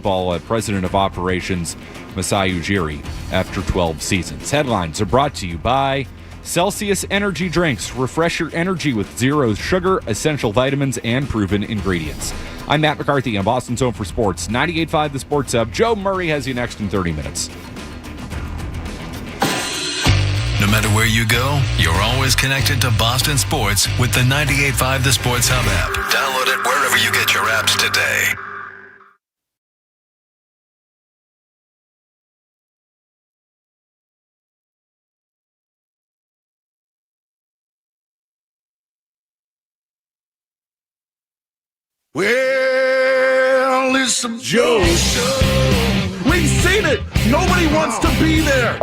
Baseball President of Operations Masai Ujiri after 12 seasons. Headlines are brought to you by Celsius Energy Drinks. Refresh your energy with zero sugar, essential vitamins, and proven ingredients. I'm Matt McCarthy on Boston's Home for Sports, 98.5 The Sports Hub. Joe Murray has you next in 30 minutes. No matter where you go, you're always connected to Boston sports with the 98.5 The Sports Hub app. Download it wherever you get your apps today. Well, it's a Joe show. We've seen it. Nobody wants to be there.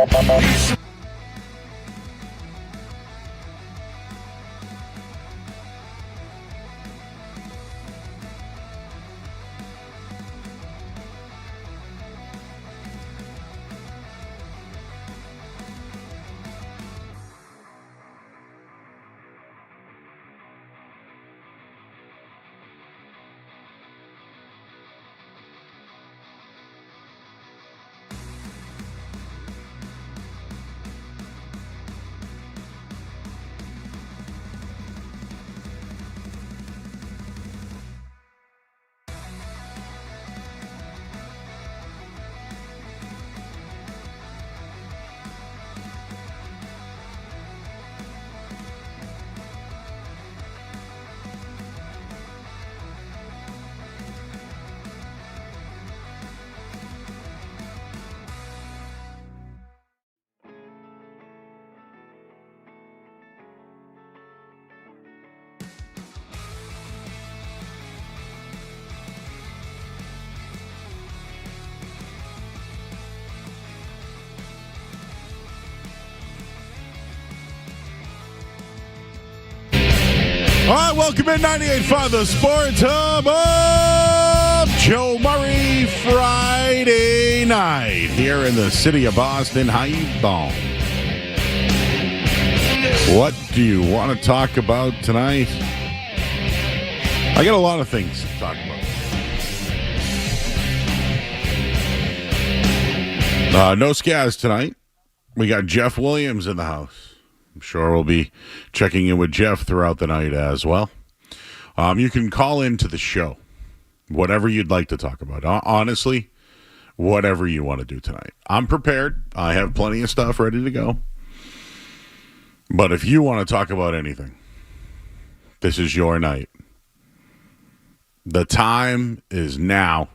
All right, welcome in 98.5 The Sports Hub of Joe Murray Friday night here in the city of Boston. How you doing? What do you want to talk about tonight? I got a lot of things to talk about. No scaz tonight. We got Jeff Williams in the house. I'm sure we'll be checking in with Jeff throughout the night as well. You can call into the show, whatever you'd like to talk about. Honestly, whatever you want to do tonight. I'm prepared. I have plenty of stuff ready to go. But if you want to talk about anything, this is your night. The time is now,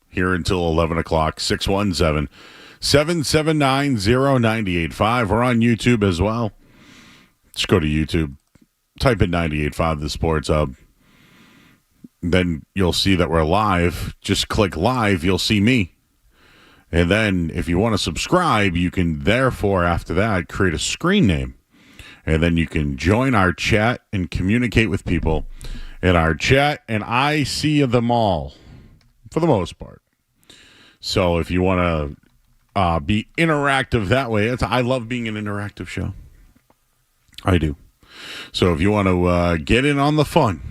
here until 11 o'clock, 617-779-0985. We're on YouTube as well. Just go to YouTube, type in 98.5 The Sports Hub. Then you'll see that we're live. Just click live, you'll see me. And then if you want to subscribe, you can therefore, after that, create a screen name. And then you can join our chat and communicate with people in our chat. And I see them all, for the most part. So if you want to be interactive that way, I love being an interactive show. I do. So if you want to get in on the fun,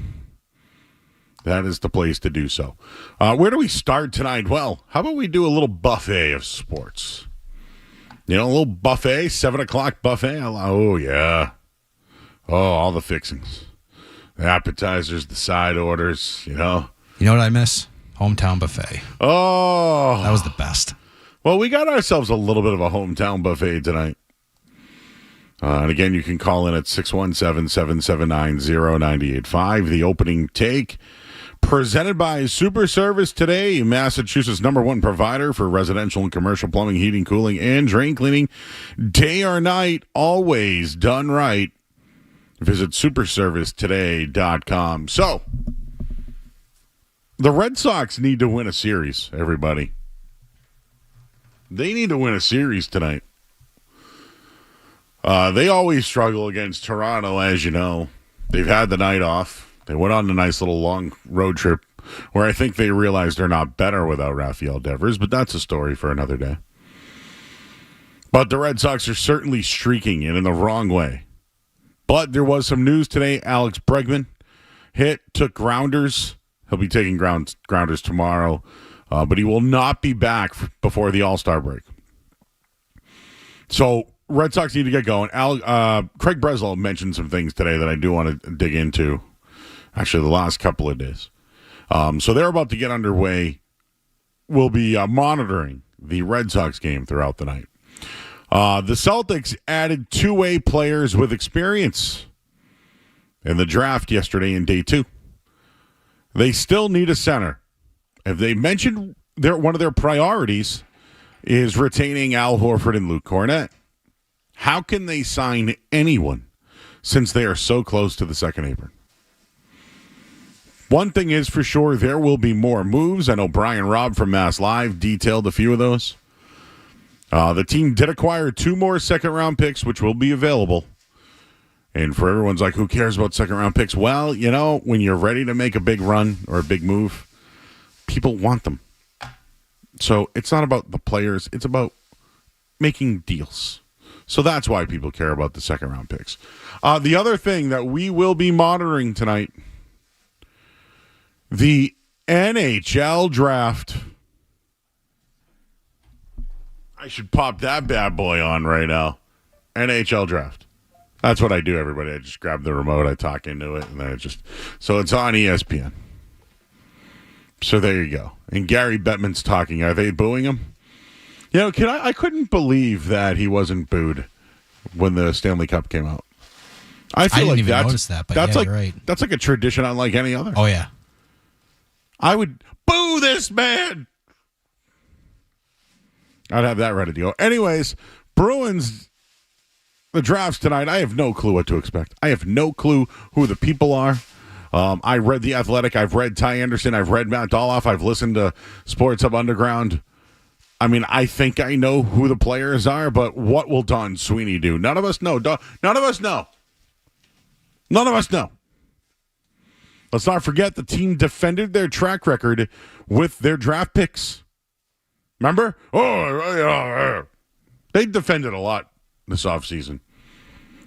that is the place to do so. Where do we start tonight? Well, how about we do a little buffet of sports? You know, a little buffet, 7 o'clock buffet. Oh, yeah. Oh, all the fixings. The appetizers, the side orders, you know. You know what I miss? Hometown buffet. Oh. That was the best. Well, we got ourselves a little bit of a hometown buffet tonight. And again, you can call in at 617-779-0985. The opening take presented by Super Service Today, Massachusetts' #1 provider for residential and commercial plumbing, heating, cooling, and drain cleaning. Day or night, always done right. Visit superservicetoday.com. So, the Red Sox need to win a series, everybody. They need to win a series tonight. They always struggle against Toronto, as you know. They've had the night off. They went on a nice little long road trip where I think they realized they're not better without Rafael Devers, but that's a story for another day. But the Red Sox are certainly streaking and in the wrong way. But there was some news today. Alex Bregman took grounders. He'll be taking grounders tomorrow. but he will not be back before the All-Star break. So Red Sox need to get going. Craig Breslow mentioned some things today that I do want to dig into, actually the last couple of days. So they're about to get underway. We'll be monitoring the Red Sox game throughout the night. The Celtics added two-way players with experience in the draft yesterday in day 2. They still need a center. If they mentioned one of their priorities is retaining Al Horford and Luke Cornett, how can they sign anyone since they are so close to the second apron? One thing is for sure, there will be more moves. I know Brian Robb from Mass Live detailed a few of those. The team did acquire 2 more second-round picks, which will be available. And for everyone's like, who cares about second-round picks? Well, you know, when you're ready to make a big run or a big move, people want them. So it's not about the players. It's about making deals. So that's why people care about the second-round picks. The other thing that we will be monitoring tonight, the NHL draft. I should pop that bad boy on right now. NHL draft. That's what I do, everybody. I just grab the remote, I talk into it, and then so it's on ESPN. So there you go. And Gary Bettman's talking. Are they booing him? You know, I couldn't believe that he wasn't booed when the Stanley Cup came out. I didn't even notice that, but that's yeah, like, you're right. That's like a tradition unlike any other. Oh, yeah. I would boo this man. I'd have that ready to go. Anyways, Bruins, the drafts tonight, I have no clue what to expect. I have no clue who the people are. I read The Athletic. I've read Ty Anderson. I've read Matt Doloff. I've listened to Sports Hub Underground. I mean, I think I know who the players are, but what will Don Sweeney do? None of us know. None of us know. None of us know. Let's not forget the team defended their track record with their draft picks. Remember? They defended a lot this offseason.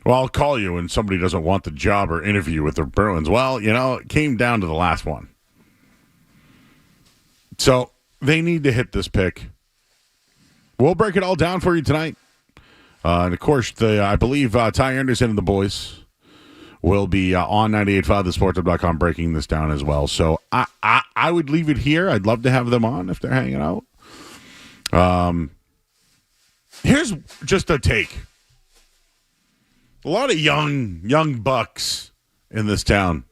Well, I'll call you when somebody doesn't want the job or interview with the Bruins. Well, you know, it came down to the last one. So they need to hit this pick. We'll break it all down for you tonight. And, of course, I believe Ty Anderson and the boys will be on 98.5thesportshub.com breaking this down as well. So I would leave it here. I'd love to have them on if they're hanging out. Here's just a take. A lot of young bucks in this town.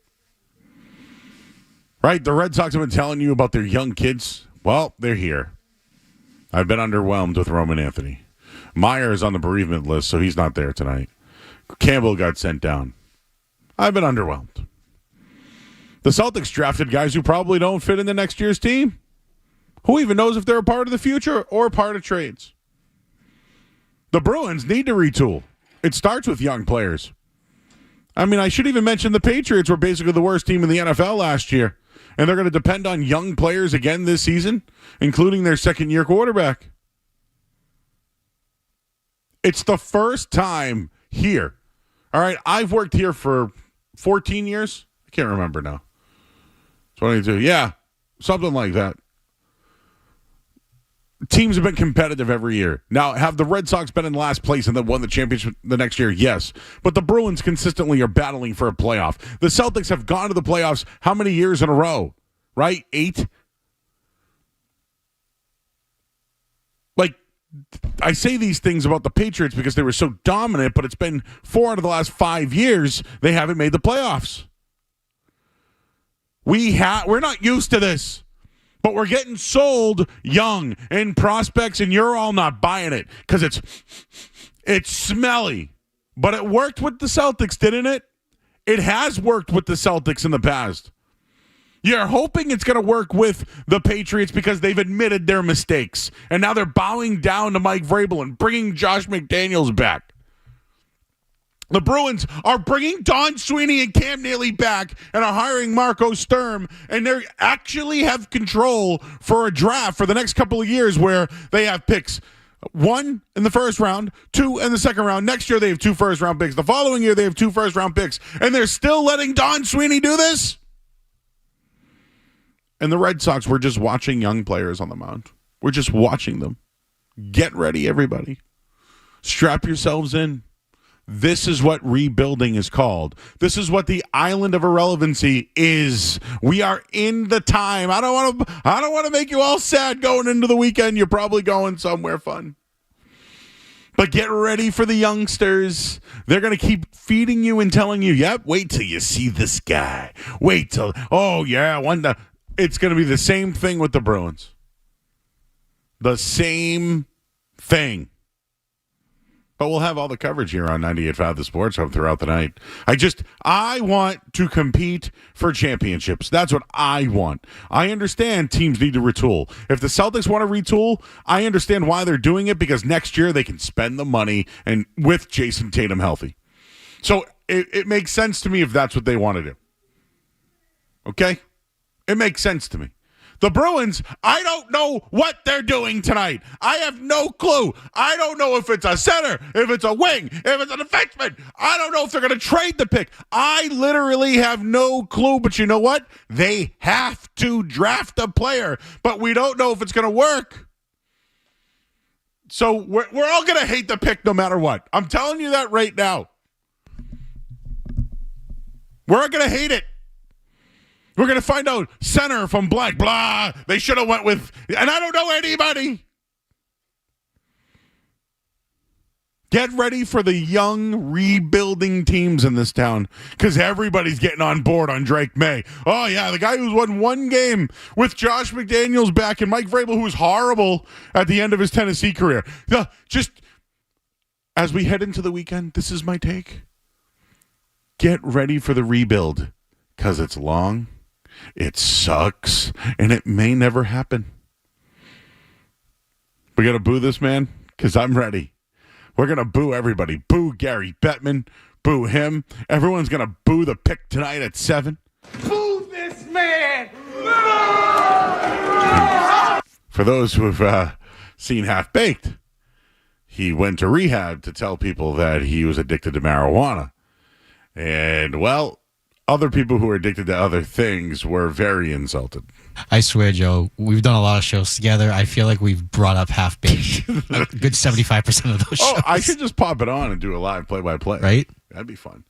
Right? The Red Sox have been telling you about their young kids. Well, they're here. I've been underwhelmed with Roman Anthony. Meyer is on the bereavement list, so he's not there tonight. Campbell got sent down. I've been underwhelmed. The Celtics drafted guys who probably don't fit in the next year's team. Who even knows if they're a part of the future or part of trades? The Bruins need to retool. It starts with young players. I mean, I should even mention the Patriots were basically the worst team in the NFL last year, and they're going to depend on young players again this season, including their second-year quarterback. It's the first time here. All right, I've worked here for 14 years. I can't remember now. 22. Yeah, something like that. Teams have been competitive every year. Now, have the Red Sox been in last place and then won the championship the next year? Yes. But the Bruins consistently are battling for a playoff. The Celtics have gone to the playoffs how many years in a row? Right? 8? Like, I say these things about the Patriots because they were so dominant, but it's been 4 out of the last 5 years they haven't made the playoffs. We're not used to this. But we're getting sold young and prospects, and you're all not buying it because it's smelly. But it worked with the Celtics, didn't it? It has worked with the Celtics in the past. You're hoping it's going to work with the Patriots because they've admitted their mistakes. And now they're bowing down to Mike Vrabel and bringing Josh McDaniels back. The Bruins are bringing Don Sweeney and Cam Neely back and are hiring Marco Sturm, and they actually have control for a draft for the next couple of years where they have picks 1 in the first round, 2 in the second round. Next year they have 2 first-round picks. The following year they have 2 first-round picks, and they're still letting Don Sweeney do this? And the Red Sox, we're just watching young players on the mound. We're just watching them. Get ready, everybody. Strap yourselves in. This is what rebuilding is called. This is what the island of irrelevancy is. We are in the time. I don't want to make you all sad going into the weekend. You're probably going somewhere fun. But get ready for the youngsters. They're going to keep feeding you and telling you, yep, wait till you see this guy. Wait till, oh yeah, it's going to be the same thing with the Bruins. The same thing. But we'll have all the coverage here on 98.5 The Sports Hub throughout the night. I want to compete for championships. That's what I want. I understand teams need to retool. If the Celtics want to retool, I understand why they're doing it, because next year they can spend the money and with Jason Tatum healthy. So it makes sense to me if that's what they want to do. Okay? It makes sense to me. The Bruins, I don't know what they're doing tonight. I have no clue. I don't know if it's a center, if it's a wing, if it's a defenseman. I don't know if they're going to trade the pick. I literally have no clue. But you know what? They have to draft a player. But we don't know if it's going to work. So we're all going to hate the pick no matter what. I'm telling you that right now. We're going to hate it. We're going to find out center from blank, blah. They should have went with, and I don't know anybody. Get ready for the young rebuilding teams in this town, because everybody's getting on board on Drake May. Oh, yeah, the guy who's won one game with Josh McDaniels back and Mike Vrabel, who was horrible at the end of his Tennessee career. Just as we head into the weekend, this is my take. Get ready for the rebuild, because it's long. It sucks, and it may never happen. We got to boo this man, because I'm ready. We're going to boo everybody. Boo Gary Bettman. Boo him. Everyone's going to boo the pick tonight at 7. Boo this man! For those who have seen Half-Baked, he went to rehab to tell people that he was addicted to marijuana. And, well, other people who are addicted to other things were very insulted. I swear, Joe, we've done a lot of shows together. I feel like we've brought up Half-Baked a good 75% of those shows. Oh, I should just pop it on and do a live play-by-play. Right? That'd be fun.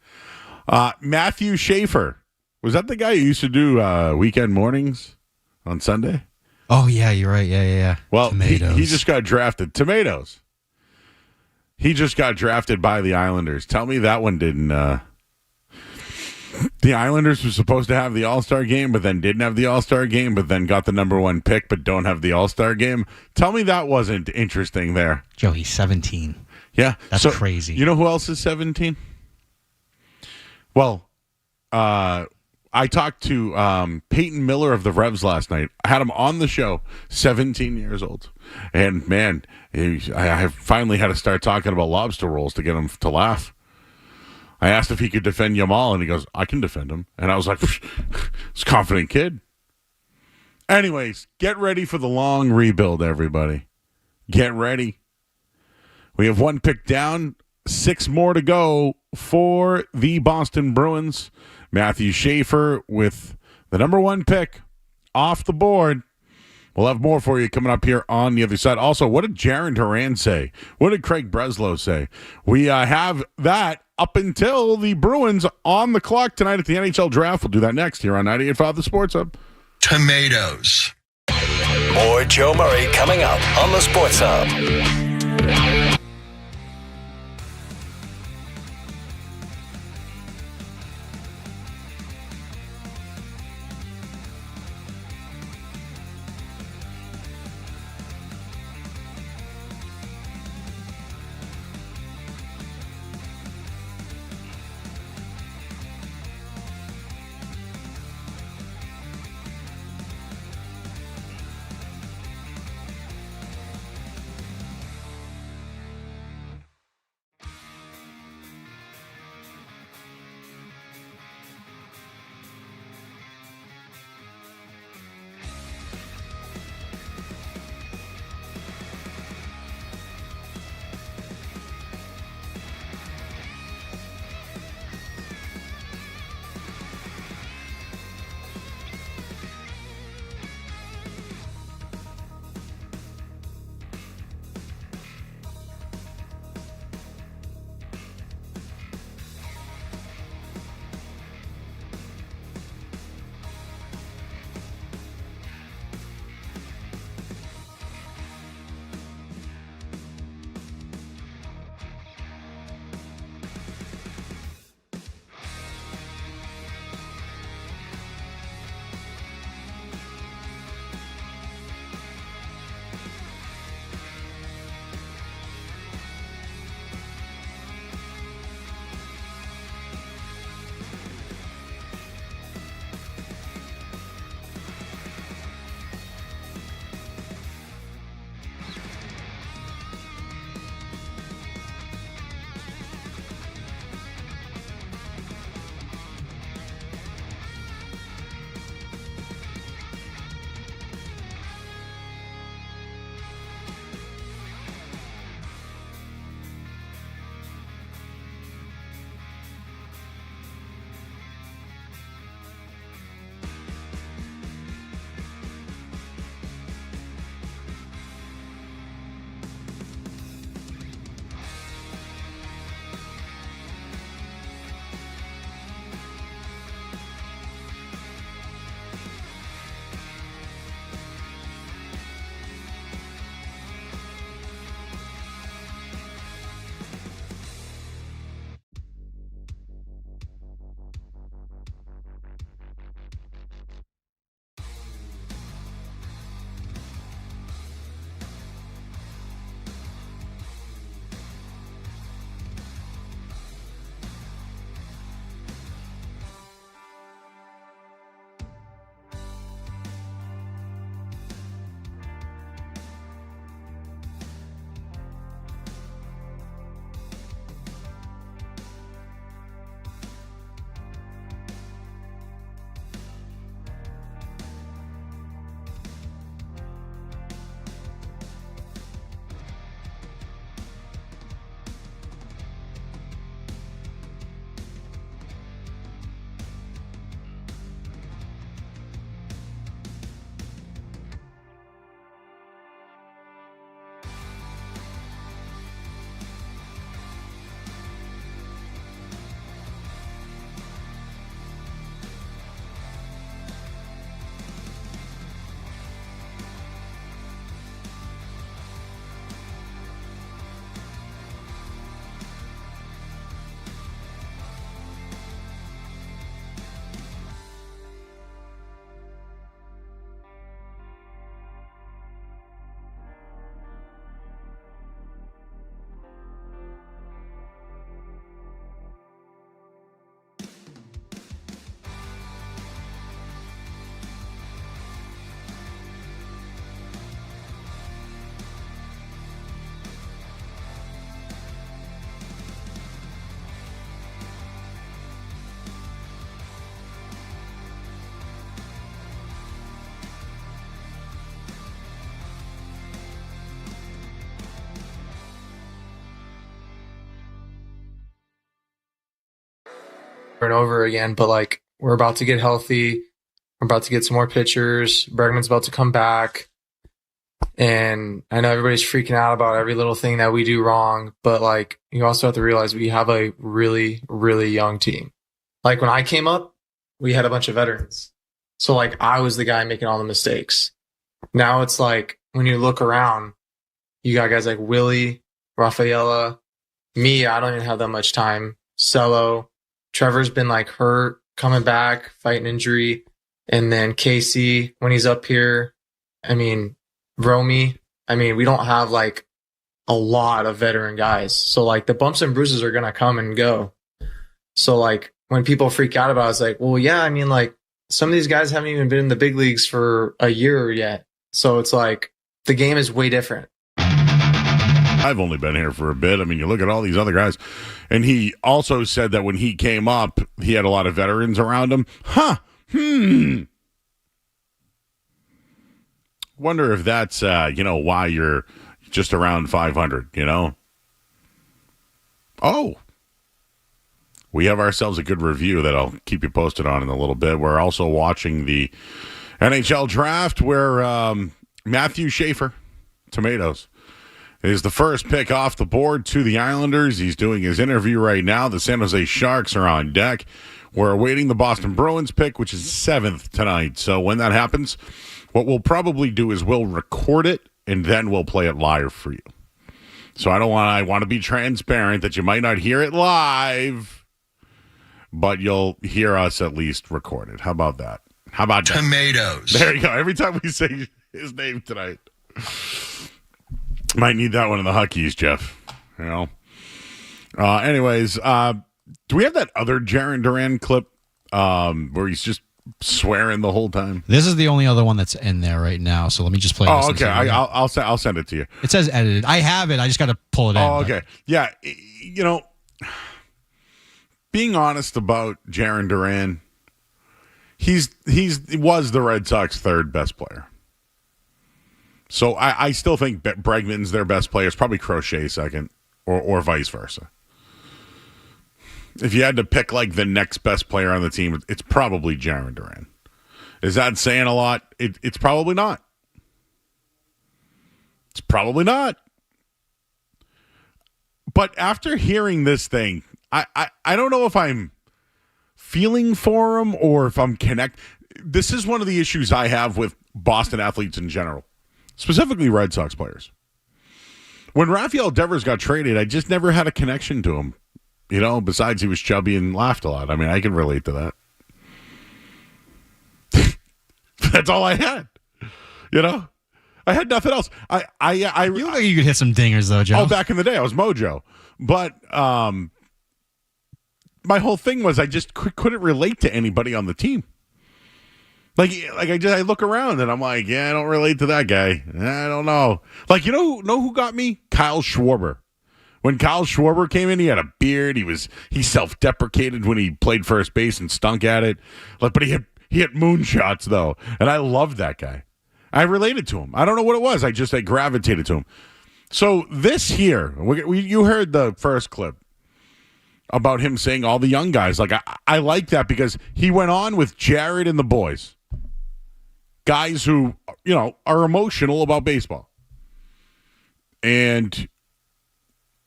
Matthew Schaefer. Was that the guy who used to do weekend mornings on Sunday? Oh, yeah, you're right. Yeah. Well, Tomatoes. he just got drafted. Tomatoes. He just got drafted by the Islanders. Tell me that one didn't... The Islanders were supposed to have the All-Star game, but then didn't have the All-Star game, but then got the number 1 pick, but don't have the All-Star game. Tell me that wasn't interesting there. Joe, he's 17. Yeah. That's crazy. You know who else is 17? Well, I talked to Peyton Miller of the Revs last night. I had him on the show, 17 years old. And, man, I finally had to start talking about lobster rolls to get him to laugh. I asked if he could defend Yamal, and he goes, I can defend him. And I was like, it's a confident kid. Anyways, get ready for the long rebuild, everybody. Get ready. We have 1 pick down, 6 more to go for the Boston Bruins. Matthew Schaefer with the number 1 pick off the board. We'll have more for you coming up here on the other side. Also, what did Jaron Duran say? What did Craig Breslow say? We have that up until the Bruins on the clock tonight at the NHL Draft. We'll do that next here on 98.5 The Sports Hub. Tomatoes. More Joe Murray coming up on the Sports Hub. and over again, but like we're about to get healthy. We're about to get some more pitchers. Bergman's about to come back. And I know everybody's freaking out about every little thing that we do wrong, but like you also have to realize we have a really, really young team. Like when I came up, we had a bunch of veterans. So like I was the guy making all the mistakes. Now it's like when you look around, you got guys like Willie, Rafaela, me, I don't even have that much time. Cello, Trevor's been like hurt, coming back, fighting injury. And then Casey, when he's up here, I mean, Romy, I mean, we don't have like a lot of veteran guys. So like the bumps and bruises are going to come and go. So like when people freak out about it, it's like, well, yeah, I mean, like some of these guys haven't even been in the big leagues for a year yet. So it's like the game is way different. I've only been here for a bit. I mean, you look at all these other guys. And he also said that when he came up, he had a lot of veterans around him. Wonder if that's, why you're just around 500, Oh. We have ourselves a good review that I'll keep you posted on in a little bit. We're also watching the NHL draft where Matthew Schaefer, Tomatoes, is the first pick off the board to the Islanders. He's doing his interview right now. The San Jose Sharks are on deck. We're awaiting the Boston Bruins pick, which is 7th tonight. So when that happens, what we'll probably do is we'll record it, and then we'll play it live for you. So I want to be transparent that you might not hear it live, but you'll hear us at least recorded. How about that? How about that? Tomatoes. There you go. Every time we say his name tonight. Might need that one in the Huckies, Jeff. Anyways, do we have that other Jaron Duran clip where he's just swearing the whole time? This is the only other one that's in there right now. So let me just play. Oh, okay. I'll send it to you. It says edited. I have it. I just got to pull it in. Oh, okay. Yeah. Being honest about Jaron Duran, he was the Red Sox third best player. So I still think Bregman's their best player. It's probably Crochet second, or vice versa. If you had to pick like the next best player on the team, it's probably Jaron Duran. Is that saying a lot? It's probably not. It's probably not. But after hearing this thing, I don't know if I'm feeling for him or if I'm connect. This is one of the issues I have with Boston athletes in general. Specifically Red Sox players. When Rafael Devers got traded, I just never had a connection to him. Besides he was chubby and laughed a lot. I mean, I can relate to that. That's all I had. I had nothing else. You look like you could hit some dingers, though, Joe. Oh, back in the day, I was Mojo. But my whole thing was I just couldn't relate to anybody on the team. I look around and I'm like, yeah, I don't relate to that guy. I don't know. Like, know who got me? Kyle Schwarber. When Kyle Schwarber came in, he had a beard. He self-deprecated when he played first base and stunk at it. But he hit moonshots though, and I loved that guy. I related to him. I don't know what it was. I gravitated to him. So this here, you heard the first clip about him saying all the young guys. Like I like that because he went on with Jared and the boys. Guys who, are emotional about baseball. And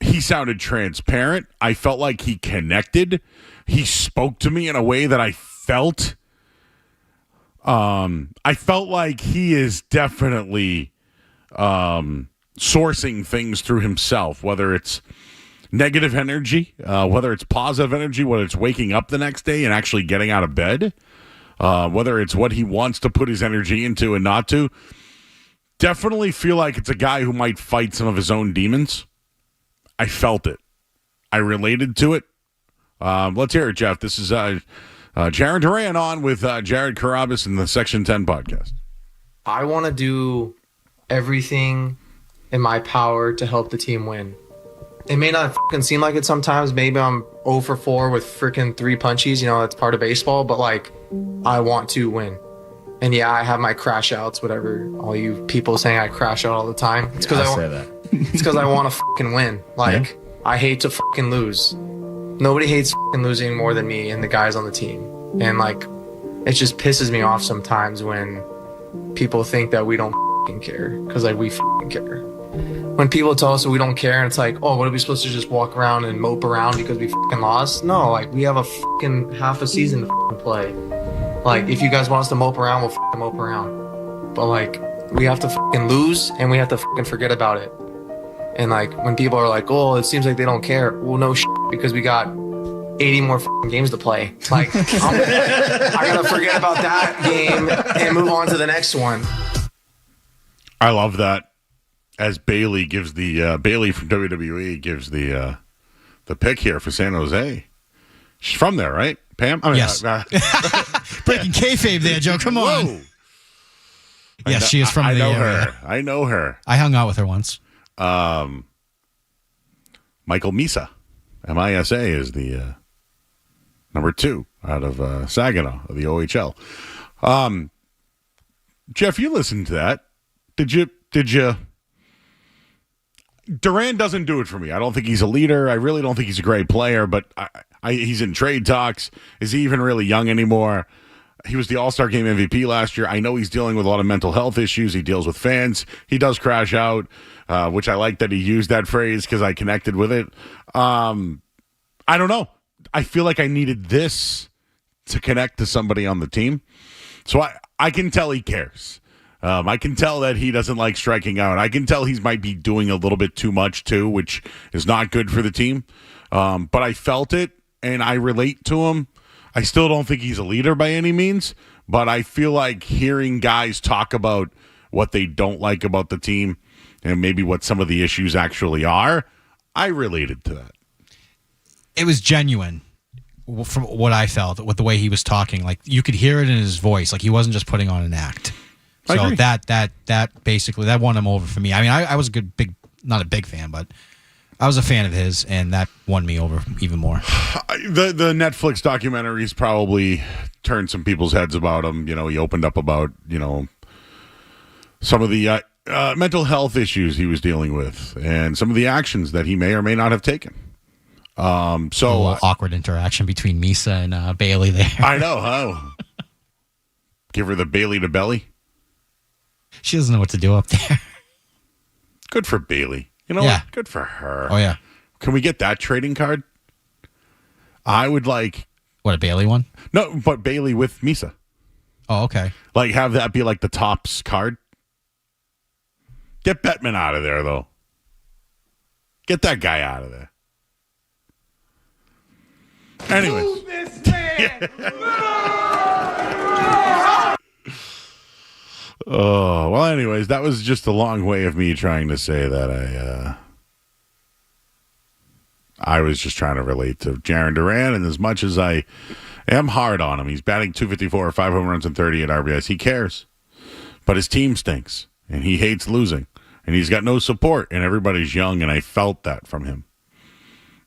he sounded transparent. I felt like he connected. He spoke to me in a way that I felt. I felt like he is definitely sourcing things through himself, whether it's negative energy, whether it's positive energy, whether it's waking up the next day and actually getting out of bed. Whether it's what he wants to put his energy into and not to. Definitely feel like it's a guy who might fight some of his own demons. I felt it. I related to it. Let's hear it, Jeff. This is Jaron Duran on with Jared Carabas in the Section 10 podcast. I want to do everything in my power to help the team win. It may not fucking seem like it sometimes. Maybe I'm 0 for 4 with freaking 3 punchies. That's part of baseball. But, I want to win. And, yeah, I have my crash outs, whatever. All you people saying I crash out all the time. It's because I want to fucking win. I hate to fucking lose. Nobody hates f***ing losing more than me and the guys on the team. And like, it just pisses me off sometimes when people think that we don't f***ing care, because like we f***ing care. When people tell us that we don't care, and it's like, oh, what are we supposed to just walk around and mope around because we f***ing lost? No, like we have a f***ing half a season to f***ing play. Like if you guys want us to mope around, we'll f***ing mope around. But like we have to f***ing lose and we have to f***ing forget about it. And like when people are like, oh, it seems like they don't care. Well, no because we got 80 more f***ing games to play. Like I'm gonna forget about that game and move on to the next one. I love that. As Bailey gives the Bailey from WWE gives the pick here for San Jose. She's from there, right, Pam? I mean, yes. Breaking kayfabe there, Joe. Come on. Whoa. Yes, she is from the area. I know her. I hung out with her once. Michael Misa, MISA, is the number 2 out of Saginaw of the OHL. Jeff, you listened to that. Did you? Duran doesn't do it for me. I don't think he's a leader. I really don't think he's a great player, but he's in trade talks. Is he even really young anymore? He was the All-Star Game MVP last year. I know he's dealing with a lot of mental health issues. He deals with fans. He does crash out, which I like that he used that phrase because I connected with it. I don't know. I feel like I needed this to connect to somebody on the team. So I can tell he cares. I can tell that he doesn't like striking out. I can tell he might be doing a little bit too much too, which is not good for the team. But I felt it, and I relate to him. I still don't think he's a leader by any means, but I feel like hearing guys talk about what they don't like about the team and maybe what some of the issues actually are, I related to that. It was genuine from what I felt with the way he was talking. Like you could hear it in his voice. Like he wasn't just putting on an act. So that basically that won him over for me. I mean, I was not a big fan, but I was a fan of his, and that won me over even more. The Netflix documentaries probably turned some people's heads about him. You know, he opened up about some of the mental health issues he was dealing with, and some of the actions that he may or may not have taken. So a little awkward interaction between Misa and Bailey there. I know, huh? Give her the Bailey to belly. She doesn't know what to do up there. Good for Bailey. You know what? Good for her. Oh, yeah. Can we get that trading card? I would like... What, a Bailey one? No, but Bailey with Misa. Oh, okay. Like, have that be like the tops card. Get Bettman out of there, though. Get that guy out of there. Anyways. Oh, well, anyways, that was just a long way of me trying to say that I was just trying to relate to Jarren Duran, and as much as I am hard on him, he's batting .254, 5 home runs and 38 RBIs. He cares, but his team stinks, and he hates losing, and he's got no support, and everybody's young, and I felt that from him.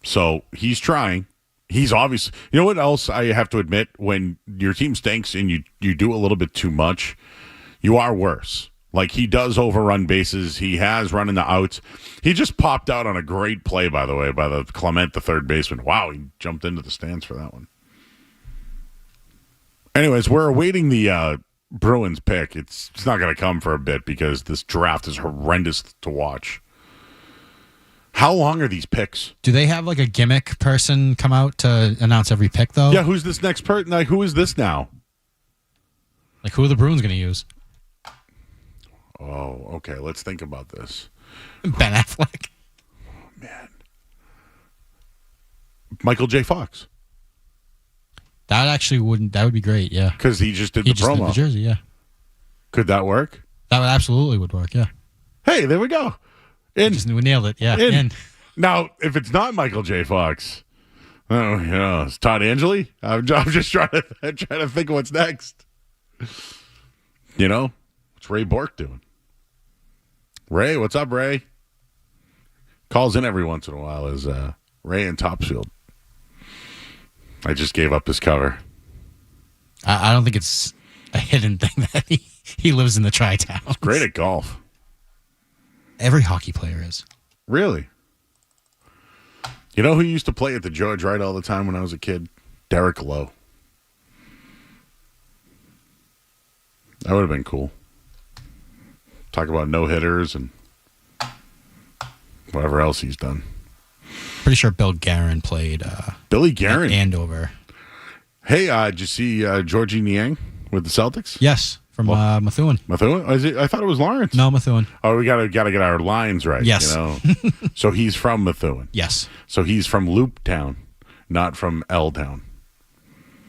So he's trying. He's obviously, you know what else I have to admit? When your team stinks and you do a little bit too much, you are worse. Like, he does overrun bases. He has run into outs. He just popped out on a great play, by the way, by the Clement, the third baseman. Wow, he jumped into the stands for that one. Anyways, we're awaiting the Bruins pick. It's not going to come for a bit because this draft is horrendous to watch. How long are these picks? Do they have like a gimmick person come out to announce every pick, though? Yeah, who's this next person? Like, who is this now? Like, who are the Bruins going to use? Oh, okay. Let's think about this. Ben Affleck. Oh, man. Michael J. Fox. That would be great, yeah. Because he just did the promo. Did the jersey, yeah. Could that work? That absolutely would work, yeah. Hey, there we go. We nailed it, yeah. In. Now, if it's not Michael J. Fox, it's Todd Angeli. I'm just trying to think of what's next. What's Ray Bork doing? Ray, what's up, Ray? Calls in every once in a while as Ray in Topsfield. I just gave up his cover. I don't think it's a hidden thing that he lives in the Tri-Towns. He's great at golf. Every hockey player is. Really? You know who used to play at the George Wright all the time when I was a kid? Derek Lowe. That would have been cool. Talk about no-hitters and whatever else he's done. Pretty sure Bill Guerin played Billy Guerin. at Andover. Hey, did you see Georgie Niang with the Celtics? Yes, from Methuen. Methuen? I thought it was Lawrence. No, Methuen. Oh, we gotta get our lines right. Yes. You know? So he's from Methuen. Yes. So he's from Loop Town, not from L Town.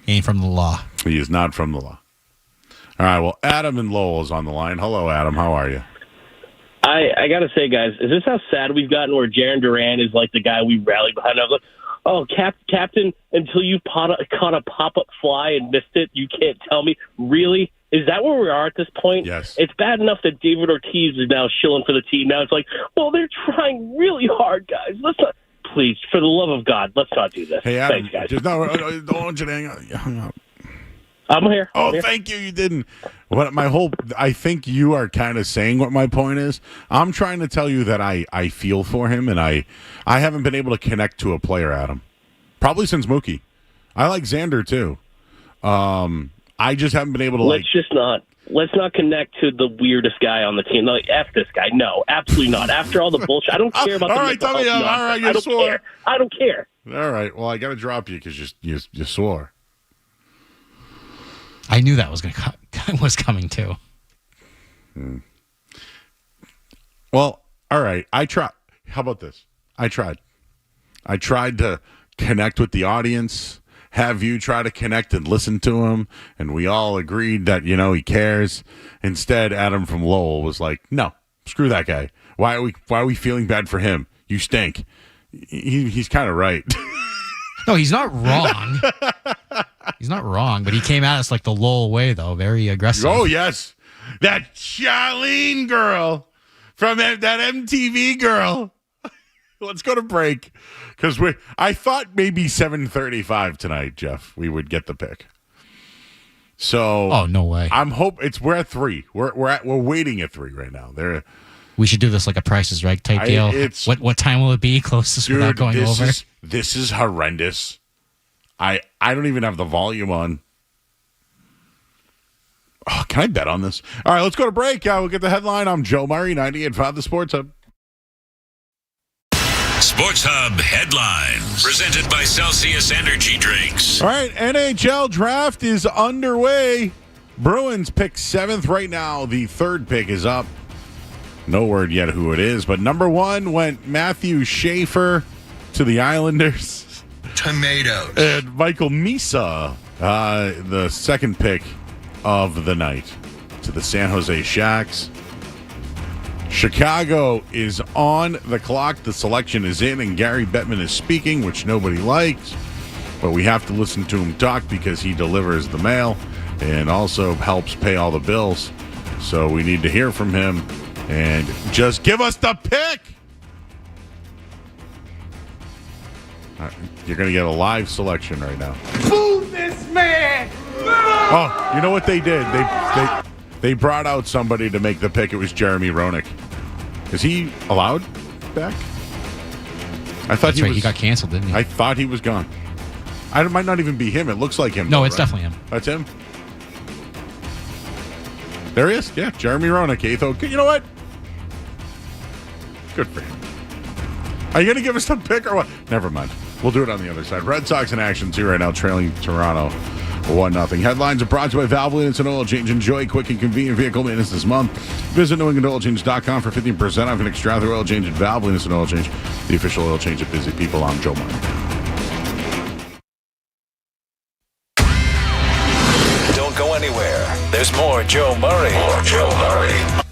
He ain't from the law. He is not from the law. All right, well, Adam in Lowell is on the line. Hello, Adam. How are you? I got to say, guys, is this how sad we've gotten where Jaron Duran is like the guy we rallied behind? I was like, oh, Captain, until you caught a pop-up fly and missed it, you can't tell me. Really? Is that where we are at this point? Yes. It's bad enough that David Ortiz is now shilling for the team. Now it's like, well, they're trying really hard, guys. Let's not. Please, for the love of God, let's not do this. Hey, Adam. Thanks, guys. Just, no, don't want you to hang up. I'm here. Oh, I'm here. thank you. You didn't. I think you are kind of saying what my point is. I'm trying to tell you that I feel for him, and I haven't been able to connect to a player, Adam. Probably since Mookie. I like Xander too. I just haven't been able to. Let's not connect to the weirdest guy on the team. Like, F this guy. No, absolutely not. After all the bullshit, I don't care about the all right, mental health nonsense. all right, you I don't swore. care. I don't care. All right. Well, I got to drop you because you swore. I knew that was coming too. Well, all right. I tried. How about this? I tried to connect with the audience, have you try to connect and listen to him, and we all agreed that, he cares. Instead, Adam from Lowell was like, no, screw that guy. Why are we feeling bad for him? You stink. He's kind of right. No, he's not wrong. He's not wrong, but he came at us like the Lowell way, though, very aggressive. Oh, yes. That Charlene girl from that MTV girl. Let's go to break because I thought maybe 7:35 tonight, Jeff, we would get the pick. So, oh, no way. We're at 3. We're waiting at 3 right now. We should do this like a Price is Right type deal. What time will it be closest without going over? This is horrendous. I don't even have the volume on. Oh, can I bet on this? All right, let's go to break. We'll get the headline. I'm Joe Murray, 98.5 The Sports Hub. Sports Hub headlines presented by Celsius Energy Drinks. All right, NHL draft is underway. Bruins pick 7th right now. The 3rd pick is up. No word yet who it is, but number 1 went Matthew Schaefer to the Islanders. Tomatoes. And Michael Misa, the 2nd pick of the night, to the San Jose Sharks. Chicago is on the clock. The selection is in, and Gary Bettman is speaking, which nobody likes. But we have to listen to him talk because he delivers the mail and also helps pay all the bills. So we need to hear from him. And just give us the pick. You're going to get a live selection right now. Boo this man! Oh, you know what they did? They brought out somebody to make the pick. It was Jeremy Roenick. Is he allowed back? I thought That's right. He got canceled, didn't he? I thought he was gone. It might not even be him. It looks like him. No, though, it's right? definitely him. That's him. There he is. Yeah, Jeremy Roenick. 8th. You know what? Good for him. Are you going to give us the pick or what? Never mind. We'll do it on the other side. Red Sox in action, too, right now, trailing Toronto 1-0. Headlines are brought to you by Valve Maintenance and Oil Change. Enjoy quick and convenient vehicle maintenance this month. Visit NewEnglandOilChange.com for 15% off an extra oil change at Valve Maintenance and Oil Change, the official oil change of busy people. I'm Joe Martin. Don't go anywhere. There's more Joe Murray. More Joe Murray.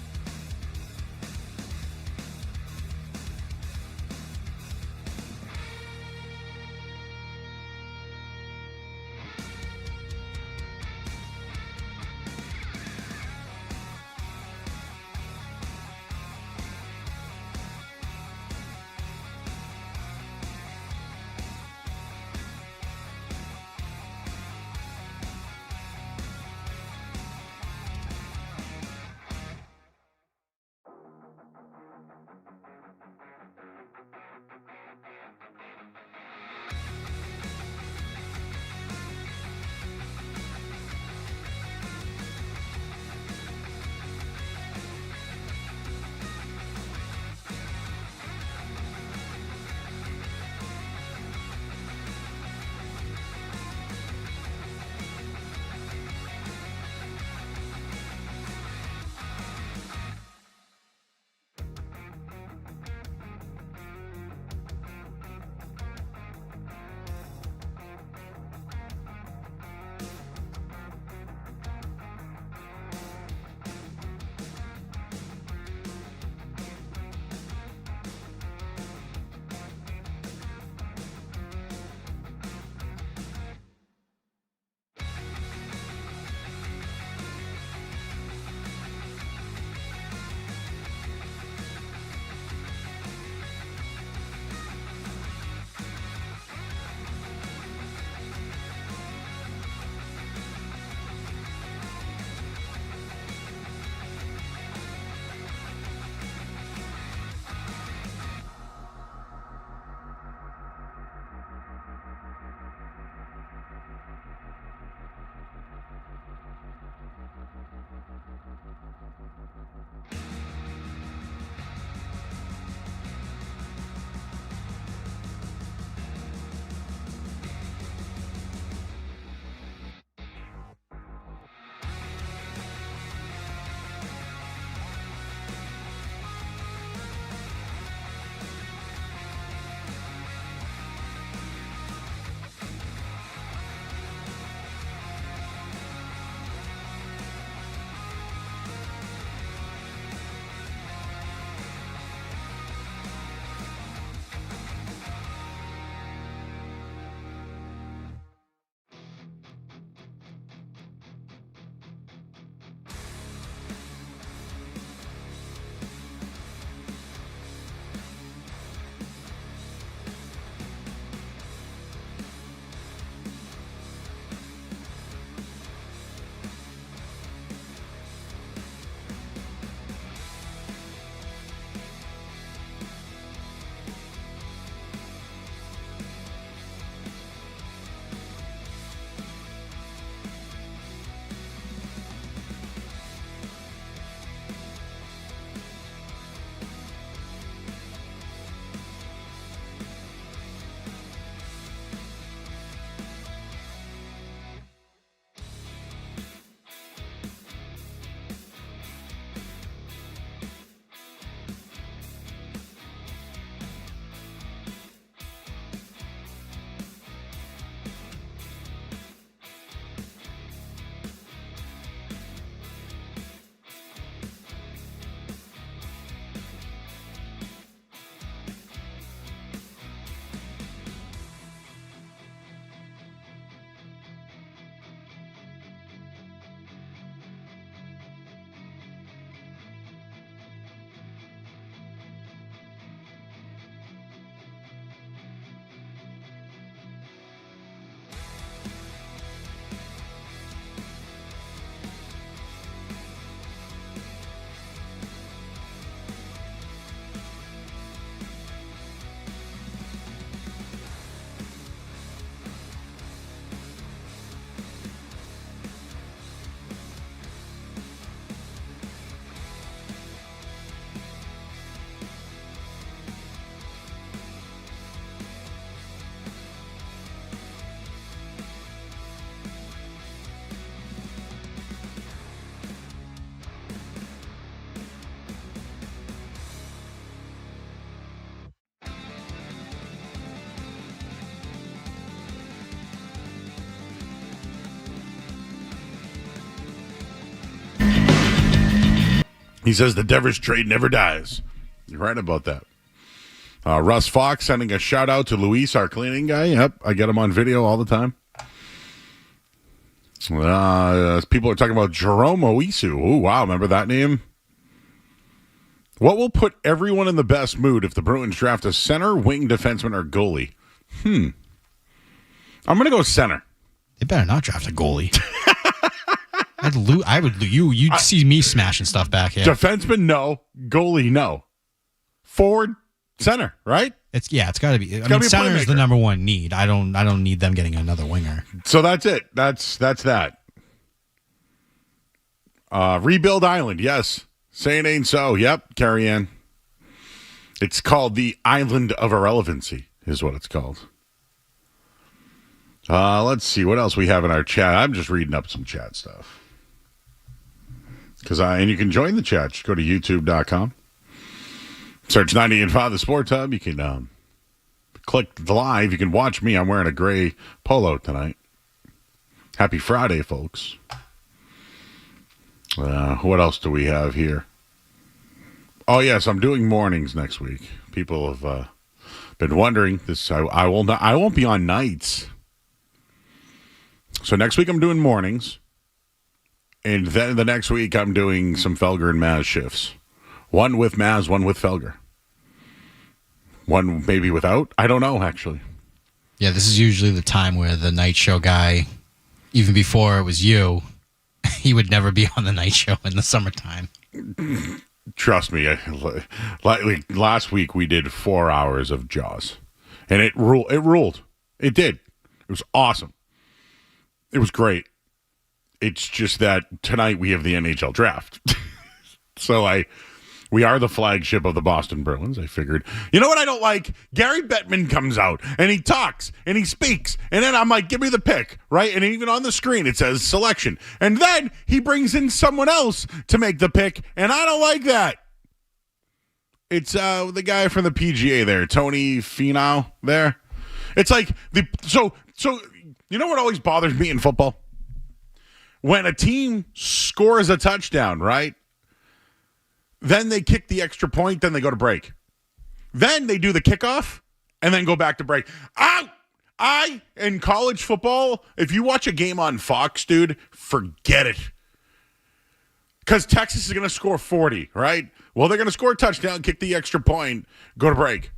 He says the Devers trade never dies. You're right about that. Russ Fox sending a shout out to Luis, our cleaning guy. Yep, I get him on video all the time. People are talking about Jerome Oisu. Oh, wow, remember that name? What will put everyone in the best mood if the Bruins draft a center, wing defenseman, or goalie? I'm going to go center. They better not draft a goalie. You'd see me smashing stuff back here. Defenseman, no. Goalie, no. Forward, center, right? It's got to be. I mean, center is the number one need. I don't need them getting another winger. So that's it. That's that. Rebuild Island, yes. Say it ain't so. Yep, Carrie Ann. It's called the Island of Irrelevancy, is what it's called. Let's see what else we have in our chat. I'm just reading up some chat stuff. And you can join the chat. Just go to youtube.com. Search 98.5 The Sports Hub. You can click the live. You can watch me. I'm wearing a gray polo tonight. Happy Friday, folks. What else do we have here? Oh, yes, I'm doing mornings next week. People have been wondering. I won't be on nights. So next week I'm doing mornings. And then the next week I'm doing some Felger and Maz shifts. One with Maz, one with Felger. One maybe without. I don't know, actually. Yeah, this is usually the time where the night show guy, even before it was you, he would never be on the night show in the summertime. Trust me. Last week we did 4 hours of Jaws. And it ruled. It did. It was awesome. It was great. It's just that tonight we have the NHL draft. So we are the flagship of the Boston Bruins. I figured, you know what I don't like? Gary Bettman comes out and he talks and he speaks. And then I'm like, give me the pick, right? And even on the screen, it says selection. And then he brings in someone else to make the pick. And I don't like that. It's the guy from the PGA there, Tony Finau there. It's like, so you know what always bothers me in football? When a team scores a touchdown, right? Then they kick the extra point, then they go to break. Then they do the kickoff, and then go back to break. In college football, if you watch a game on Fox, dude, forget it. Because Texas is going to score 40, right? Well, they're going to score a touchdown, kick the extra point, go to break.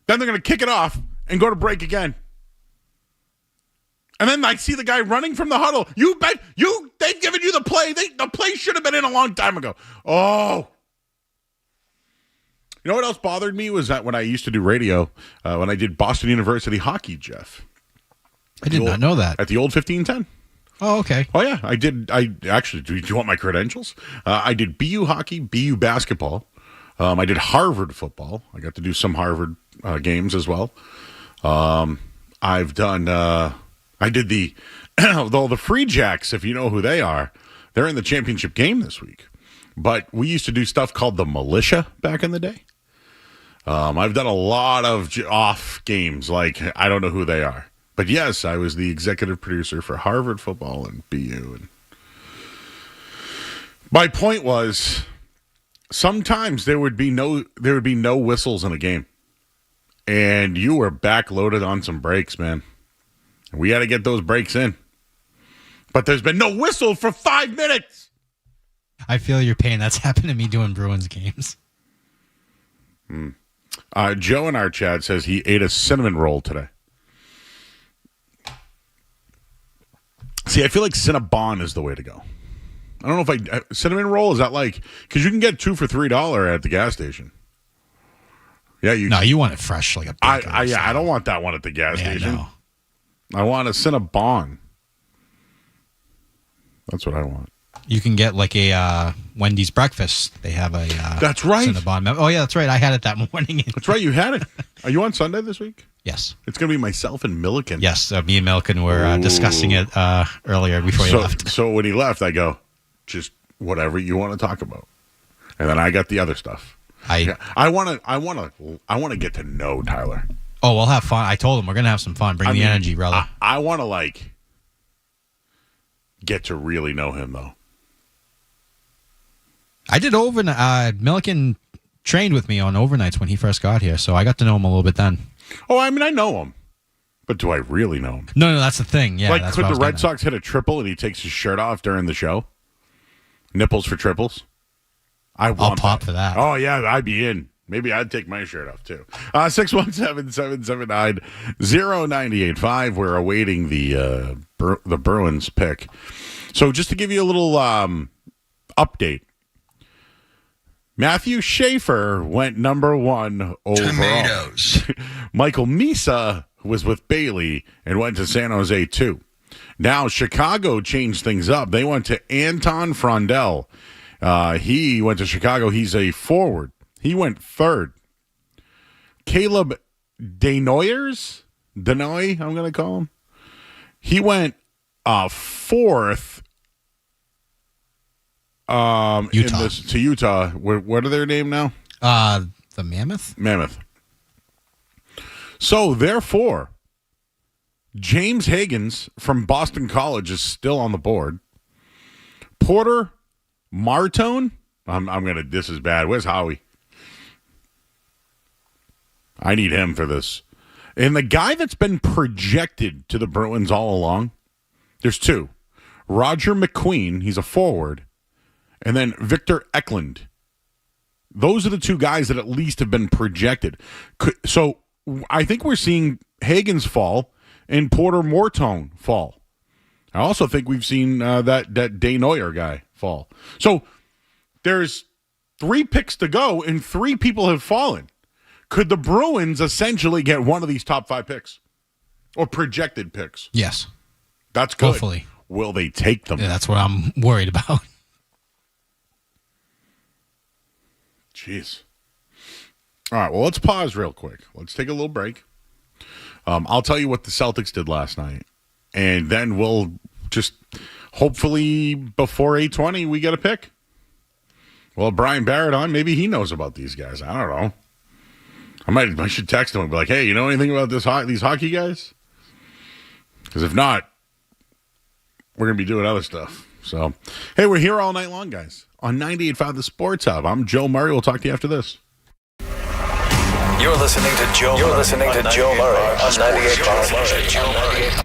Then they're going to kick it off and go to break again. And then I see the guy running from the huddle. They've given you the play. The play should have been in a long time ago. Oh. You know what else bothered me was that when I used to do radio, when I did Boston University hockey, Jeff. I did not know that. At the old 1510. Oh, okay. Oh, yeah. I did. Do you want my credentials? I did BU hockey, BU basketball. I did Harvard football. I got to do some Harvard games as well. I've done... I did the Free Jacks, if you know who they are. They're in the championship game this week. But we used to do stuff called the militia back in the day. I've done a lot of off games, like I don't know who they are. But yes, I was the executive producer for Harvard football and BU. And my point was, sometimes there would be no whistles in a game. And you were backloaded on some breaks, man. We got to get those breaks in. But there's been no whistle for 5 minutes. I feel your pain. That's happened to me doing Bruins games. Joe in our chat says he ate a cinnamon roll today. See, I feel like Cinnabon is the way to go. I don't know if cinnamon roll, is that like, because you can get 2 for $3 at the gas station. Yeah, you want it fresh, like a I don't want that one at the gas station. No. I want a Cinnabon. That's what I want. You can get like a Wendy's breakfast. They have a that's right. Cinnabon. Oh yeah, that's right. I had it that morning. That's right. You had it. Are you on Sunday this week? Yes. It's going to be myself and Milliken. Yes, me and Milliken were discussing it earlier before he left. So when he left, I go, just whatever you want to talk about, and then I got the other stuff. I want to get to know Tyler. Oh, we'll have fun. I told him we're going to have some fun. Bring the energy, brother. I want to, get to really know him, though. I did overnight. Milliken trained with me on overnights when he first got here, so I got to know him a little bit then. Oh, I mean, I know him. But do I really know him? No, that's the thing. Yeah, like, could the Red Sox hit a triple and he takes his shirt off during the show? Nipples for triples? I'll pop for that. Oh, yeah, I'd be in. Maybe I'd take my shirt off, too. 617-779-0985. We're awaiting the Bruins pick. So just to give you a little update. Matthew Schaefer went number 1 overall. Tomatoes. Michael Misa was with Bailey and went to San Jose, too. Now, Chicago changed things up. They went to Anton Frondel. He went to Chicago. He's a forward. He went 3rd. Caleb Denoy, I'm going to call him. He went 4th Utah. To Utah. What are their name now? The Mammoth? Mammoth. So, therefore, James Higgins from Boston College is still on the board. Porter Martone. This is bad. Where's Howie? I need him for this. And the guy that's been projected to the Bruins all along, there's 2. Roger McQueen, he's a forward, and then Victor Eklund. Those are the 2 guys that at least have been projected. So I think we're seeing Higgins fall and Porter Martone fall. I also think we've seen that Denoyer guy fall. So there's 3 picks to go, and 3 people have fallen. Could the Bruins essentially get one of these top 5 picks? Or projected picks? Yes. That's good. Hopefully. Will they take them? Yeah, that's what I'm worried about. Jeez. All right, well, let's pause real quick. Let's take a little break. I'll tell you what the Celtics did last night. And then we'll just, hopefully, before 8:20, we get a pick. Well, Brian Barrett on. Maybe he knows about these guys. I don't know. I should text him and be like, hey, you know anything about these hockey guys? Because if not, we're going to be doing other stuff. So, hey, we're here all night long, guys, on 98.5 The Sports Hub. I'm Joe Murray. We'll talk to you after this. You're listening to Joe Murray on 98.5.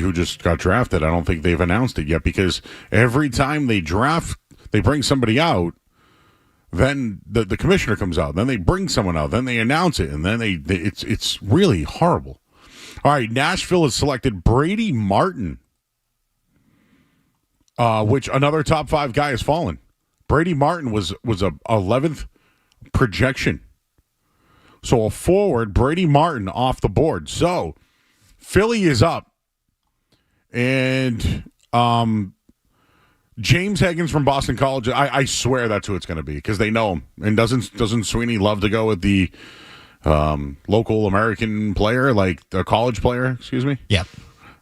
who just got drafted. I don't think they've announced it yet because every time they bring somebody out, then the commissioner comes out, then they bring someone out, then they announce it, and then it's really horrible. All right, Nashville has selected Brady Martin, which another top 5 guy has fallen. Brady Martin was a 11th projection. So a forward, Brady Martin off the board. So Philly is up. And James Higgins from Boston College, I swear that's who it's going to be because they know him. And doesn't Sweeney love to go with the local American player, like the college player, excuse me? Yeah.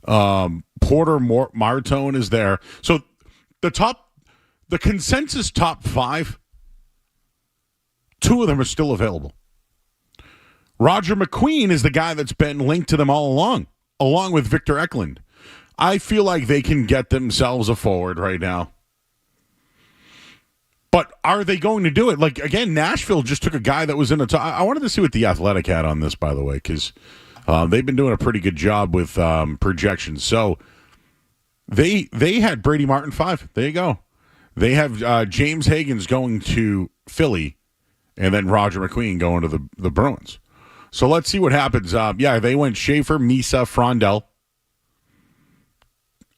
Porter Martone is there. So the consensus top 5, 2 of them are still available. Roger McQueen is the guy that's been linked to them all along with Victor Eklund. I feel like they can get themselves a forward right now. But are they going to do it? Like, again, Nashville just took a guy that was in the top. I wanted to see what the Athletic had on this, by the way, because they've been doing a pretty good job with projections. So they had Brady Martin 5. There you go. They have James Higgins going to Philly and then Roger McQueen going to the Bruins. So let's see what happens. They went Schaefer, Misa, Frondell.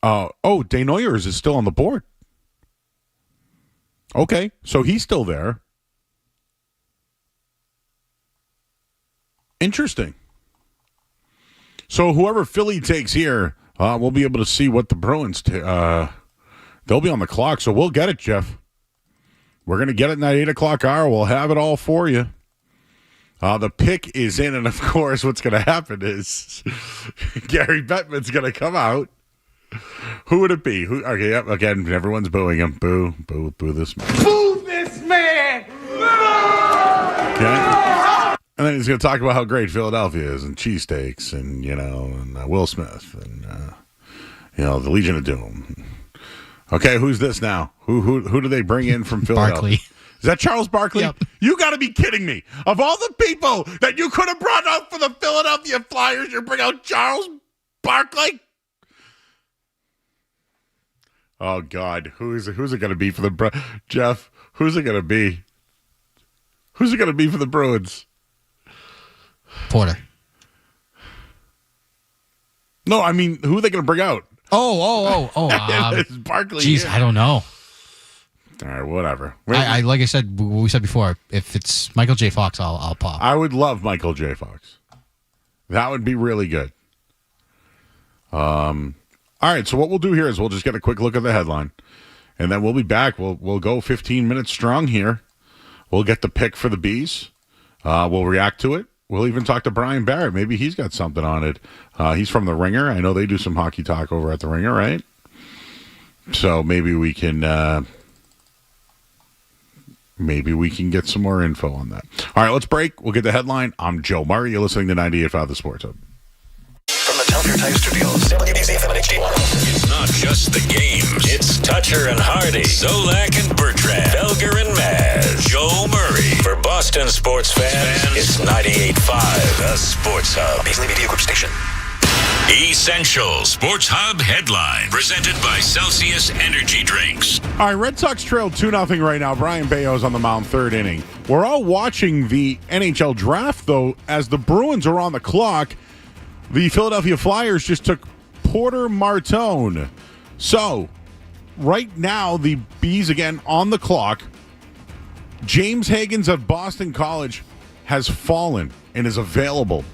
Desnoyers is still on the board. Okay, so he's still there. Interesting. So whoever Philly takes here, we'll be able to see what the Bruins they'll be on the clock, so we'll get it, Jeff. We're going to get it in that 8 o'clock hour. We'll have it all for you. The pick is in, and of course what's going to happen is Gary Bettman's going to come out. Who would it be? Okay, yep, again, everyone's booing him. Boo, boo, boo this man. Boo this man! Okay. And then he's going to talk about how great Philadelphia is and cheesesteaks and, and Will Smith and, the Legion of Doom. Okay, who's this now? Who do they bring in from Philadelphia? Barkley. Is that Charles Barkley? Yep. You got to be kidding me. Of all the people that you could have brought out for the Philadelphia Flyers, you bring out Charles Barkley? Oh, God. Who's it going to be for the Jeff, who's it going to be? Who's it going to be for the Bruins? Porter. No, I mean, who are they going to bring out? It's Barkley. Jeez, I don't know. All right, whatever. I like I said, we said before, if it's Michael J. Fox, I'll pop. I would love Michael J. Fox. That would be really good. All right, so what we'll do here is we'll just get a quick look at the headline, and then we'll be back. We'll go 15 minutes strong here. We'll get the pick for the Bees. We'll react to it. We'll even talk to Brian Barrett. Maybe he's got something on it. He's from The Ringer. I know they do some hockey talk over at The Ringer, right? So maybe we can get some more info on that. All right, let's break. We'll get the headline. I'm Joe Murray. You're listening to 98.5 The Sports Hub. From the Telfair Tire Studios, WBZ FM and HD1. It's not just the games. It's Toucher and Hardy, Zolak and Bertrand, Felger and Maz, Joe Murray. For Boston sports fans, it's 98.5 The Sports Hub. Paisley Media Group Station. Essential Sports Hub headline presented by Celsius Energy Drinks. All right, Red Sox trail 2-0 right now. Brian Bayo's on the mound, third inning. We're all watching the NHL draft, though, as the Bruins are on the clock. The Philadelphia Flyers just took Porter Martone. So, right now, the Bees again on the clock. James Higgins of Boston College has fallen and is available.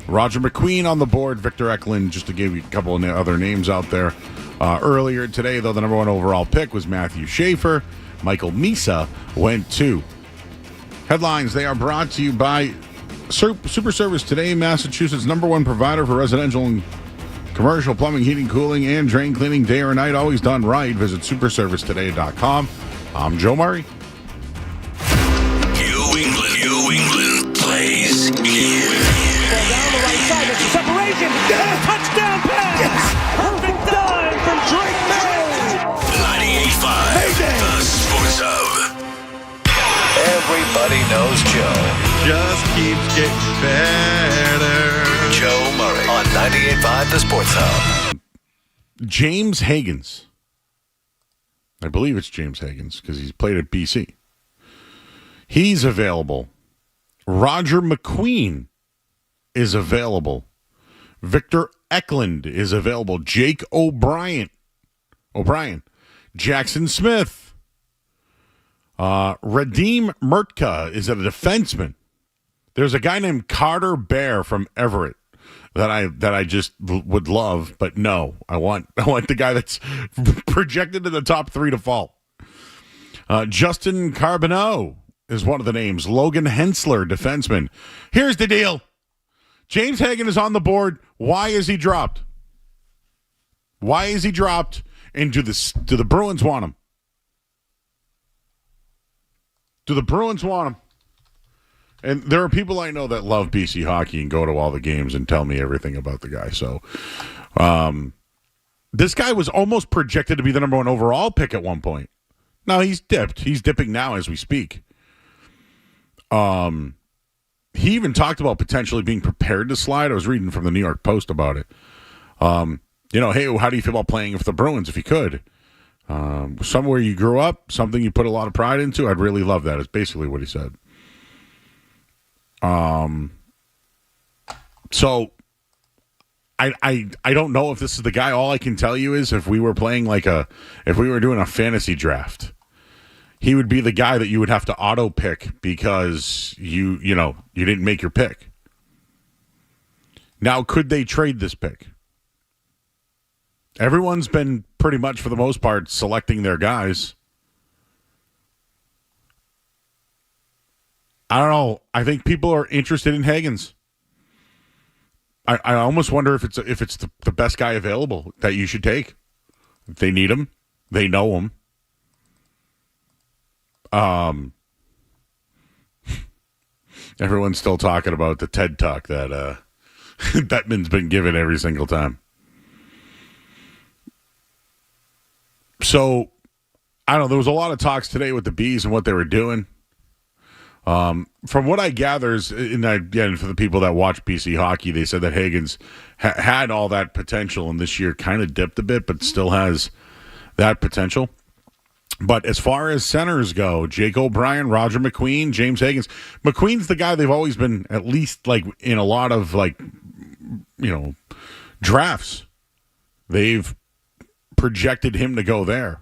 Roger McQueen on the board. Victor Eklund, just to give you a couple of other names out there. Earlier today, though, the number 1 overall pick was Matthew Schaefer. Michael Misa went 2. Headlines, they are brought to you by Super Service Today, Massachusetts' number 1 provider for residential and commercial plumbing, heating, cooling, and drain cleaning day or night. Always done right. Visit superservicetoday.com. I'm Joe Murray. New England plays here. Down the right side, it's a separation. Yes. Touchdown pass. Yes. Perfect dive from Drake May. 98.5 The Sports Hub. Everybody knows Joe. Just keeps getting better. Joe Murray on 98.5 The Sports Hub. James Higgins. I believe it's James Higgins because he's played at BC. He's available. Roger McQueen is available. Victor Eklund is available. Jake O'Brien. Jackson Smith. Radim Murtka is a defenseman. There's a guy named Carter Bear from Everett that I just would love, but no, I want the guy that's projected to the top 3 to fall. Justin Carbonneau is one of the names. Logan Hensler, defenseman. Here's the deal. James Hagan is on the board. Why is he dropped? And do the Bruins want him? Do the Bruins want him? And there are people I know that love BC hockey and go to all the games and tell me everything about the guy. So, this guy was almost projected to be the number 1 overall pick at one point. Now he's dipped. He's dipping now as we speak. He even talked about potentially being prepared to slide. I was reading from the New York Post about it. Hey, how do you feel about playing for the Bruins if you could? Somewhere you grew up, something you put a lot of pride into. I'd really love that. Is basically what he said. So I don't know if this is the guy. All I can tell you is if we were doing a fantasy draft, he would be the guy that you would have to auto pick because you didn't make your pick. Now, could they trade this pick? Everyone's been pretty much, for the most part, selecting their guys. I don't know. I think people are interested in Higgins. I almost wonder if it's the best guy available that you should take. If they need him, they know him. Everyone's still talking about the TED Talk that Bettman's been given every single time. So, I don't know. There was a lot of talks today with the Bees and what they were doing. From what I gather, and again, for the people that watch BC hockey, they said that Higgins had all that potential, and this year kind of dipped a bit, but still has that potential. But as far as centers go, Jake O'Brien, Roger McQueen, James Higgins. McQueen's the guy they've always been, at least like in a lot of drafts. They've projected him to go there.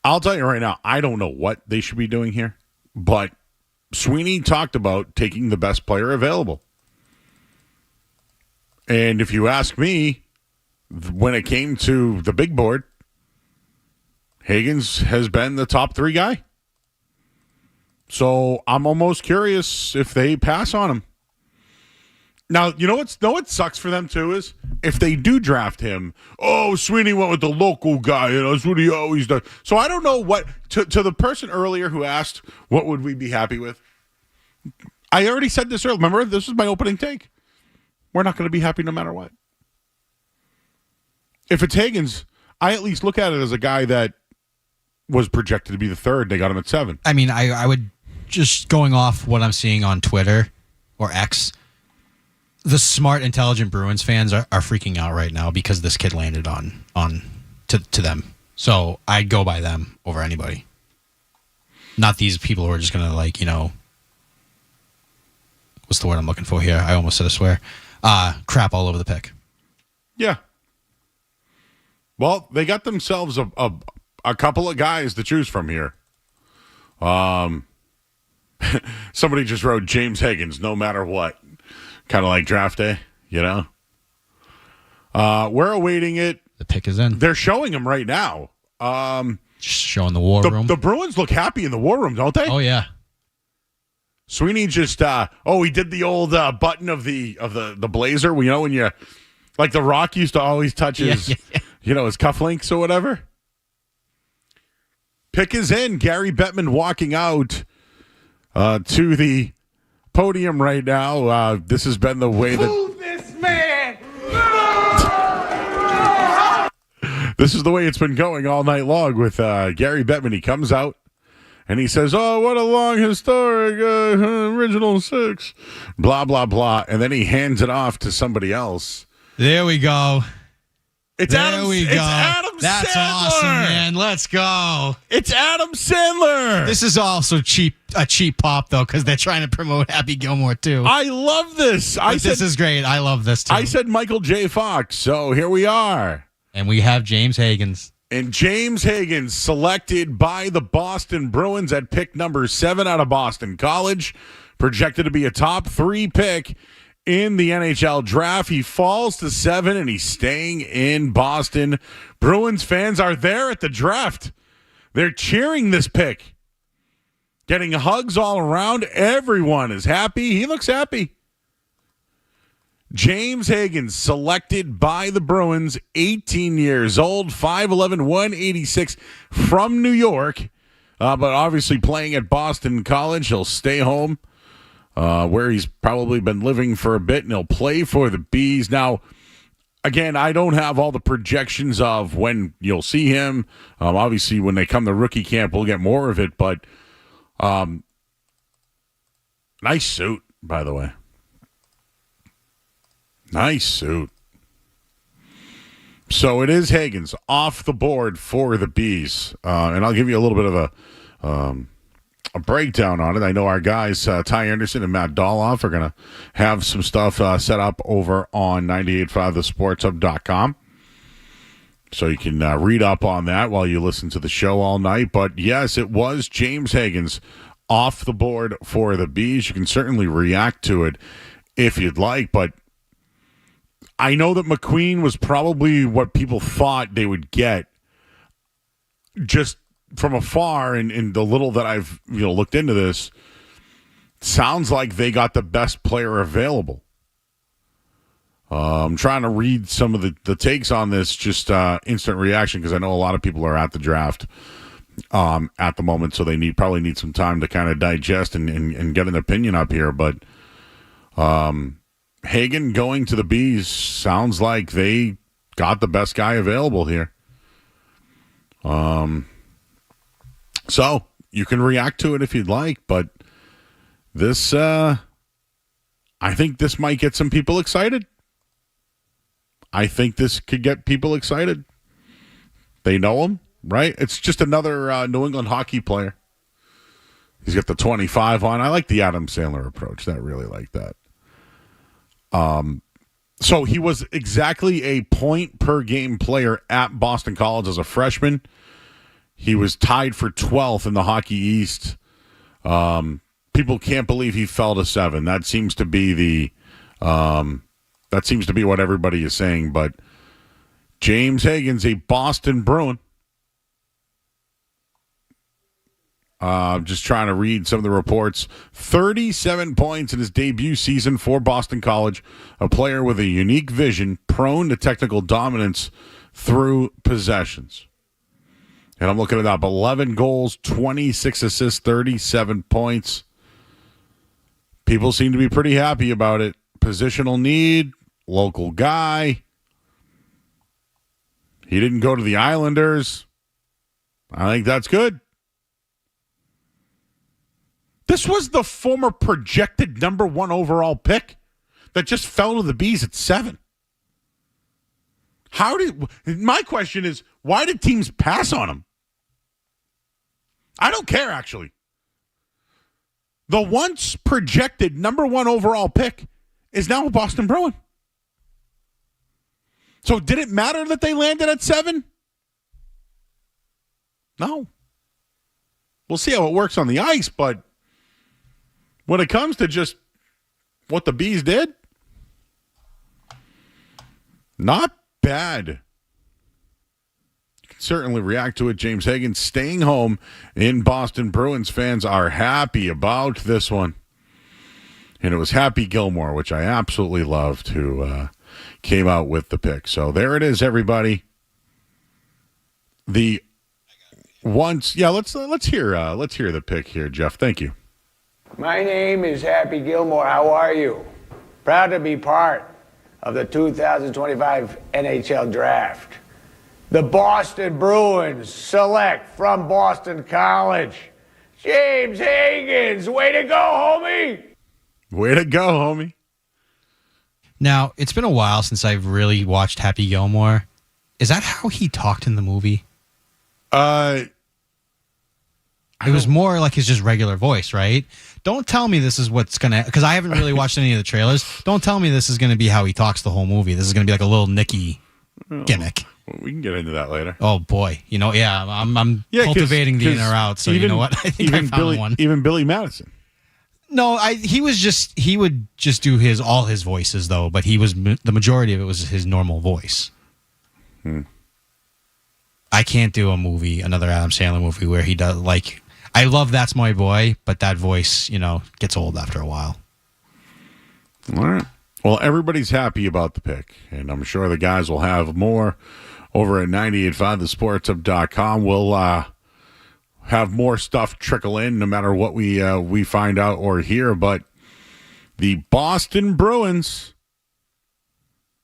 I'll tell you right now, I don't know what they should be doing here, but Sweeney talked about taking the best player available. And if you ask me, when it came to the big board, Higgins has been the top 3 guy. So I'm almost curious if they pass on him. Now, what sucks for them, too, is if they do draft him, Sweeney went with the local guy, that's what he always does. So I don't know what, to the person earlier who asked, what would we be happy with? I already said this earlier. Remember, this is my opening take. We're not going to be happy no matter what. If it's Higgins, I at least look at it as a guy that was projected to be the 3rd. They got him at 7. I mean, I would, just going off what I'm seeing on Twitter or X, the smart, intelligent Bruins fans are freaking out right now because this kid landed to them. So I'd go by them over anybody. Not these people who are just going to, what's the word I'm looking for here? I almost said a swear. Crap all over the pick. Yeah. Well, they got themselves a couple of guys to choose from here. Somebody just wrote James Higgins, no matter what. Kind of like draft day, We're awaiting it. The pick is in. They're showing him right now. Just showing the war room. The Bruins look happy in the war room, don't they? Oh, yeah. Sweeney just, he did the old button of the blazer. When you, like the Rock used to always touch his, his cufflinks or whatever. Pick is in. Gary Bettman walking out to the podium right now. This has been the way that... Move this man! This is the way it's been going all night long with Gary Bettman. He comes out And he says, oh, what a long, historic original 6. Blah, blah, blah. And then he hands it off to somebody else. There we go. It's Adam That's Sandler. Awesome, man. Let's go. It's Adam Sandler. This is also a cheap pop, though, because they're trying to promote Happy Gilmore, too. I love this. This is great. I love this, too. I said Michael J. Fox, so here we are. And we have James Higgins. And James Higgins selected by the Boston Bruins at pick number 7 out of Boston College, projected to be a top 3 pick in the NHL draft. He falls to 7, and he's staying in Boston. Bruins fans are there at the draft. They're cheering this pick. Getting hugs all around. Everyone is happy. He looks happy. James Higgins, selected by the Bruins, 18 years old, 5'11", 186, from New York, but obviously playing at Boston College. He'll stay home, where he's probably been living for a bit, and he'll play for the Bees. Now, again, I don't have all the projections of when you'll see him. Obviously, when they come to rookie camp, we'll get more of it, but nice suit, by the way. Nice suit. So it is Higgins off the board for the Bees. And I'll give you a little bit of a breakdown on it. I know our guys, Ty Anderson and Matt Doloff, are going to have some stuff set up over on 98.5thesportshub.com. So you can read up on that while you listen to the show all night. But yes, it was James Higgins off the board for the Bees. You can certainly react to it if you'd like, but I know that McQueen was probably what people thought they would get just from afar, and the little that I've looked into this, sounds like they got the best player available. I'm trying to read some of the takes on this, just instant reaction, because I know a lot of people are at the draft at the moment, so they probably need some time to kind of digest and get an opinion up here, but Hagen going to the Bees sounds like they got the best guy available here. So you can react to it if you'd like, but this, I think this might get some people excited. I think this could get people excited. They know him, right? It's just another New England hockey player. He's got the 25 on. I like the Adam Sandler approach. I really like that. So he was exactly a point per game player at Boston College as a freshman. He was tied for 12th in the Hockey East. People can't believe he fell to 7. That seems to be what everybody is saying. But James Higgins, a Boston Bruin. Just trying to read some of the reports. 37 points in his debut season for Boston College. A player with a unique vision, prone to technical dominance through possessions. And I'm looking it up. 11 goals, 26 assists, 37 points. People seem to be pretty happy about it. Positional need, local guy. He didn't go to the Islanders. I think that's good. This was the former projected number 1 overall pick that just fell to the Bees at 7. My question is, why did teams pass on him? I don't care, actually. The once projected number 1 overall pick is now a Boston Bruin. So did it matter that they landed at 7? No. We'll see how it works on the ice, but when it comes to just what the Bees did, not bad. You can certainly react to it. James Higgins staying home in Boston. Bruins fans are happy about this one. And it was Happy Gilmore, which I absolutely loved, who came out with the pick. So there it is, everybody. Let's hear the pick here, Jeff. Thank you. My name is Happy Gilmore. How are you? Proud to be part of the 2025 NHL Draft. The Boston Bruins select from Boston College James Higgins, way to go, homie. Way to go, homie. Now, it's been a while since I've really watched Happy Gilmore. Is that how he talked in the movie? It was more like his just regular voice, right? Don't tell me this is what's going to... Because I haven't really watched any of the trailers. Don't tell me this is going to be how he talks the whole movie. This is going to be like a little Nicky gimmick. Well, we can get into that later. Oh, boy. I'm cultivating the in or out, so you know what? I think I found one. Even Billy Madison. No, he would just do all his voices, though, but the majority of it was his normal voice. I can't do another Adam Sandler movie where he does, like... I love That's My Boy, but that voice, gets old after a while. All right. Well, everybody's happy about the pick, and I'm sure the guys will have more over at 98.5thesportsup.com. We'll have more stuff trickle in no matter what we find out or hear, but the Boston Bruins,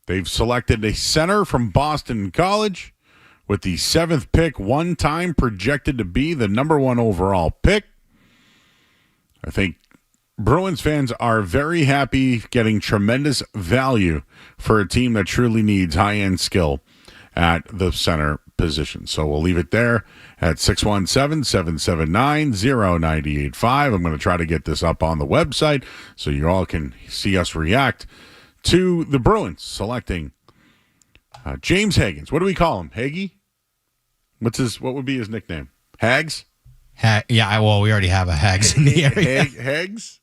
they've selected a center from Boston College with the 7th pick, one time projected to be the number 1 overall pick. I think Bruins fans are very happy getting tremendous value for a team that truly needs high-end skill at the center position. So we'll leave it there at 617-779-0985. I'm going to try to get this up on the website so you all can see us react to the Bruins selecting James Higgins. What do we call him? Haggy? What would be his nickname? Hags? Yeah, well, we already have a Hags in the area. Hags?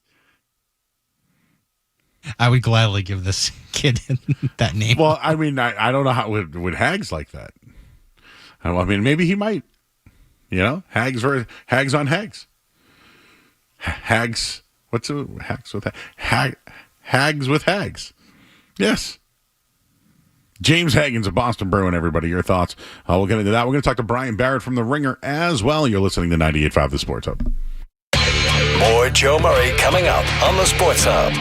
I would gladly give this kid that name. Well, I mean, I don't know how would Hags like that. I mean, maybe he might. Hags on Hags. Hags. What's a Hags with Hags with Hags? Yes. James Higgins, a Boston Bruin, everybody. Your thoughts? We'll get into that. We're going to talk to Brian Barrett from The Ringer as well. You're listening to 98.5 The Sports Hub. More Joe Murray coming up on The Sports Hub.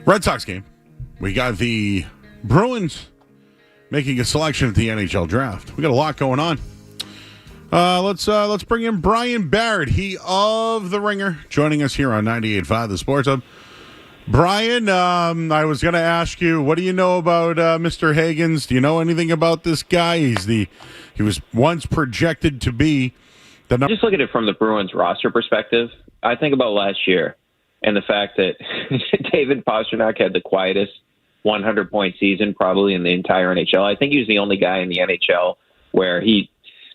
Red Sox game. We got the Bruins making a selection at the NHL draft. We got a lot going on. Let's bring in Brian Barrett, he of The Ringer, joining us here on 98.5 The Sports Hub. Brian, I was going to ask you, what do you know about Mr. Higgins? Do you know anything about this guy? He was once projected to be the number. Just look at it from the Bruins roster perspective. I think about last year and the fact that David Pastrnak had the quietest 100-point season probably in the entire NHL. I think he was the only guy in the NHL where he,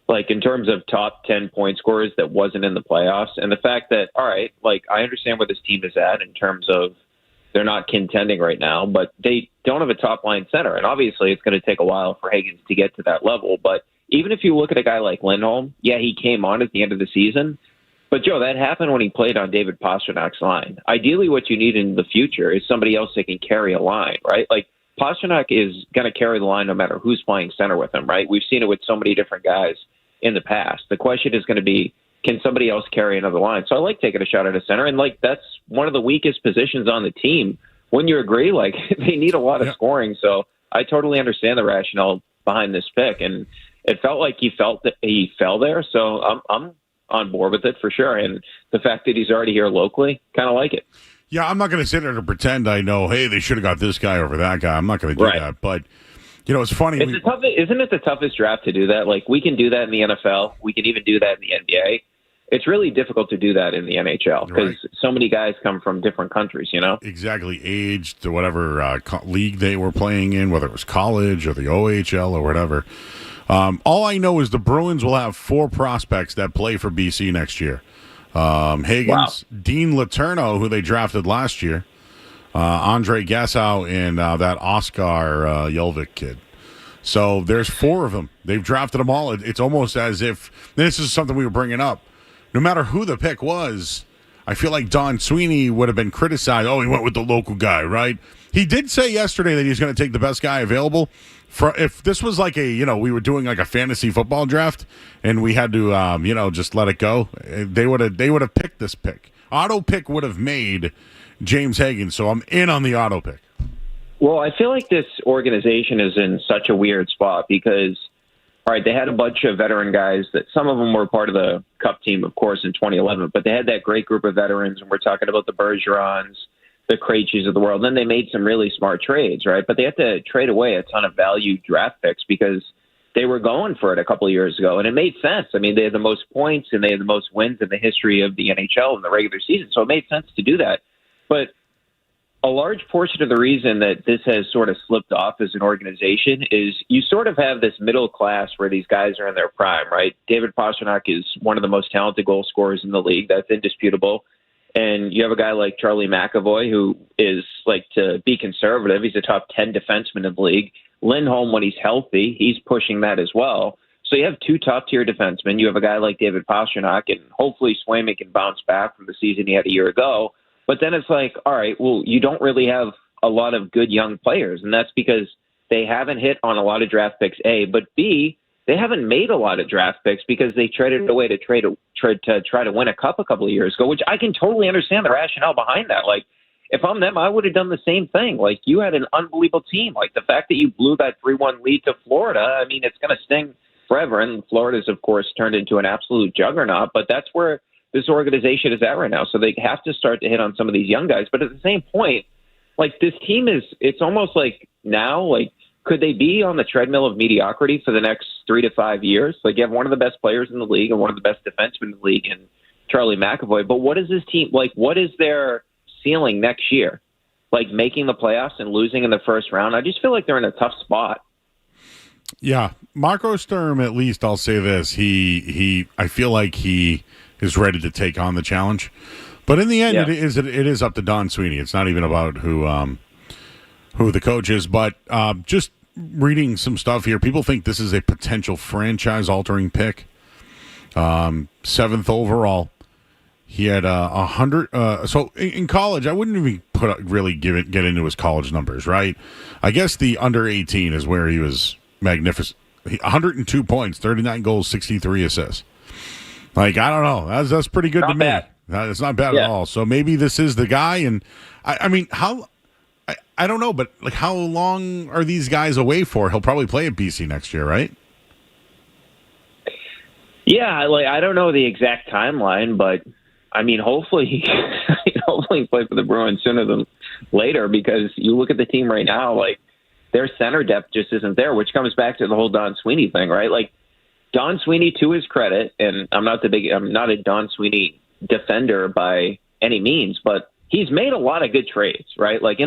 like, in terms of top 10 point scorers that wasn't in the playoffs. And the fact that, all right, like, I understand where this team is at in terms of they're not contending right now, but they don't have a top-line center. And obviously it's going to take a while for Higgins to get to that level. But even if you look at a guy like Lindholm, yeah, he came on at the end of the season. But, Joe, that happened when he played on David Pasternak's line. Ideally, what you need in the future is somebody else that can carry a line, right? Like, Pastrnak is going to carry the line no matter who's playing center with him, right? We've seen it with so many different guys in the past. The question is going to be, can somebody else carry another line? So I like taking a shot at a center, and, like, that's one of the weakest positions on the team. Wouldn't you agree? Like, they need a lot of scoring. So I totally understand the rationale behind this pick, and it felt like he felt that he fell there. So I'm on board with it for sure. And the fact that he's already here locally, kind of like it. Yeah, I'm not going to sit there to pretend I know, hey, they should have got this guy over that guy. I'm not going to do that. But, you know, it's funny. Isn't it the toughest draft to do that? Like, we can do that in the NFL. We can even do that in the NBA. It's really difficult to do that in the NHL because so many guys come from different countries, you know? Exactly. Age to whatever league they were playing in, whether it was college or the OHL or whatever. All I know is the Bruins will have 4 prospects that play for BC next year. Higgins, Dean Letourneau, who they drafted last year, Andre Gassau, and that Oscar Yelvik kid. So there's 4 of them. They've drafted them all. It's almost as if this is something we were bringing up. No matter who the pick was, I feel like Don Sweeney would have been criticized. Oh, he went with the local guy, right? He did say yesterday that he's going to take the best guy available. If this was like we were doing like a fantasy football draft and we had to, just let it go, they would have picked this pick. Auto pick would have made James Higgins, so I'm in on the auto pick. Well, I feel like this organization is in such a weird spot because, all right, they had a bunch of veteran guys that some of them were part of the Cup team, of course, in 2011, but they had that great group of veterans, and we're talking about the Bergerons, the Krejcis of the world. Then they made some really smart trades, right? But they had to trade away a ton of value draft picks because they were going for it a couple of years ago, and it made sense. I mean, they had the most points and they had the most wins in the history of the NHL in the regular season, so it made sense to do that. But a large portion of the reason that this has sort of slipped off as an organization is you sort of have this middle class where these guys are in their prime, right? David Pastrnak is one of the most talented goal scorers in the league. That's indisputable. And you have a guy like Charlie McAvoy, who is, like, to be conservative, he's a top 10 defenseman in the league. Lindholm, when he's healthy, he's pushing that as well. So you have 2 top-tier defensemen. You have a guy like David Pastrnak, and hopefully Swayman can bounce back from the season he had a year ago. But then it's like, all right, well, you don't really have a lot of good young players, and that's because they haven't hit on a lot of draft picks, A. But B, they haven't made a lot of draft picks because they traded away to try to win a cup a couple of years ago, which I can totally understand the rationale behind that. Like, if I'm them, I would have done the same thing. Like, you had an unbelievable team. Like, the fact that you blew that 3-1 lead to Florida, I mean, it's going to sting forever. And Florida's, of course, turned into an absolute juggernaut, but that's where this organization is at right now. So they have to start to hit on some of these young guys. But at the same point, like, this team it's almost like now, like, could they be on the treadmill of mediocrity for the next 3 to 5 years? Like, you have one of the best players in the league and one of the best defensemen in the league in Charlie McAvoy. But what is this team, like, what is their ceiling next year? Like, making the playoffs and losing in the first round? I just feel like they're in a tough spot. Yeah. Marco Sturm, at least I'll say this. I feel like he is ready to take on the challenge. But in the end, it is up to Don Sweeney. It's not even about who the coach is. But just reading some stuff here, people think this is a potential franchise-altering pick. 7th overall. He had 100. So in college, I wouldn't even get into his college numbers, right? I guess the under 18 is where he was magnificent. 102 points, 39 goals, 63 assists. Like, I don't know. That's pretty good to me. It's not bad at all. So maybe this is the guy. And I mean, I don't know, but like, how long are these guys away for? He'll probably play at BC next year, right? Yeah, like I don't know the exact timeline, but I mean, hopefully, hopefully he play for the Bruins sooner than later, because you look at the team right now, like their center depth just isn't there, which comes back to the whole Don Sweeney thing, right? Like Don Sweeney, to his credit, and I'm not a Don Sweeney defender by any means, but he's made a lot of good trades, right? Like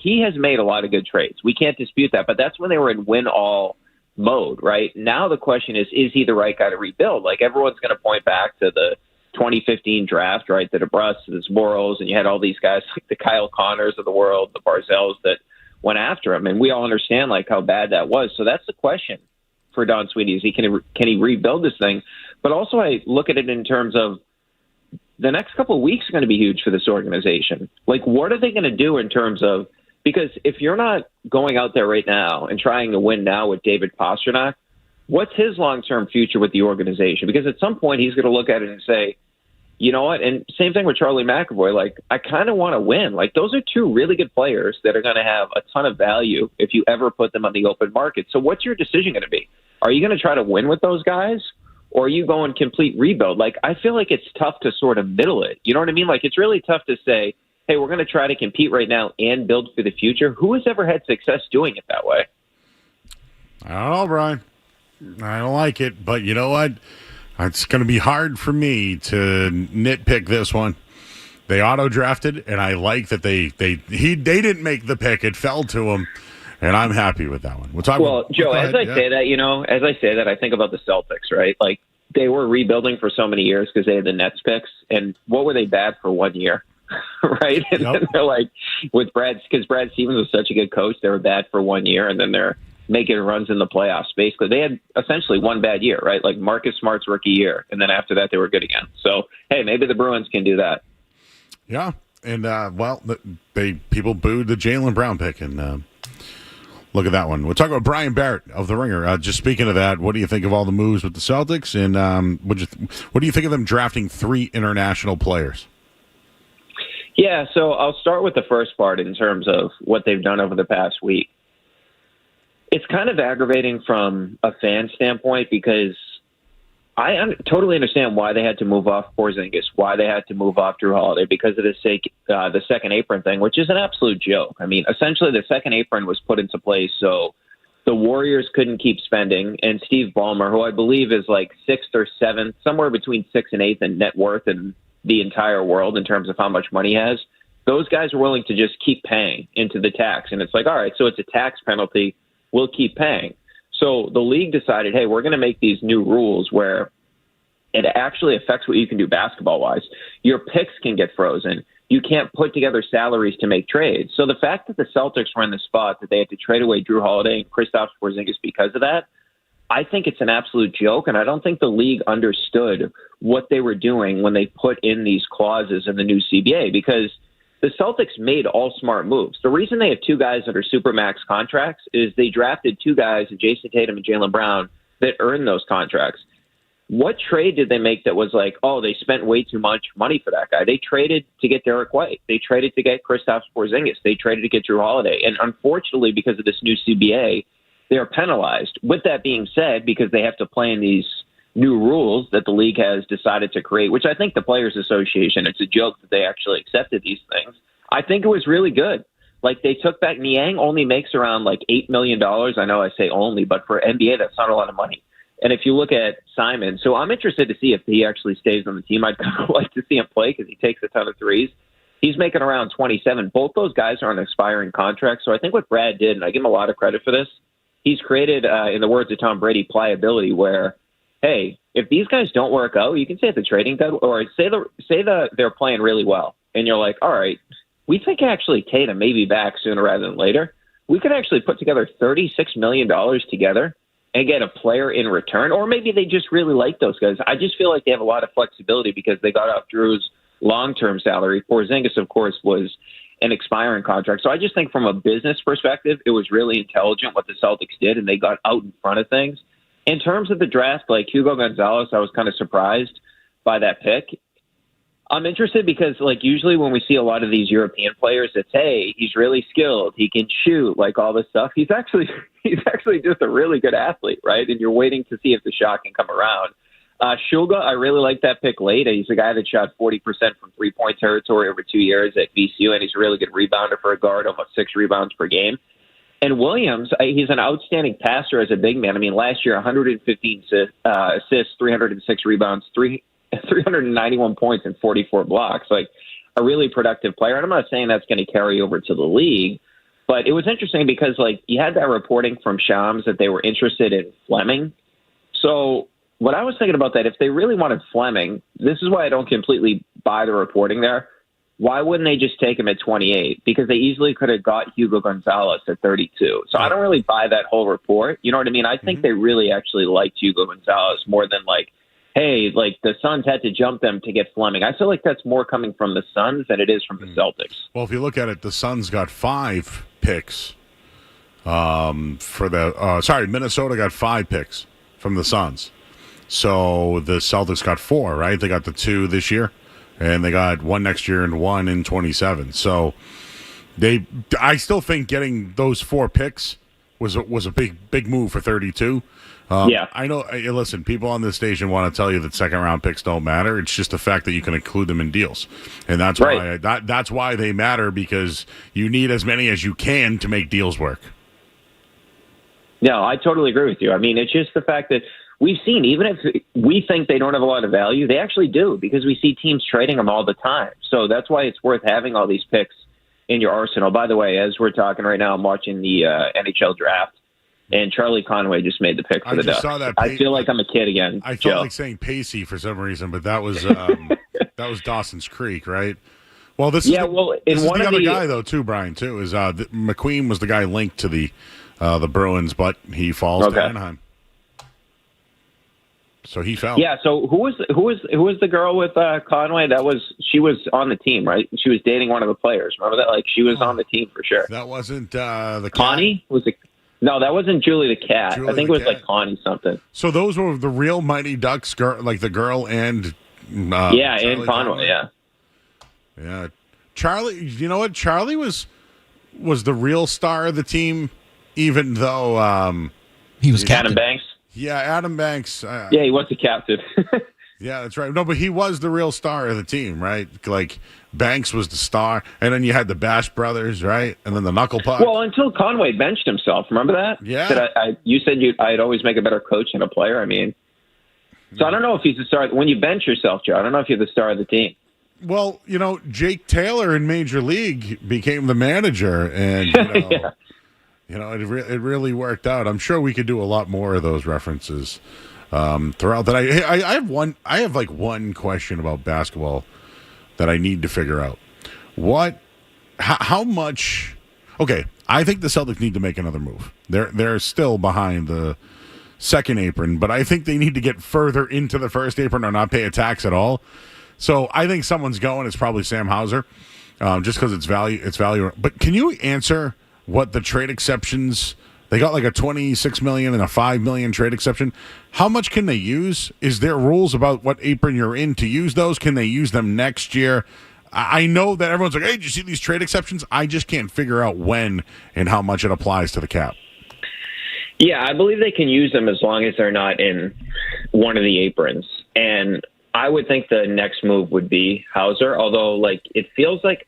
he has made a lot of good trades. We can't dispute that, but that's when they were in win all mode, right? Now the question is he the right guy to rebuild? Like everyone's going to point back to the 2015 draft, right? The DeBrus, the Zboros, and you had all these guys like the Kyle Connors of the world, the Barzels that went after him, and we all understand like how bad that was. So that's the question for Don Sweeney: is can he rebuild this thing? But also, I look at it in terms of the next couple of weeks are going to be huge for this organization. Like, what are they going to do in terms of? Because if you're not going out there right now and trying to win now with David Pastrnak, what's his long-term future with the organization? Because at some point he's going to look at it and say, you know what? And same thing with Charlie McAvoy. Like, I kind of want to win. Like, those are two really good players that are going to have a ton of value if you ever put them on the open market. So what's your decision going to be? Are you going to try to win with those guys? Or are you going complete rebuild? Like, I feel like it's tough to sort of middle it. You know what I mean? Like, it's really tough to say, hey, we're going to try to compete right now and build for the future. Who has ever had success doing it that way? I don't know, Brian. I don't like it, but you know what? It's going to be hard for me to nitpick this one. They auto-drafted, and I like that they didn't make the pick. It fell to them, and I'm happy with that one. Joe, as I say that, I think about the Celtics, right? Like, they were rebuilding for so many years because they had the Nets picks, and what were they bad for 1 year? Right? And then they're like, with because Brad Stevens was such a good coach, they were bad for 1 year, and then they're making runs in the playoffs. Basically, they had essentially one bad year, right? Like Marcus Smart's rookie year, and then after that, they were good again. So, hey, maybe the Bruins can do that. Yeah, and people booed the Jaylen Brown pick, and look at that one. We'll talk about Brian Barrett of The Ringer. Just speaking of that, what do you think of all the moves with the Celtics, and what do you think of them drafting 3 international players? Yeah, so I'll start with the first part in terms of what they've done over the past week. It's kind of aggravating from a fan standpoint because I totally understand why they had to move off Porzingis, why they had to move off Drew Holiday, because of the second apron thing, which is an absolute joke. I mean, essentially the second apron was put into place so the Warriors couldn't keep spending, and Steve Ballmer, who I believe is like 6th or 7th, somewhere between 6th and 8th in net worth and the entire world in terms of how much money he has, those guys are willing to just keep paying into the tax. And it's like, all right, so it's a tax penalty. We'll keep paying. So the league decided, hey, we're going to make these new rules where it actually affects what you can do basketball-wise. Your picks can get frozen. You can't put together salaries to make trades. So the fact that the Celtics were in the spot that they had to trade away Drew Holiday and Kristaps Porzingis because of that, I think it's an absolute joke, and I don't think the league understood what they were doing when they put in these clauses in the new CBA, because the Celtics made all smart moves. The reason they have 2 guys that are supermax contracts is they drafted 2 guys, Jason Tatum and Jaylen Brown, that earned those contracts. What trade did they make that was like, oh, they spent way too much money for that guy? They traded to get Derek White. They traded to get Kristaps Porzingis. They traded to get Drew Holiday. And unfortunately, because of this new CBA, they're penalized. With that being said, because they have to play in these new rules that the league has decided to create, which I think the Players Association, it's a joke that they actually accepted these things. I think it was really good. Like, they took back, Niang only makes around like $8 million. I know I say only, but for NBA, that's not a lot of money. And if you look at Simon, so I'm interested to see if he actually stays on the team. I'd kind of like to see him play because he takes a ton of threes. He's making around 27. Both those guys are on expiring contracts. So I think what Brad did, and I give him a lot of credit for this, he's created, in the words of Tom Brady, pliability where, hey, if these guys don't work out, you can say it's a trading deadline, or say they're playing really well, and you're like, all right, we think actually Tatum may be back sooner rather than later. We could actually put together $36 million together and get a player in return, or maybe they just really like those guys. I just feel like they have a lot of flexibility because they got off Drew's long-term salary. Porzingis, of course, was an expiring contract. So I just think from a business perspective, it was really intelligent what the Celtics did, and they got out in front of things. In terms of the draft, like Hugo Gonzalez, I was kind of surprised by that pick. I'm interested because, like, usually when we see a lot of these European players, it's, hey, he's really skilled, he can shoot, like all this stuff. He's actually just a really good athlete, right? And you're waiting to see if the shot can come around. Shulga, I really like that pick late. He's a guy that shot 40% from three-point territory over 2 years at VCU, and he's a really good rebounder for a guard, almost 6 rebounds per game. And Williams, he's an outstanding passer as a big man. I mean, last year, 115 assists, 306 rebounds, 391 points, and 44 blocks. Like, a really productive player. And I'm not saying that's going to carry over to the league, but it was interesting because, like, you had that reporting from Shams that they were interested in Fleming. So what I was thinking about that, if they really wanted Fleming, this is why I don't completely buy the reporting there. Why wouldn't they just take him at 28? Because they easily could have got Hugo Gonzalez at 32. So I don't really buy that whole report. You know what I mean? I think they really actually liked Hugo Gonzalez more than, like, hey, like, the Suns had to jump them to get Fleming. I feel like that's more coming from the Suns than it is from the Celtics. Well, if you look at it, the Suns got 5 picks Minnesota got 5 picks from the Suns. So the Celtics got 4, right? They got the 2 this year, and they got 1 next year and 1 in 27. So I still think getting those 4 picks was a big move for 32. Yeah. I know. Listen, people on this station want to tell you that second-round picks don't matter. It's just the fact that you can include them in deals, and that's right. That's why they matter, because you need as many as you can to make deals work. No, I totally agree with you. I mean, it's just the fact that we've seen, even if we think they don't have a lot of value, they actually do, because we see teams trading them all the time. So that's why it's worth having all these picks in your arsenal. By the way, as we're talking right now, I'm watching the NHL draft. And Charlie Conway just made the pick for the Ducks. I feel like I'm a kid again. I felt like saying Pacey for some reason, but that was that was Dawson's Creek, right? Well, this is the other guy though too. Brian too is McQueen was the guy linked to the Bruins, but he falls to Anaheim, so he fell. Yeah. So who was the girl with Conway? She was on the team, right? She was dating one of the players. Remember that? Like, she was on the team for sure. That wasn't the Connie. No, that wasn't Julie the Cat. I think it was like Connie something. So those were the real Mighty Ducks, like the girl and and Conway. Yeah. Charlie, you know what? Charlie was the real star of the team, even though he was captain. Adam Banks. Yeah, Adam Banks. Yeah, he was the captain. Yeah, that's right. No, but he was the real star of the team, right? Like, Banks was the star, and then you had the Bash brothers, right? And then the Knuckle Puck. Well, until Conway benched himself. Remember that? Yeah. You said I'd always make a better coach than a player. I mean, so I don't know if he's the star. When you bench yourself, Joe, I don't know if you're the star of the team. Well, you know, Jake Taylor in Major League became the manager, and, yeah. You know, it really worked out. I'm sure we could do a lot more of those references throughout. That I have one question about basketball that I need to figure out. How much? Okay, I think the Celtics need to make another move. They're still behind the second apron, but I think they need to get further into the first apron or not pay a tax at all. So I think someone's going. It's probably Sam Hauser, just because it's value. But can you answer what the trade exceptions? They got like a $26 million and a $5 million trade exception. How much can they use? Is there rules about what apron you're in to use those? Can they use them next year? I know that everyone's like, hey, did you see these trade exceptions? I just can't figure out when and how much it applies to the cap. Yeah, I believe they can use them as long as they're not in one of the aprons. And I would think the next move would be Hauser, although, like, it feels like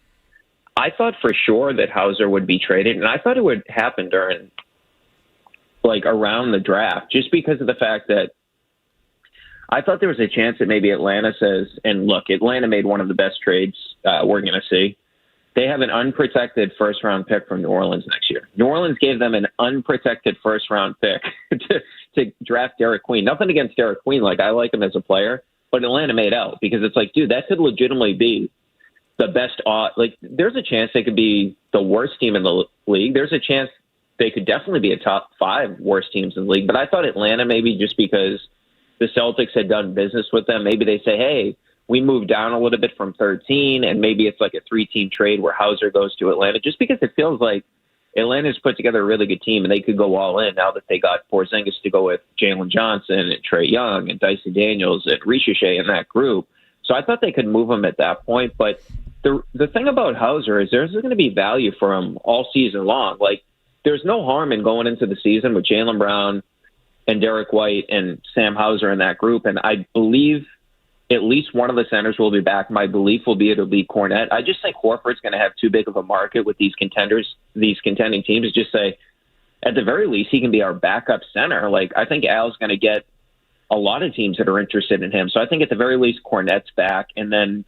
I thought for sure that Hauser would be traded, and I thought it would happen during, like, around the draft, just because of the fact that I thought there was a chance that maybe Atlanta says, and look, Atlanta made one of the best trades we're going to see. They have an unprotected first-round pick from New Orleans next year. New Orleans gave them an unprotected first-round pick to draft Derek Queen. Nothing against Derek Queen. Like, I like him as a player, but Atlanta made out because it's like, dude, that could legitimately be the best. Like, there's a chance they could be the worst team in the league. There's a chance they could definitely be a top 5 worst teams in the league. But I thought Atlanta, maybe just because the Celtics had done business with them, maybe they say, hey, we moved down a little bit from 13, and maybe it's like a 3-team trade where Hauser goes to Atlanta, just because it feels like Atlanta's put together a really good team, and they could go all in now that they got Porzingis to go with Jalen Johnson and Trae Young and Dyson Daniels and Ricochet in that group. So I thought they could move him at that point. But the thing about Hauser is there's going to be value for him all season long. Like, there's no harm in going into the season with Jaylen Brown and Derek White and Sam Hauser in that group. And I believe at least one of the centers will be back. My belief will be it'll be Cornette. I just think Horford's going to have too big of a market with these contenders, these contending teams. Just say, at the very least, he can be our backup center. Like, I think Al's going to get a lot of teams that are interested in him. So I think at the very least, Cornette's back. And then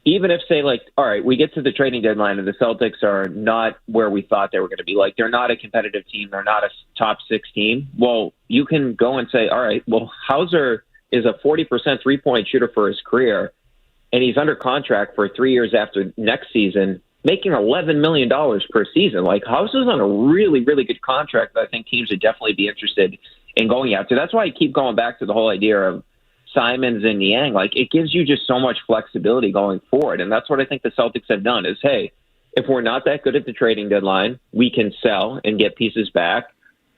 even if, say, like, all right, we get to the trading deadline and the Celtics are not where we thought they were going to be. Like, they're not a competitive team. They're not a top 6 team. Well, you can go and say, all right, well, Hauser is a 40% three-point shooter for his career, and he's under contract for 3 years after next season, making $11 million per season. Like, Hauser's on a really, really good contract that I think teams would definitely be interested in going after. That's why I keep going back to the whole idea of Simons and Niang. Like, it gives you just so much flexibility going forward, and that's what I think the Celtics have done is, hey, if we're not that good at the trading deadline, we can sell and get pieces back,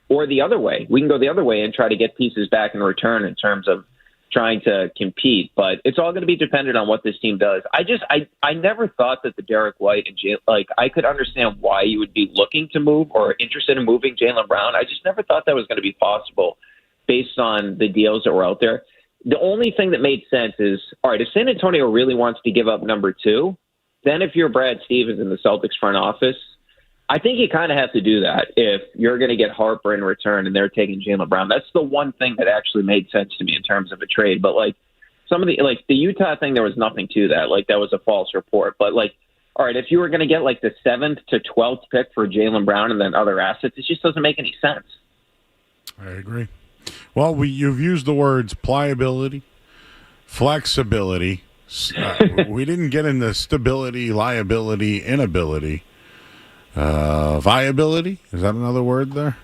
or the other way. We can go the other way and try to get pieces back in return in terms of trying to compete, but it's all going to be dependent on what this team does. I never thought that the Derek White and I could understand why you would be looking to move or interested in moving Jaylen Brown. I just never thought that was going to be possible based on the deals that were out there. The only thing that made sense is, all right, if San Antonio really wants to give up number 2, then if you're Brad Stevens in the Celtics front office, I think you kind of have to do that if you're going to get Harper in return and they're taking Jaylen Brown. That's the one thing that actually made sense to me in terms of a trade. But like some of the Utah thing, there was nothing to that. Like, that was a false report. But like, all right, if you were going to get like the 7th to 12th pick for Jaylen Brown and then other assets, it just doesn't make any sense. I agree. Well, you've used the words pliability, flexibility. We didn't get into stability, liability, inability. Viability, is that another word there?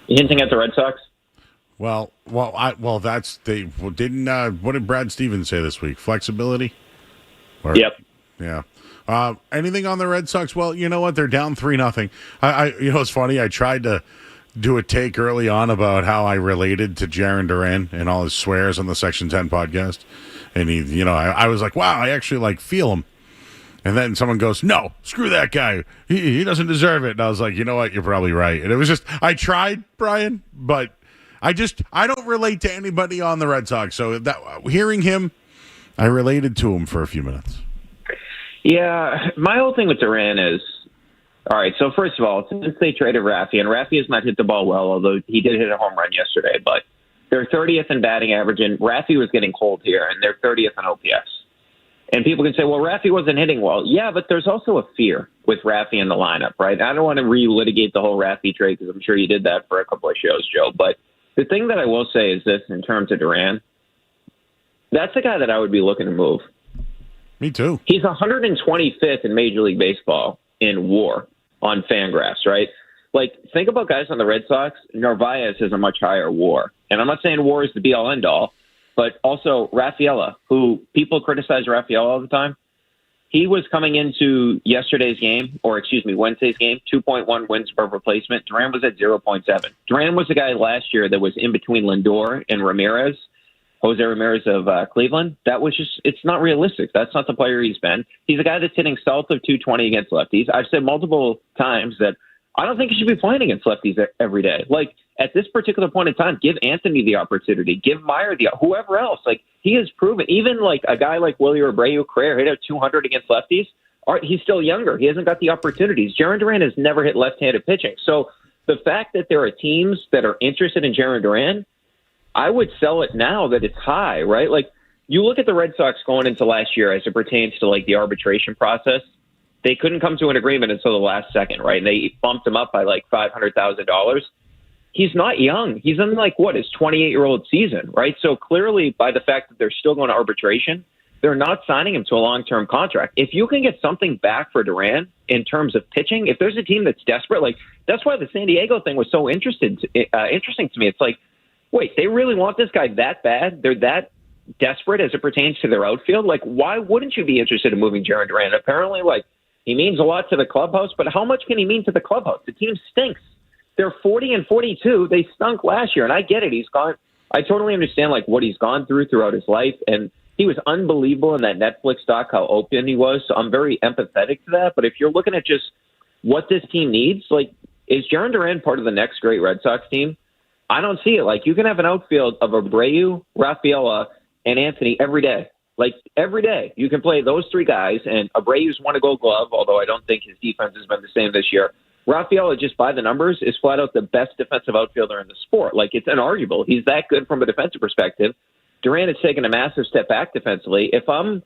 You hinting at the Red Sox? That's they didn't. What did Brad Stevens say this week? Flexibility. Yep. Yeah. Anything on the Red Sox? Well, you know what? They're down 3-0. It's funny. I tried to do a take early on about how I related to Jaron Duran and all his swears on the Section 10 podcast, and I was like, wow, I actually feel him. And then someone goes, no, screw that guy. He doesn't deserve it. And I was like, you know what? You're probably right. And it was just, I tried, Brian, but I don't relate to anybody on the Red Sox. So hearing him, I related to him for a few minutes. Yeah, my whole thing with Duran is, all right, so first of all, since they traded Rafi, and Rafi has not hit the ball well, although he did hit a home run yesterday, but they're 30th in batting average, and Rafi was getting cold here, and they're 30th in OPS. And people can say, well, Rafi wasn't hitting well. Yeah, but there's also a fear with Rafi in the lineup, right? I don't want to relitigate the whole Rafi trade because I'm sure you did that for a couple of shows, Joe. But the thing that I will say is this in terms of Duran, that's the guy that I would be looking to move. Me too. He's 125th in Major League Baseball in WAR on Fangraphs, right? Like, think about guys on the Red Sox. Narvaez has a much higher WAR. And I'm not saying WAR is the be-all, end-all. But also Rafaela, who people criticize Rafaela all the time. He was coming into Wednesday's game, 2.1 wins per replacement. Duran was at 0.7. Duran was the guy last year that was in between Lindor and Ramirez, Jose Ramirez of Cleveland. That was just, it's not realistic. That's not the player he's been. He's a guy that's hitting south of 220 against lefties. I've said multiple times that I don't think he should be playing against lefties every day. Like, at this particular point in time, give Anthony the opportunity, give Meyer whoever else. Like, he has proven, even like a guy like Willie Abreu, Carrera hit out 200 against lefties. He's still younger. He hasn't got the opportunities. Jaron Duran has never hit left-handed pitching. So the fact that there are teams that are interested in Jaron Duran, I would sell it now that it's high, right? Like, you look at the Red Sox going into last year as it pertains to like the arbitration process. They couldn't come to an agreement until the last second, right? And they bumped him up by like $500,000. He's not young. He's in his 28-year-old season, right? So clearly by the fact that they're still going to arbitration, they're not signing him to a long-term contract. If you can get something back for Duran in terms of pitching, if there's a team that's desperate, like that's why the San Diego thing was so interesting to me. It's like, wait, they really want this guy that bad? They're that desperate as it pertains to their outfield? Like, why wouldn't you be interested in moving Jaron Duran? Apparently, he means a lot to the clubhouse, but how much can he mean to the clubhouse? The team stinks. They're 40-42. They stunk last year, and I get it. He's gone. I totally understand what he's gone throughout his life, and he was unbelievable in that Netflix doc, how open he was. So I'm very empathetic to that. But if you're looking at just what this team needs, like, is Jarren Duran part of the next great Red Sox team? I don't see it. Like, you can have an outfield of Abreu, Rafaela, and Anthony every day. Like, every day. You can play those three guys, and Abreu's won a Gold Glove, although I don't think his defense has been the same this year. Rafaela, just by the numbers, is flat out the best defensive outfielder in the sport. Like, it's unarguable. He's that good from a defensive perspective. Duran has taken a massive step back defensively. If I'm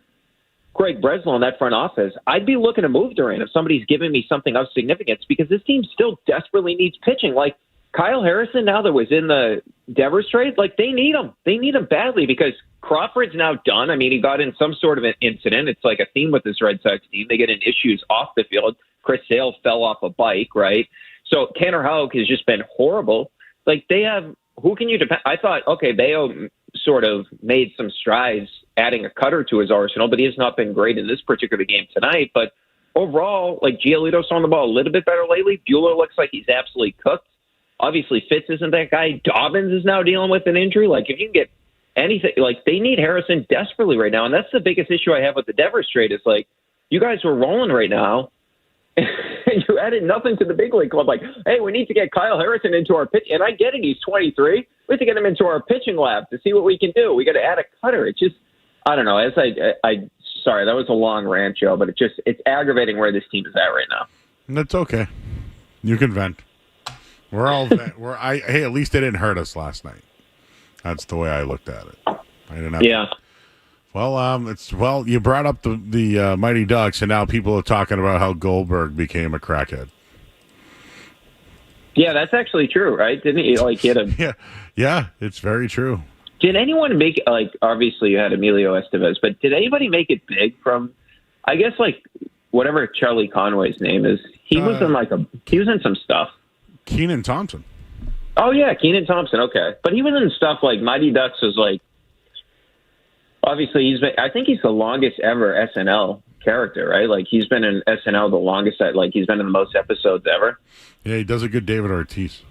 Craig Breslow in that front office, I'd be looking to move Duran if somebody's giving me something of significance, because this team still desperately needs pitching. Like, Kyle Harrison, now that was in the Devers trade, like, they need him. They need him badly because Crawford's now done. I mean, he got in some sort of an incident. It's like a theme with this Red Sox team. They get in issues off the field. Chris Sale fell off a bike, right? So Tanner Houck has just been horrible. Like, they have, who can you depend? I thought, okay, Bayo sort of made some strides adding a cutter to his arsenal, but he has not been great in this particular game tonight. But overall, like, Giolito's on the ball a little bit better lately. Buehler looks like he's absolutely cooked. Obviously, Fitz isn't that guy. Dobbins is now dealing with an injury. Like, if you can get anything, like, they need Harrison desperately right now. And that's the biggest issue I have with the Devers trade is, like, you guys were rolling right now, and you added nothing to the big league club. Like, hey, we need to get Kyle Harrison into our pitch. And I get it. He's 23. We have to get him into our pitching lab to see what we can do. We got to add a cutter. It just, I don't know. As sorry, that was a long rant, Joe, but it's aggravating where this team is at right now. That's okay. You can vent. We're all hey, at least they didn't hurt us last night. That's the way I looked at it. I didn't have yeah. Well, you brought up the Mighty Ducks, and now people are talking about how Goldberg became a crackhead. Yeah, that's actually true, right? Didn't he? Like, he had a yeah, it's very true. Did anyone make, like, obviously you had Emilio Estevez, but did anybody make it big from, I guess, like, whatever Charlie Conway's name is? He was in some stuff. Keenan Thompson. Oh, yeah, Keenan Thompson, okay. But he was in stuff like Mighty Ducks was like, obviously I think he's the longest ever SNL character, right? Like, he's been in SNL the longest, like, he's been in the most episodes ever. Yeah, he does a good David Ortiz.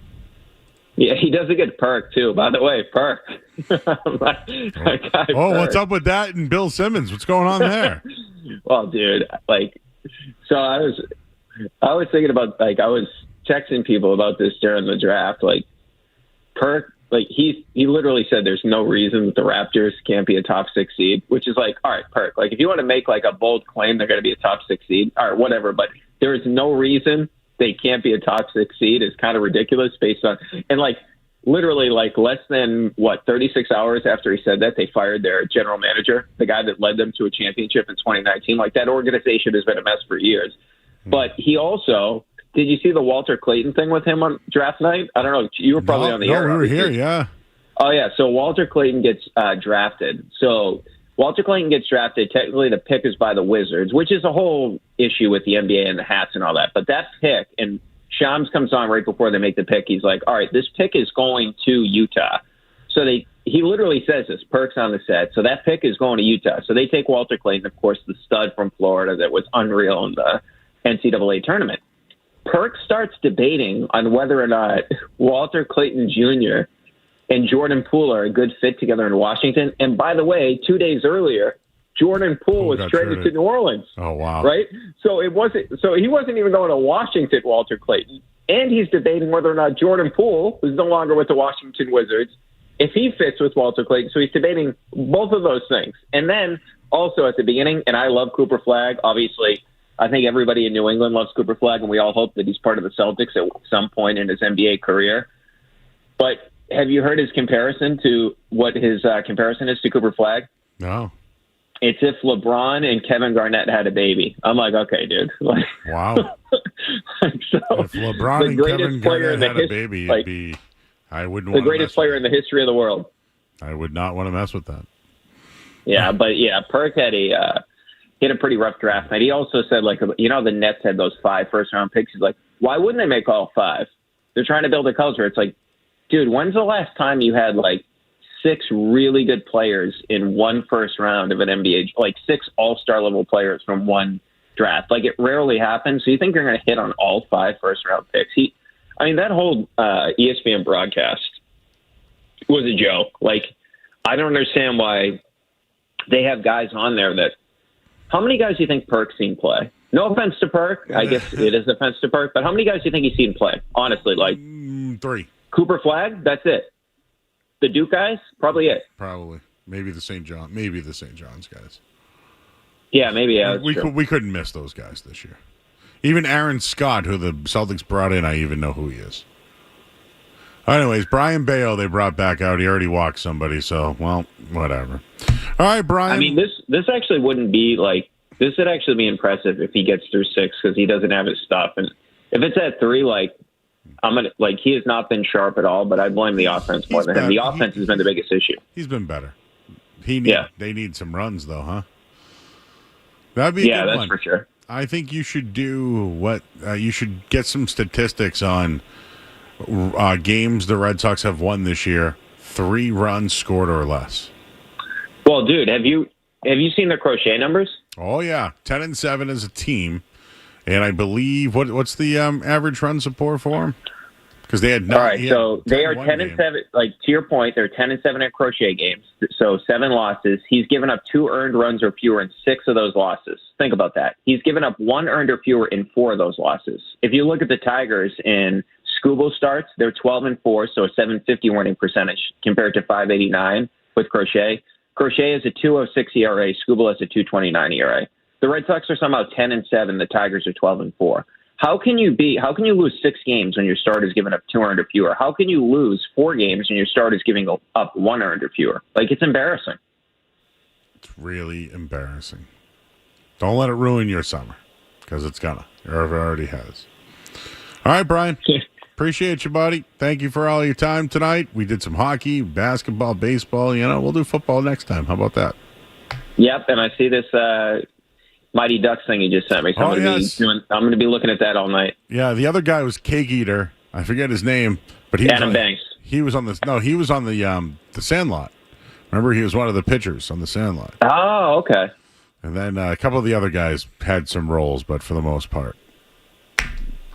Yeah, he does a good Perk, too. By the way, Perk. my guy, Perk. What's up with that and Bill Simmons? What's going on there? Well, dude, like, so I was thinking about, like, I was texting people about this during the draft. Like, Perk, like, he literally said there's no reason that the Raptors can't be a top 6 seed, which is like, all right, Perk, like, if you want to make, like, a bold claim they're going to be a top 6 seed, all right, whatever, but there is no reason they can't be a top 6 seed. Is kind of ridiculous based on, and, like, literally, like, less than 36 hours after he said that, they fired their general manager, the guy that led them to a championship in 2019. Like, that organization has been a mess for years. But he also, did you see the Walter Clayton thing with him on draft night? I don't know. You were probably on the air. No, we were here, yeah. Oh, yeah. So Walter Clayton gets drafted. So Walter Clayton gets drafted. Technically, the pick is by the Wizards, which is a whole issue with the NBA and the hats and all that. But that pick, and Shams comes on right before they make the pick. He's like, all right, this pick is going to Utah. So he literally says this, Perk's on the set. So that pick is going to Utah. So they take Walter Clayton, of course, the stud from Florida that was unreal in the NCAA tournament. Perk starts debating on whether or not Walter Clayton Jr. and Jordan Poole are a good fit together in Washington. And by the way, 2 days earlier, Jordan Poole was traded to New Orleans. Oh, wow. Right? So he wasn't even going to Washington, Walter Clayton. And he's debating whether or not Jordan Poole, who's no longer with the Washington Wizards, if he fits with Walter Clayton. So he's debating both of those things. And then also at the beginning, and I love Cooper Flagg, obviously, I think everybody in New England loves Cooper Flagg, and we all hope that he's part of the Celtics at some point in his NBA career. But have you heard his comparison to what his comparison is to Cooper Flagg? No. It's if LeBron and Kevin Garnett had a baby. I'm like, okay, dude. Like, wow. So, if LeBron and Kevin Garnett had a baby, it'd be, I wouldn't want the greatest player in the history of the world. I would not want to mess with that. Yeah, but yeah, Perk had a pretty rough draft night. He also said, like, you know, the Nets had those 5 first-round picks. He's like, why wouldn't they make all 5? They're trying to build a culture. It's like, dude, when's the last time you had, like, 6 really good players in one first round of an NBA, like 6 all-star level players from one draft? Like, it rarely happens. So you think you're going to hit on all 5 first-round picks? That whole ESPN broadcast was a joke. Like, I don't understand why they have guys on there that. How many guys do you think Perk's seen play? No offense to Perk. I guess it is offense to Perk. But how many guys do you think he's seen play? Honestly, like 3. Cooper Flagg. That's it. The Duke guys, probably it. Probably. Maybe the St. John's guys. Yeah, maybe. Yeah, we couldn't miss those guys this year. Even Aaron Scott, who the Celtics brought in, I even know who he is. Anyways, Brian Bayo they brought back out. He already walked somebody, so, well, whatever. All right, Brian. I mean, this actually wouldn't be like – this would actually be impressive if he gets through 6 because he doesn't have his stuff. And if it's at 3, like, he has not been sharp at all, but I blame the offense more than him. The offense has been the biggest issue. He's been better. They need some runs, though, huh? That'd be a good one. For sure. I think you should do what you should get some statistics on games the Red Sox have won this year, 3 runs scored or less. Well, dude, have you seen their crochet numbers? Oh yeah, 10-7 as a team, and I believe what's the average run support for them? Because they had all right, so they are 10-7. Like to your point, they're 10-7 at crochet games. So 7 losses. He's given up 2 earned runs or fewer in 6 of those losses. Think about that. He's given up 1 earned or fewer in 4 of those losses. If you look at the Tigers in Scooble starts, they're 12-4, so a 750 winning percentage compared to 589 with Crochet. Crochet has a 2.06 ERA. Scooble has a 2.29 ERA. The Red Sox are somehow 10-7. The Tigers are 12-4. How can you lose 6 games when your starter's giving up 2 earned or fewer? How can you lose 4 games when your starter's giving up 1 earned or fewer? Like, it's embarrassing. It's really embarrassing. Don't let it ruin your summer, because it's gonna. Or it already has. All right, Brian. Appreciate you, buddy. Thank you for all your time tonight. We did some hockey, basketball, baseball. We'll do football next time. How about that? Yep, and I see this Mighty Ducks thing you just sent me. So I'm going to be looking at that all night. Yeah, the other guy was Cake Eater. I forget his name, but he Adam Banks. He was on the Sandlot. Remember, he was one of the pitchers on the Sandlot. Oh, okay. And then a couple of the other guys had some roles, but for the most part,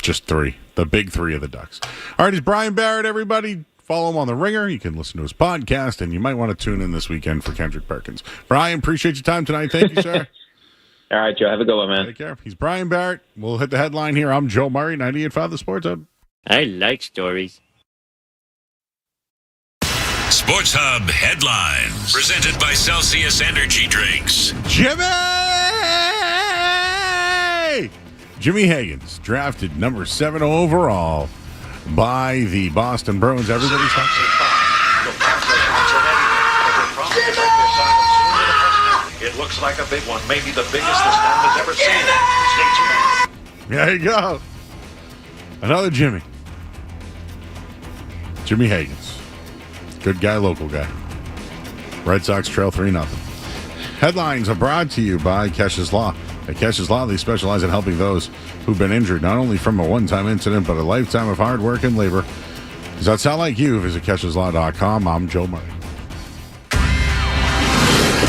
just 3. The big 3 of the Ducks. All right, he's Brian Barrett, everybody. Follow him on The Ringer. You can listen to his podcast, and you might want to tune in this weekend for Kendrick Perkins. Brian, appreciate your time tonight. Thank you, sir. All right, Joe. Have a good one, man. Take care. He's Brian Barrett. We'll hit the headline here. I'm Joe Murray, 98.5 The Sports Hub. I like stories. Sports Hub headlines. Presented by Celsius Energy Drinks. Jimmy Higgins, drafted number 7 overall by the Boston Bruins. Everybody's talking. It looks like a big one, maybe the biggest this town has ever seen. Stay tuned. There you go. Another Jimmy. Jimmy Higgins. Good guy, local guy. Red Sox trail 3-0. Headlines are brought to you by Kesha's Law. At Kesha's Law, they specialize in helping those who've been injured, not only from a one-time incident, but a lifetime of hard work and labor. Does that sound like you? Visit KeshasLaw.com. I'm Joe Murray.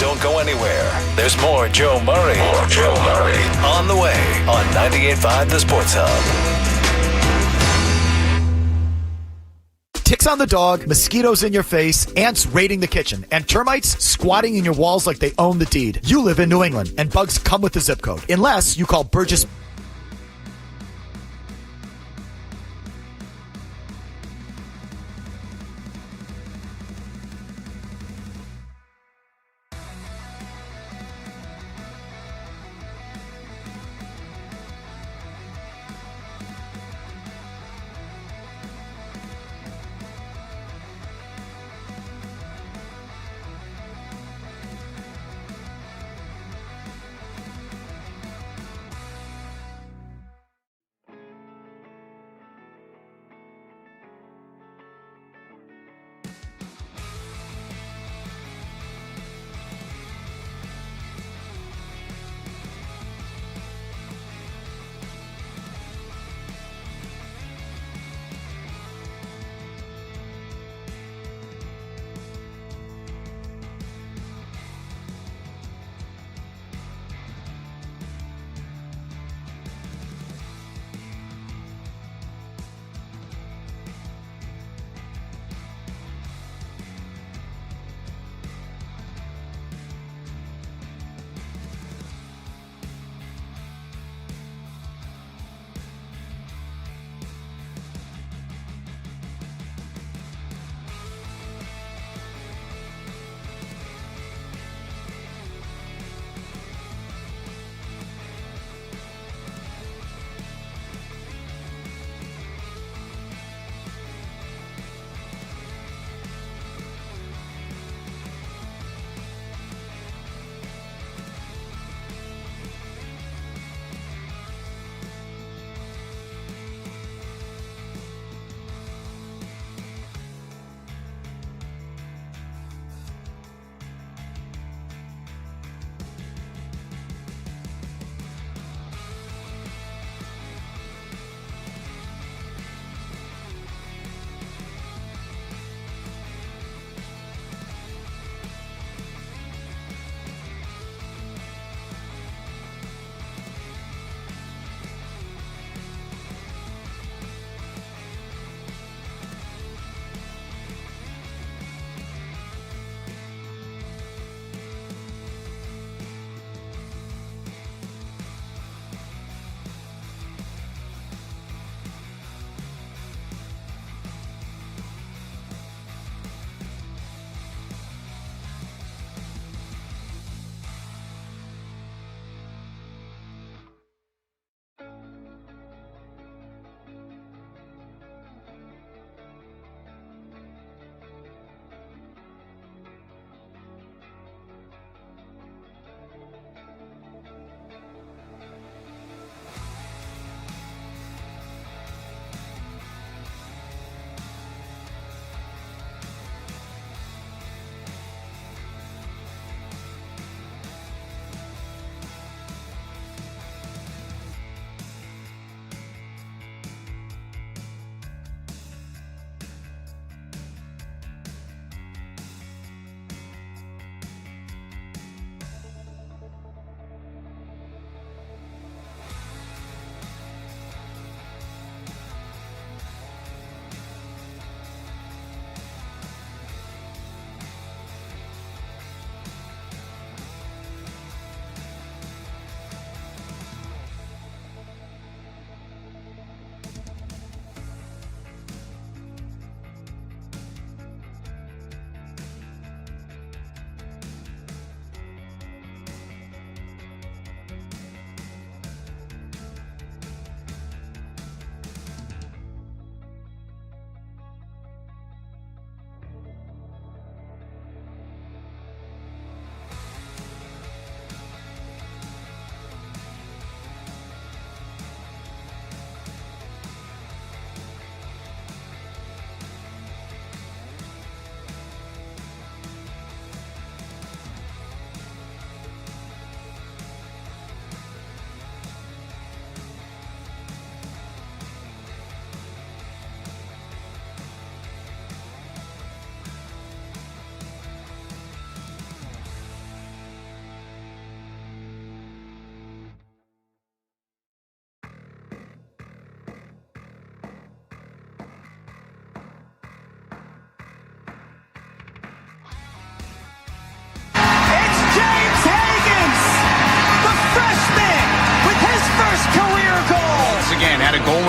Don't go anywhere. There's more Joe Murray. On the way on 98.5 The Sports Hub. Ticks on the dog, mosquitoes in your face, ants raiding the kitchen, and termites squatting in your walls like they own the deed. You live in New England, and bugs come with the zip code. Unless you call Burgess...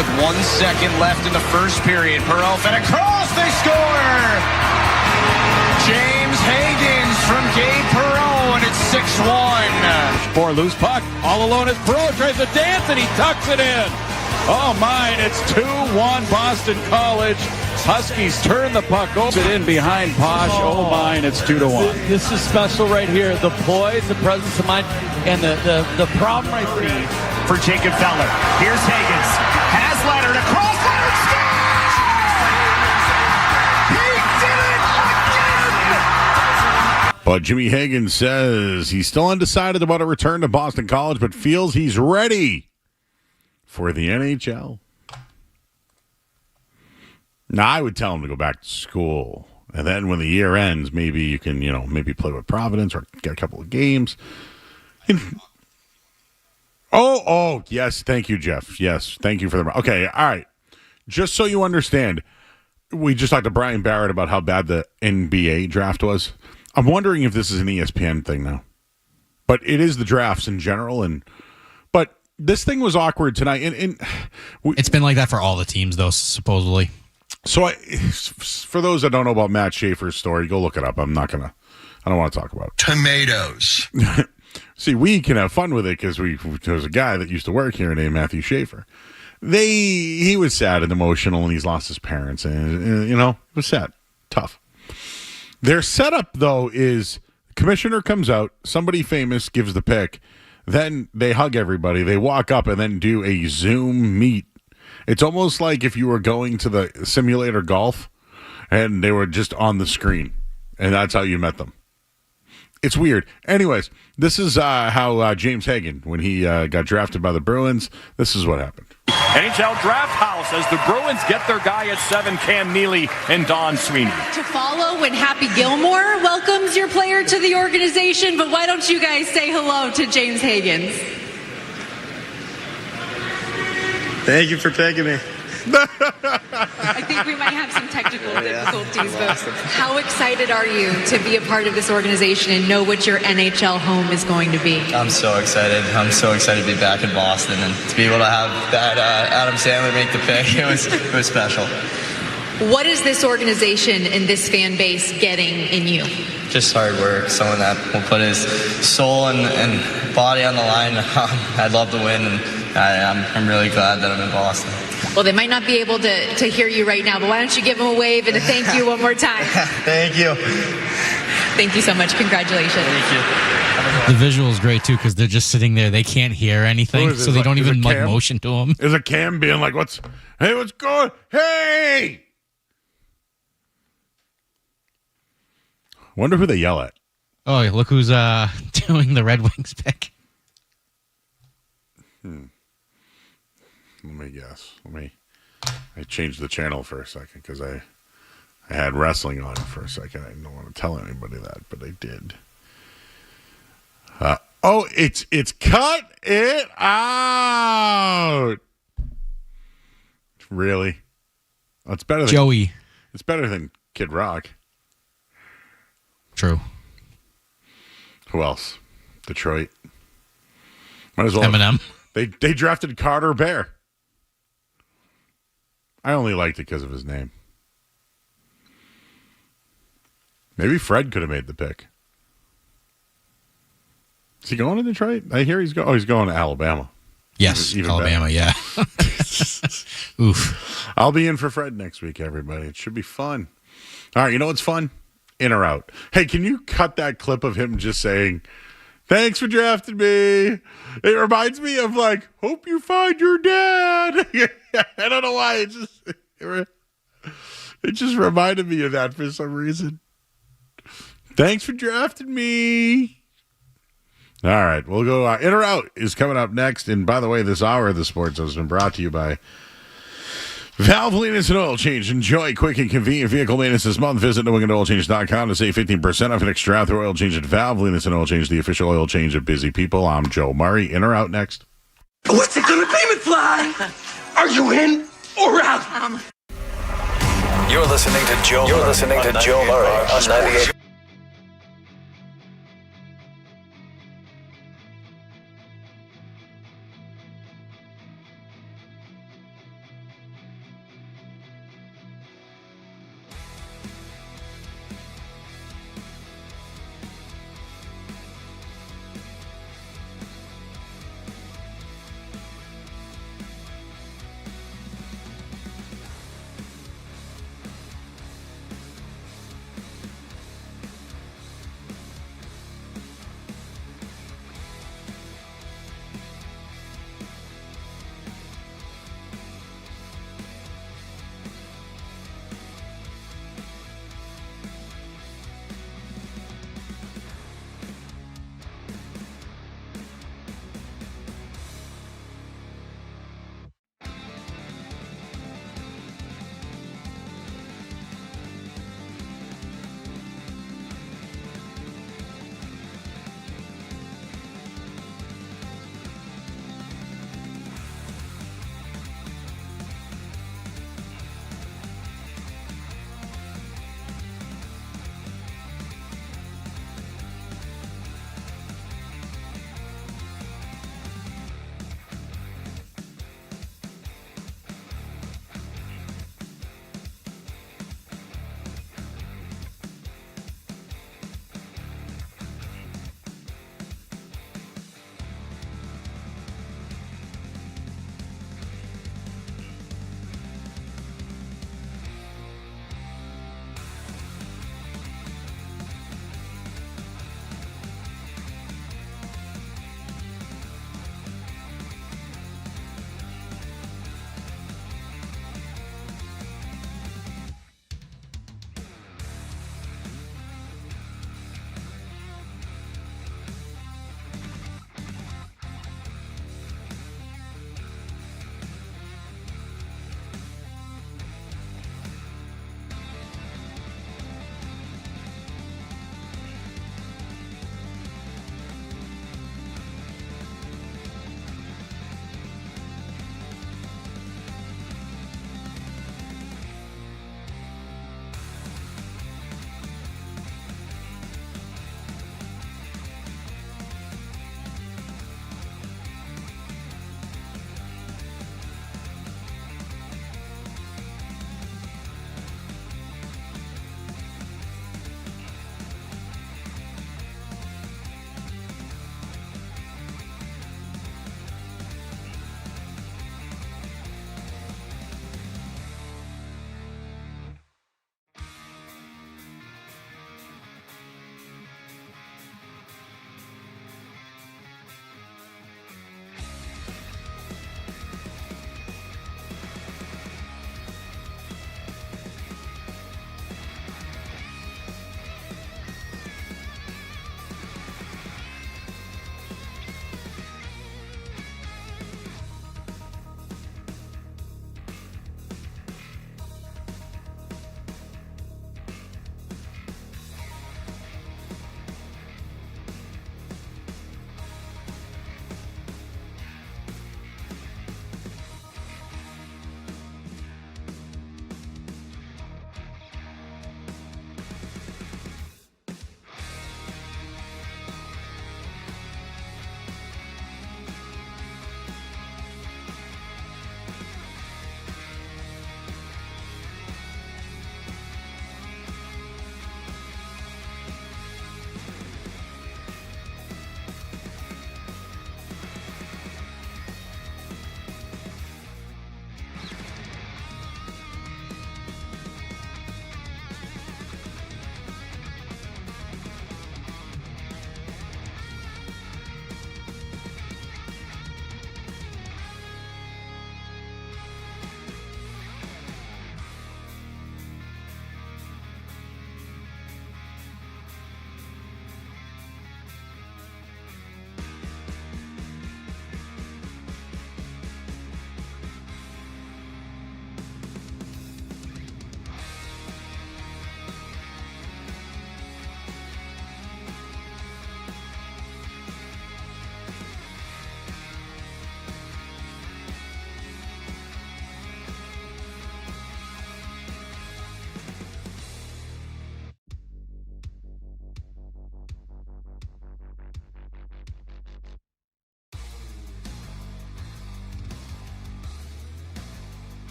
with 1 second left in the first period. Perreault fed across. They score! James Higgins from Gabe Perreault, and it's 6-1. For loose puck. All alone as Perreault tries to dance, and he tucks it in. Oh, my. It's 2-1 Boston College. Huskies turn the puck over. It in behind Posh. Oh, my. It's 2-1. This is special right here. The poise, the presence of mind, and the problem I see for Jacob Feller. Here's Higgins. Has Leonard across. Leonard scores! He did it again! But Jimmy Higgins says he's still undecided about a return to Boston College, but feels he's ready for the NHL. Now, I would tell him to go back to school. And then when the year ends, maybe you can, maybe play with Providence or get a couple of games. Oh, yes. Thank you, Jeff. Yes. Thank you for the. Okay. All right. Just so you understand, we just talked to Brian Barrett about how bad the NBA draft was. I'm wondering if this is an ESPN thing now. But it is the drafts in general. But this thing was awkward tonight. It's been like that for all the teams, though, supposedly. So, for those that don't know about Matt Schaefer's story, go look it up. I don't want to talk about it. Tomatoes. See, we can have fun with it because there's a guy that used to work here named Matthew Schaefer. He was sad and emotional, and he's lost his parents, and it was sad, tough. Their setup, though, is the commissioner comes out, somebody famous gives the pick, then they hug everybody, they walk up, and then do a Zoom meet. It's almost like if you were going to the simulator golf and they were just on the screen, and that's how you met them. It's weird. Anyways, this is how James Hagan, when he got drafted by the Bruins, this is what happened. NHL Draft House as the Bruins get their guy at 7, Cam Neely and Don Sweeney. To follow when Happy Gilmore welcomes your player to the organization, but why don't you guys say hello to James Higgins? Thank you for taking me. I think we might have some technical difficulties, but how excited are you to be a part of this organization and know what your NHL home is going to be? I'm so excited. I'm so excited to be back in Boston and to be able to have that Adam Sandler make the pick. It was special. What is this organization and this fan base getting in you? Just hard work, someone that will put his soul and body on the line. I'd love to win, and I'm really glad that I'm in Boston. Well, they might not be able to hear you right now, but why don't you give them a wave and a thank you one more time? Thank you. Thank you so much. Congratulations. Thank The you. visual is great, too, because they're just sitting there. They can't hear anything, so they don't even motion to them. Is a Cam being like, what's going? Hey! Wonder who they yell at. Oh, look who's doing the Red Wings pick. Let me guess. I changed the channel for a second because I had wrestling on for a second. I didn't want to tell anybody that, but I did. It's cut it out. Really? It's better than Joey. It's better than Kid Rock. True. Who else? Detroit. Might as well. Eminem. They drafted Carter Bear. I only liked it because of his name. Maybe Fred could have made the pick. Is he going to Detroit? I hear he's going. Oh, he's going to Alabama. Yes, even Alabama. Better. Yeah. Oof. I'll be in for Fred next week, everybody. It should be fun. All right, you know what's fun? In or out. Hey, can you cut that clip of him just saying, "Thanks for drafting me"? It reminds me of "Hope you find your dad." I don't know why. It just reminded me of that for some reason. Thanks for drafting me. All right, we'll go. In or out is coming up next. And by the way, this hour of the Sports has been brought to you by Valvoline and Oil Change. Enjoy quick and convenient vehicle maintenance this month. Visit NewEnglandOilChange.com to save 15% off an extra through oil change at Valvoline and Oil Change, the official oil change of busy people. I'm Joe Murray. In or out next? What's it gonna be, McFly? Are you in or out? You're listening to Joe. You're listening to Joe Murray on 98.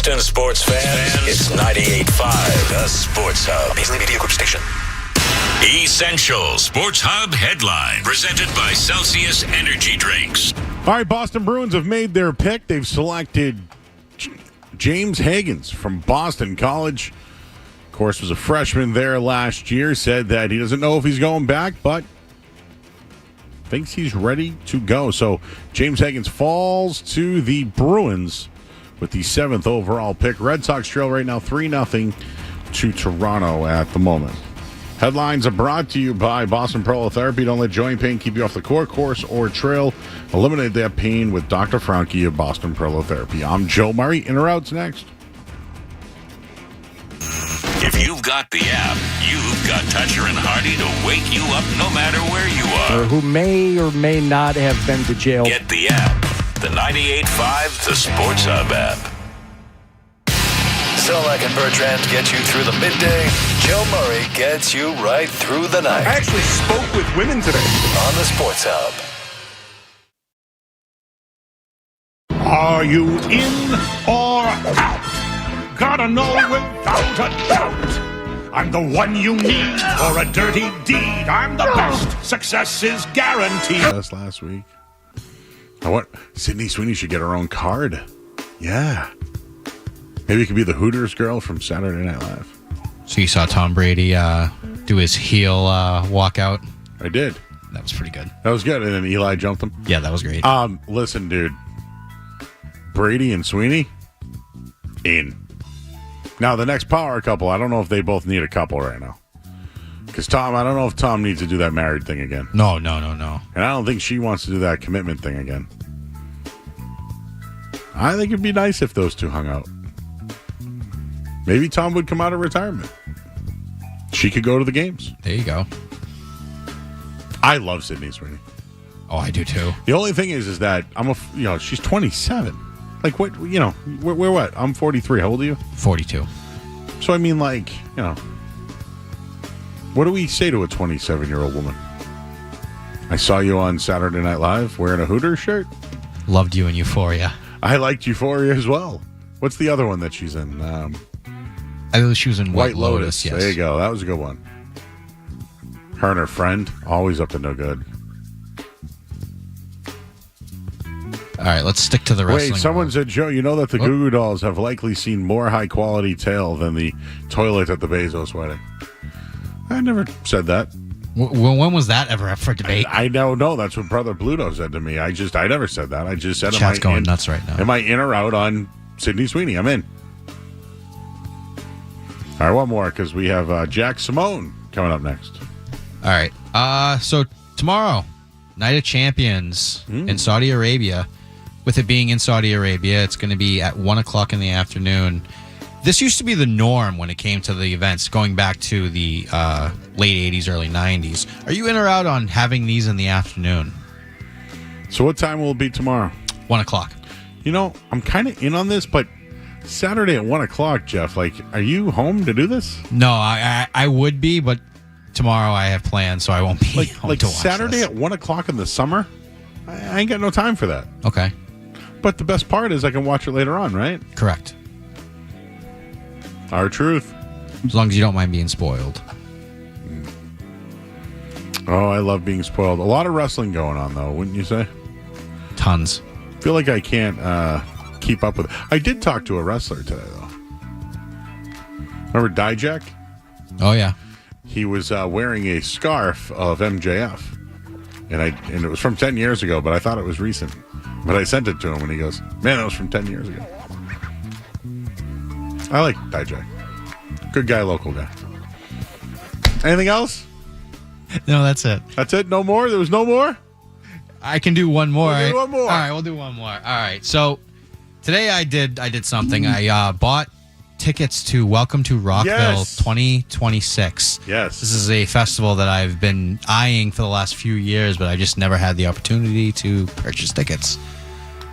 Boston sports fans, it's 98.5, the Sports Hub. Paisley Media Group Station. Essential Sports Hub headline, presented by Celsius Energy Drinks. All right, Boston Bruins have made their pick. They've selected James Higgins from Boston College. Of course, was a freshman there last year. Said that he doesn't know if he's going back, but thinks he's ready to go. So James Higgins falls to the Bruins with the 7th overall pick. Red Sox trail right now 3-0 to Toronto at the moment. Headlines are brought to you by Boston Prolotherapy. Don't let joint pain keep you off the course, or trail. Eliminate that pain with Dr. Franke of Boston Prolotherapy. I'm Joe Murray. In or out's next. If you've got the app, you've got Toucher and Hardy to wake you up no matter where you are. Or who may or may not have been to jail. Get the app. The 98.5 The Sports Hub app. Solak and Bertrand get you through the midday. Joe Murray gets you right through the night. I actually spoke with women today. On the Sports Hub. Are you in or out? Gotta know without a doubt. I'm the one you need for a dirty deed. I'm the best. Success is guaranteed. That's last week. Sydney Sweeney should get her own card. Yeah. Maybe it could be the Hooters girl from Saturday Night Live. So you saw Tom Brady do his heel walkout? I did. That was pretty good. That was good. And then Eli jumped him. Yeah, that was great. Listen, dude. Brady and Sweeney, in. Now, the next power couple, I don't know if they both need a couple right now. Because Tom, I don't know if Tom needs to do that married thing again. No. And I don't think she wants to do that commitment thing again. I think it'd be nice if those two hung out. Maybe Tom would come out of retirement. She could go to the games. There you go. I love Sydney Sweeney. Oh, I do too. The only thing is that she's 27. Like what? We're what? I'm 43. How old are you? 42. So I mean, what do we say to a 27-year-old woman? I saw you on Saturday Night Live wearing a Hooters shirt. Loved you in Euphoria. I liked Euphoria as well. What's the other one that she's in? I believe she was in White Lotus. Yes. There you go. That was a good one. Her and her friend, always up to no good. All right, let's stick to the wrestling. Wait, someone said, Joe, you know that the Goo Goo Dolls have likely seen more high-quality tail than the toilet at the Bezos wedding. I never said that. When was that ever up for debate? I don't know. That's what Brother Bluto said to me. I never said that. I just said, Chat's going nuts right now. Am I in or out on Sydney Sweeney? I'm in. All right, one more, because we have Jack Simone coming up next. All right. So tomorrow, Night of Champions in Saudi Arabia. With it being in Saudi Arabia, it's going to be at 1 o'clock in the afternoon. This used to be the norm when it came to the events, going back to the late 80s, early 90s. Are you in or out on having these in the afternoon? So what time will it be tomorrow? 1 o'clock. I'm kind of in on this, but Saturday at 1 o'clock, Jeff, are you home to do this? No, I would be, but tomorrow I have plans, so I won't be home to watch Saturday this. at 1 o'clock in the summer? I ain't got no time for that. Okay. But the best part is I can watch it later on, right? Correct. Our truth. As long as you don't mind being spoiled. Oh, I love being spoiled. A lot of wrestling going on, though, wouldn't you say? Tons. I feel like I can't keep up with it. I did talk to a wrestler today, though. Remember Dijak? Oh, yeah. He was wearing a scarf of MJF. And it was from 10 years ago, but I thought it was recent. But I sent it to him, and he goes, man, that was from 10 years ago. I like Dijak. Good guy, local guy. Anything else? No, that's it. That's it? No more? There was no more? I can do one more. We'll do one more. All right, we'll do one more. All right. So today I did something. I bought tickets to Welcome to Rockville 2026. Yes. This is a festival that I've been eyeing for the last few years, but I just never had the opportunity to purchase tickets.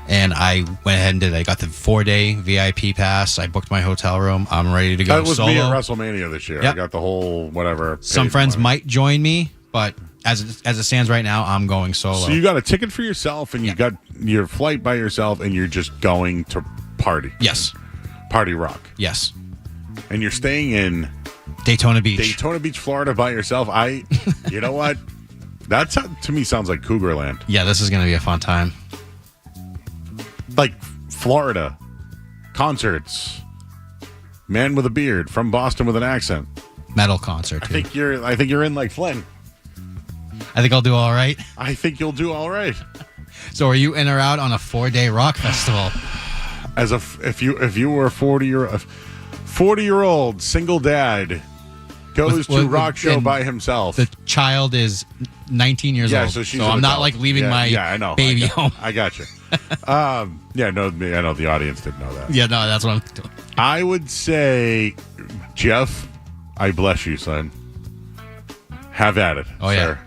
And I went ahead and did it. I got the 4-day VIP pass. I booked my hotel room. I'm ready to go That was solo. me at WrestleMania this year. Yep. I got the whole whatever. Some friends might join me, but as it stands right now, I'm going solo. So you got a ticket for yourself, and you got your flight by yourself, and you're just going to party. Yes. Party Rock. Yes. And you're staying in Daytona Beach, Florida by yourself. You know what? That to me sounds like Cougarland. Yeah, this is going to be a fun time. Like Florida, concerts, man with a beard from Boston with an accent, metal concert. I think you're in like Flynn. I think I'll do all right. I think you'll do all right. So, are you in or out on a 4-day rock festival? If you were a 40-year-old single dad goes to rock show by himself. The child is 19 years old. So she's I'm not like leaving my baby home. I got you. I know the audience didn't know that. Yeah, no, that's what I'm doing. I would say, Jeff, I bless you, son. Have at it, sir. Yeah.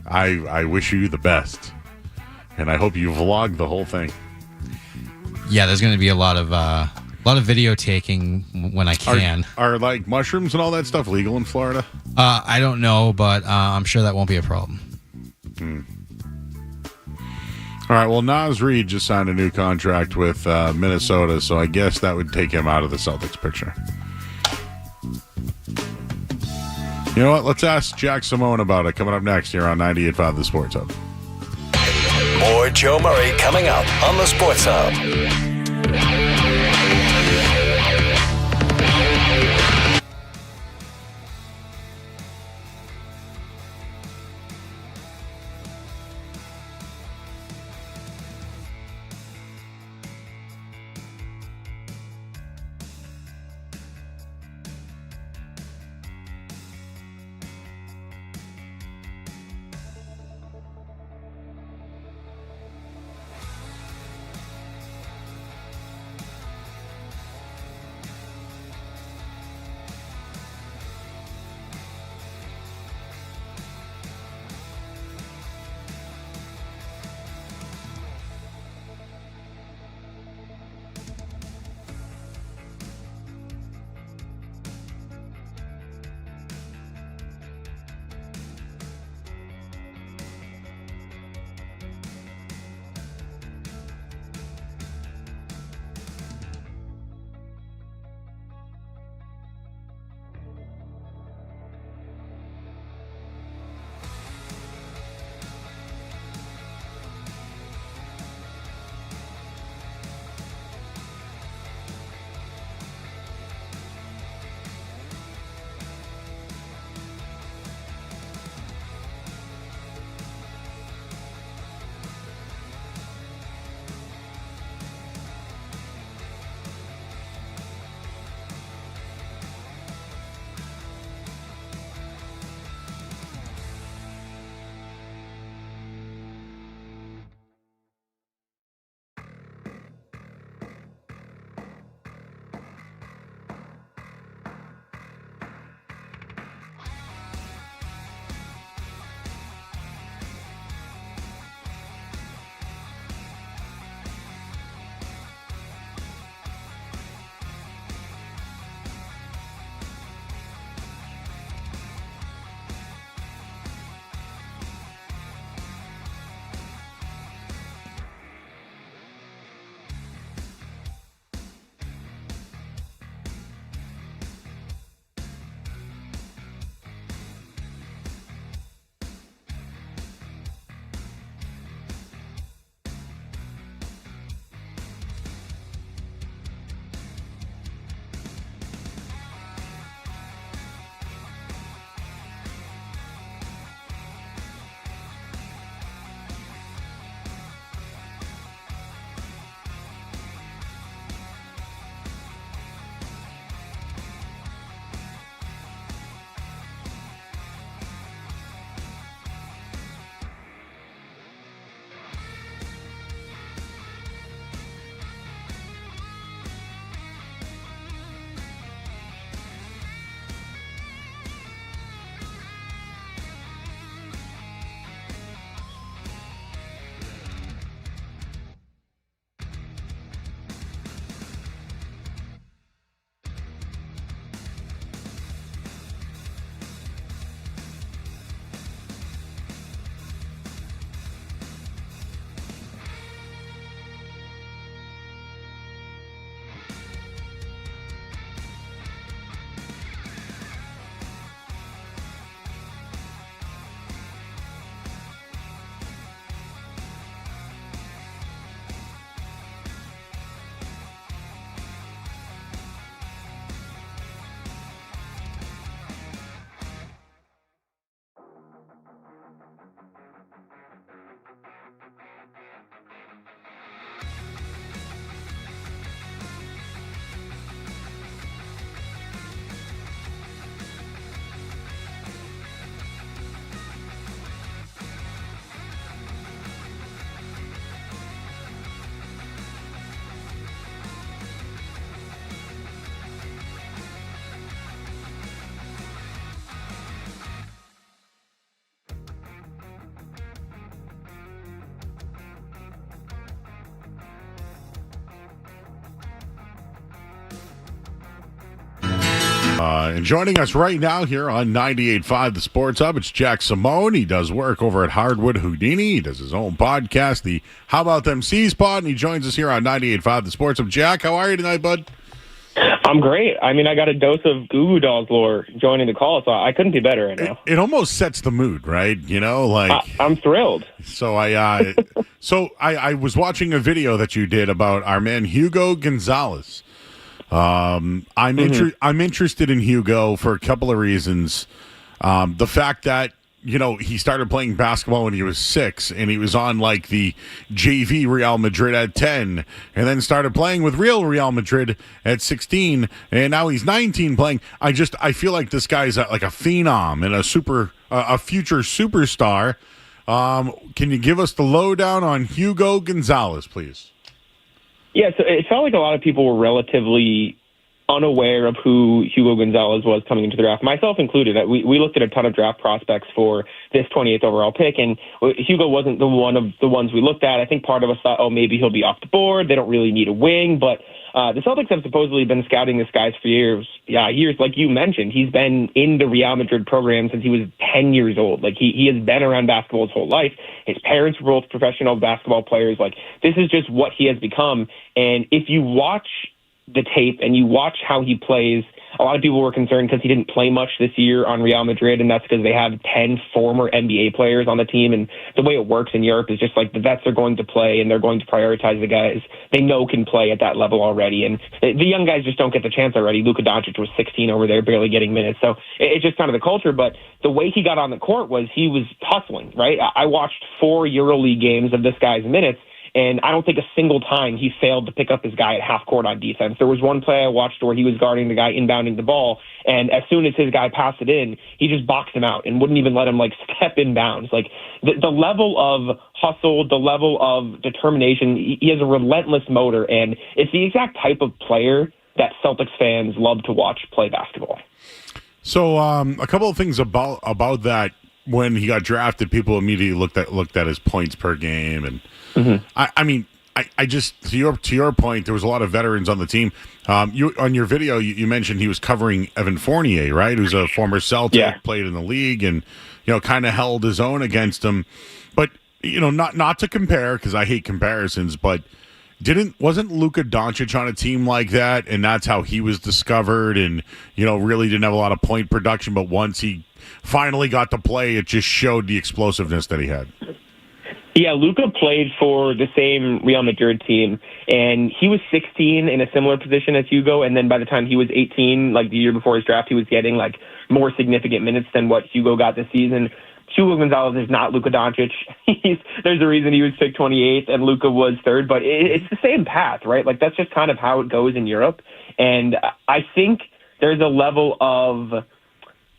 I wish you the best, and I hope you vlog the whole thing. Yeah, there's going to be a lot of video taking when I can. Are like mushrooms and all that stuff legal in Florida? I don't know, but I'm sure that won't be a problem. All right, well, Naz Reid just signed a new contract with Minnesota, so I guess that would take him out of the Celtics picture. You know what? Let's ask Jack Simone about it coming up next here on 98.5 The Sports Hub. More Joe Murray coming up on The Sports Hub. And joining us right now here on 98.5 The Sports Hub, it's Jack Simone. He does work over at Hardwood Houdini. He does his own podcast, the How About Them C's Pod, and he joins us here on 98.5 The Sports Hub. Jack, how are you tonight, bud? I'm great. I mean, I got a dose of Goo Goo Dolls lore joining the call, so I couldn't be better right now. It almost sets the mood, right? You know, like I'm thrilled. So I was watching a video that you did about our man Hugo Gonzalez. I'm interested in Hugo for a couple of reasons. The fact that, you know, he started playing basketball when he was 6, and he was on like the JV Real Madrid at 10, and then started playing with real Real Madrid at 16, and now he's 19 playing. I feel like this guy's like a phenom and a future superstar. Can you give us the lowdown on Hugo Gonzalez, please? Yeah, so it felt like a lot of people were relatively unaware of who Hugo Gonzalez was coming into the draft, myself included. We looked at a ton of draft prospects for this 28th overall pick, and Hugo wasn't one of the ones we looked at. I think part of us thought, oh, maybe he'll be off the board. They don't really need a wing, but the Celtics have supposedly been scouting this guy for years. Yeah, years, like you mentioned. He's been in the Real Madrid program since he was 10 years old. Like, he has been around basketball his whole life. His parents were both professional basketball players. Like, this is just what he has become. And if you watch the tape and you watch how he plays, a lot of people were concerned because he didn't play much this year on Real Madrid, and that's because they have 10 former NBA players on the team, and the way it works in Europe is just like the vets are going to play and they're going to prioritize the guys they know can play at that level already, and the young guys just don't get the chance already. Luka Doncic was 16 over there, barely getting minutes, so it's just kind of the culture. But the way he got on the court was he was hustling, right? I watched 4 EuroLeague games of this guy's minutes, and I don't think a single time he failed to pick up his guy at half court on defense. There was one play I watched where he was guarding the guy inbounding the ball, and as soon as his guy passed it in, he just boxed him out and wouldn't even let him like step in bounds. Like the level of hustle, the level of determination, he has a relentless motor, and it's the exact type of player that Celtics fans love to watch play basketball. So a couple of things about that. When he got drafted, people immediately looked at his points per game, and I just to your point, there was a lot of veterans on the team. You on your video, you mentioned he was covering Evan Fournier, right? Who's a former Celtic, played in the league, and kind of held his own against him. But not to compare, because I hate comparisons, but wasn't Luka Doncic on a team like that, and that's how he was discovered, and really didn't have a lot of point production, but once he finally got to play, it just showed the explosiveness that he had. Yeah, Luka played for the same Real Madrid team, and he was 16 in a similar position as Hugo, and then by the time he was 18, like the year before his draft, he was getting like more significant minutes than what Hugo got this season. Hugo Gonzalez is not Luka Doncic. There's a reason he was picked 28th and Luka was 3rd, but it's the same path, right? Like, that's just kind of how it goes in Europe, and I think there's a level of,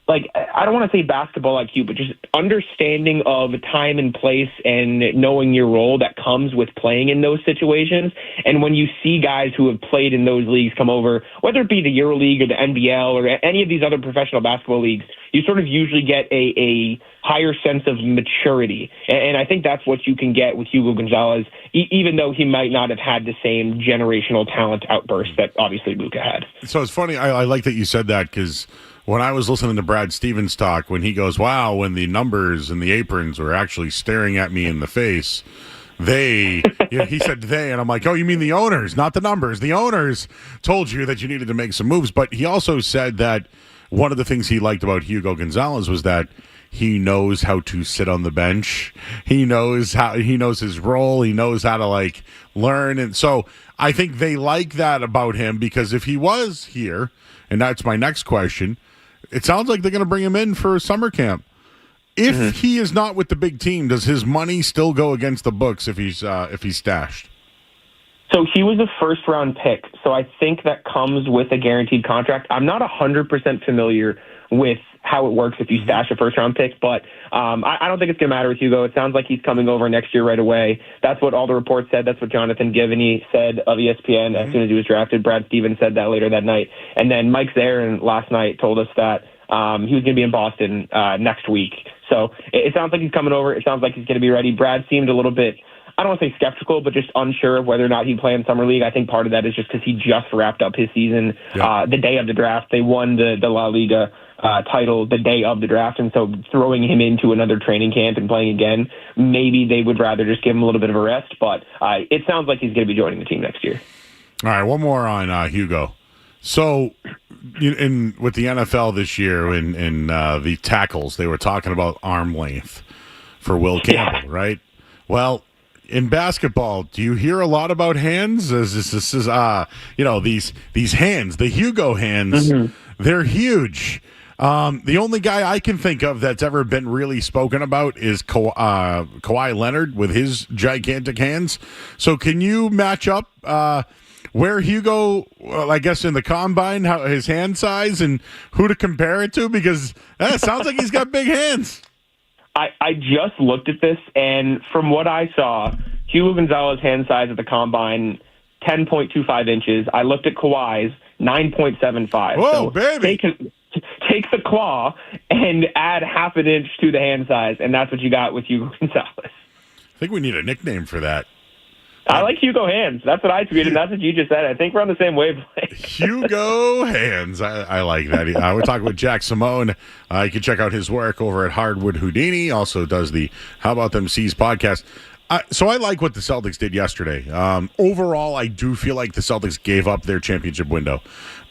like, I don't want to say basketball IQ, but just understanding of time and place and knowing your role that comes with playing in those situations. And when you see guys who have played in those leagues come over, whether it be the EuroLeague or the NBL or any of these other professional basketball leagues, you sort of usually get a higher sense of maturity. And I think that's what you can get with Hugo Gonzalez, even though he might not have had the same generational talent outburst that obviously Luka had. So it's funny. I like that you said that, because when I was listening to Brad Stevens talk, when he goes, wow, when the numbers and the aprons were actually staring at me in the face, he said they, and I'm like, oh, you mean the owners, not the numbers. The owners told you that you needed to make some moves. But he also said that one of the things he liked about Hugo Gonzalez was that he knows how to sit on the bench. He knows his role. He knows how to like learn. And so I think they like that about him, because if he was here, and that's my next question, it sounds like they're going to bring him in for summer camp. If he is not with the big team, does his money still go against the books if he's stashed? So he was a first-round pick, so I think that comes with a guaranteed contract. I'm not 100% familiar with how it works if you stash a first-round pick, but I don't think it's going to matter with Hugo. It sounds like he's coming over next year right away. That's what all the reports said. That's what Jonathan Givney said of ESPN as soon as he was drafted. Brad Stevens said that later that night. And then Mike Zarin last night told us that he was going to be in Boston next week. So it sounds like he's coming over. It sounds like he's going to be ready. Brad seemed a little bit, I don't want to say skeptical, but just unsure of whether or not he'd play in Summer League. I think part of that is just because he just wrapped up his season the day of the draft. They won the La Liga title the day of the draft, and so throwing him into another training camp and playing again, maybe they would rather just give him a little bit of a rest, but it sounds like he's going to be joining the team next year. All right, one more on Hugo. So, with the NFL this year, in the tackles, they were talking about arm length for Will Campbell, right? Well, in basketball, do you hear a lot about hands? This is these hands, the Hugo hands, they're huge. The only guy I can think of that's ever been really spoken about is Kawhi Leonard with his gigantic hands. So can you match up where Hugo, I guess, in the combine, how his hand size and who to compare it to? Because it sounds like he's got big hands. I just looked at this, and from what I saw, Hugo Gonzalez's hand size at the combine, 10.25 inches. I looked at Kawhi's, 9.75. Whoa, so baby! Take the claw and add half an inch to the hand size, and that's what you got with Hugo Gonzalez. I think we need a nickname for that. I like Hugo Hands. That's what I tweeted. That's what you just said. I think we're on the same wavelength. Hugo Hands. I like that. We're talking with Jack Simone. You can check out his work over at Hardwood Houdini. Also does the How About Them C's podcast. So I like what the Celtics did yesterday. Overall, I do feel like the Celtics gave up their championship window.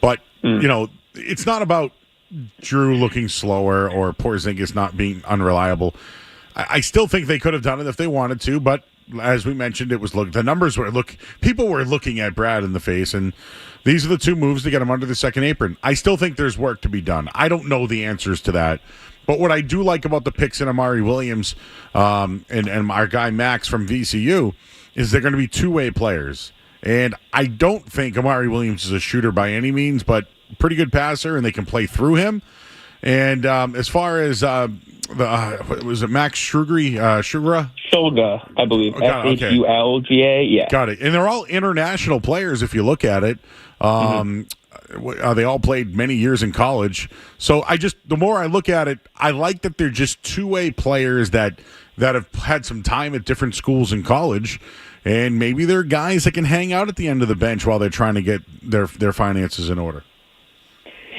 But, it's not about Drew looking slower or Porzingis not being unreliable. I still think they could have done it if they wanted to, but as we mentioned, people were looking at Brad in the face, and these are the two moves to get him under the second apron. I still think there's work to be done. I don't know the answers to that, but what I do like about the picks in Amari Williams and our guy Max from VCU is they're going to be two-way players, and I don't think Amari Williams is a shooter by any means, but pretty good passer, and they can play through him. And as far as was it Max Shulga, I believe. Shulga, yeah. Got it. And they're all international players if you look at it. They all played many years in college. So the more I look at it, I like that they're just two-way players that have had some time at different schools in college. And maybe they're guys that can hang out at the end of the bench while they're trying to get their finances in order.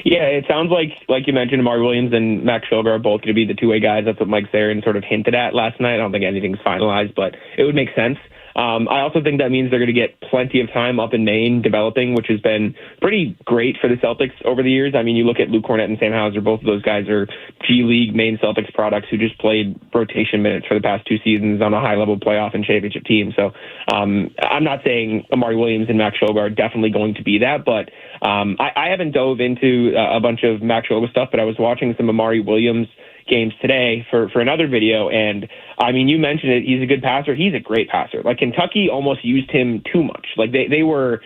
Yeah, it sounds like you mentioned, Amari Williams and Max Shulga are both going to be the two-way guys. That's what Mike Zarin sort of hinted at last night. I don't think anything's finalized, but it would make sense. I also think that means they're going to get plenty of time up in Maine developing, which has been pretty great for the Celtics over the years. I mean, you look at Luke Cornett and Sam Hauser, both of those guys are G League Maine Celtics products who just played rotation minutes for the past two seasons on a high-level playoff and championship team. So I'm not saying Amari Williams and Max Shulga are definitely going to be that, but I haven't dove into a bunch of Max Shulga stuff, but I was watching some Amari Williams games today for another video, and I mean, you mentioned it, he's a good passer. He's a great passer. Like, Kentucky almost used him too much. Like, they were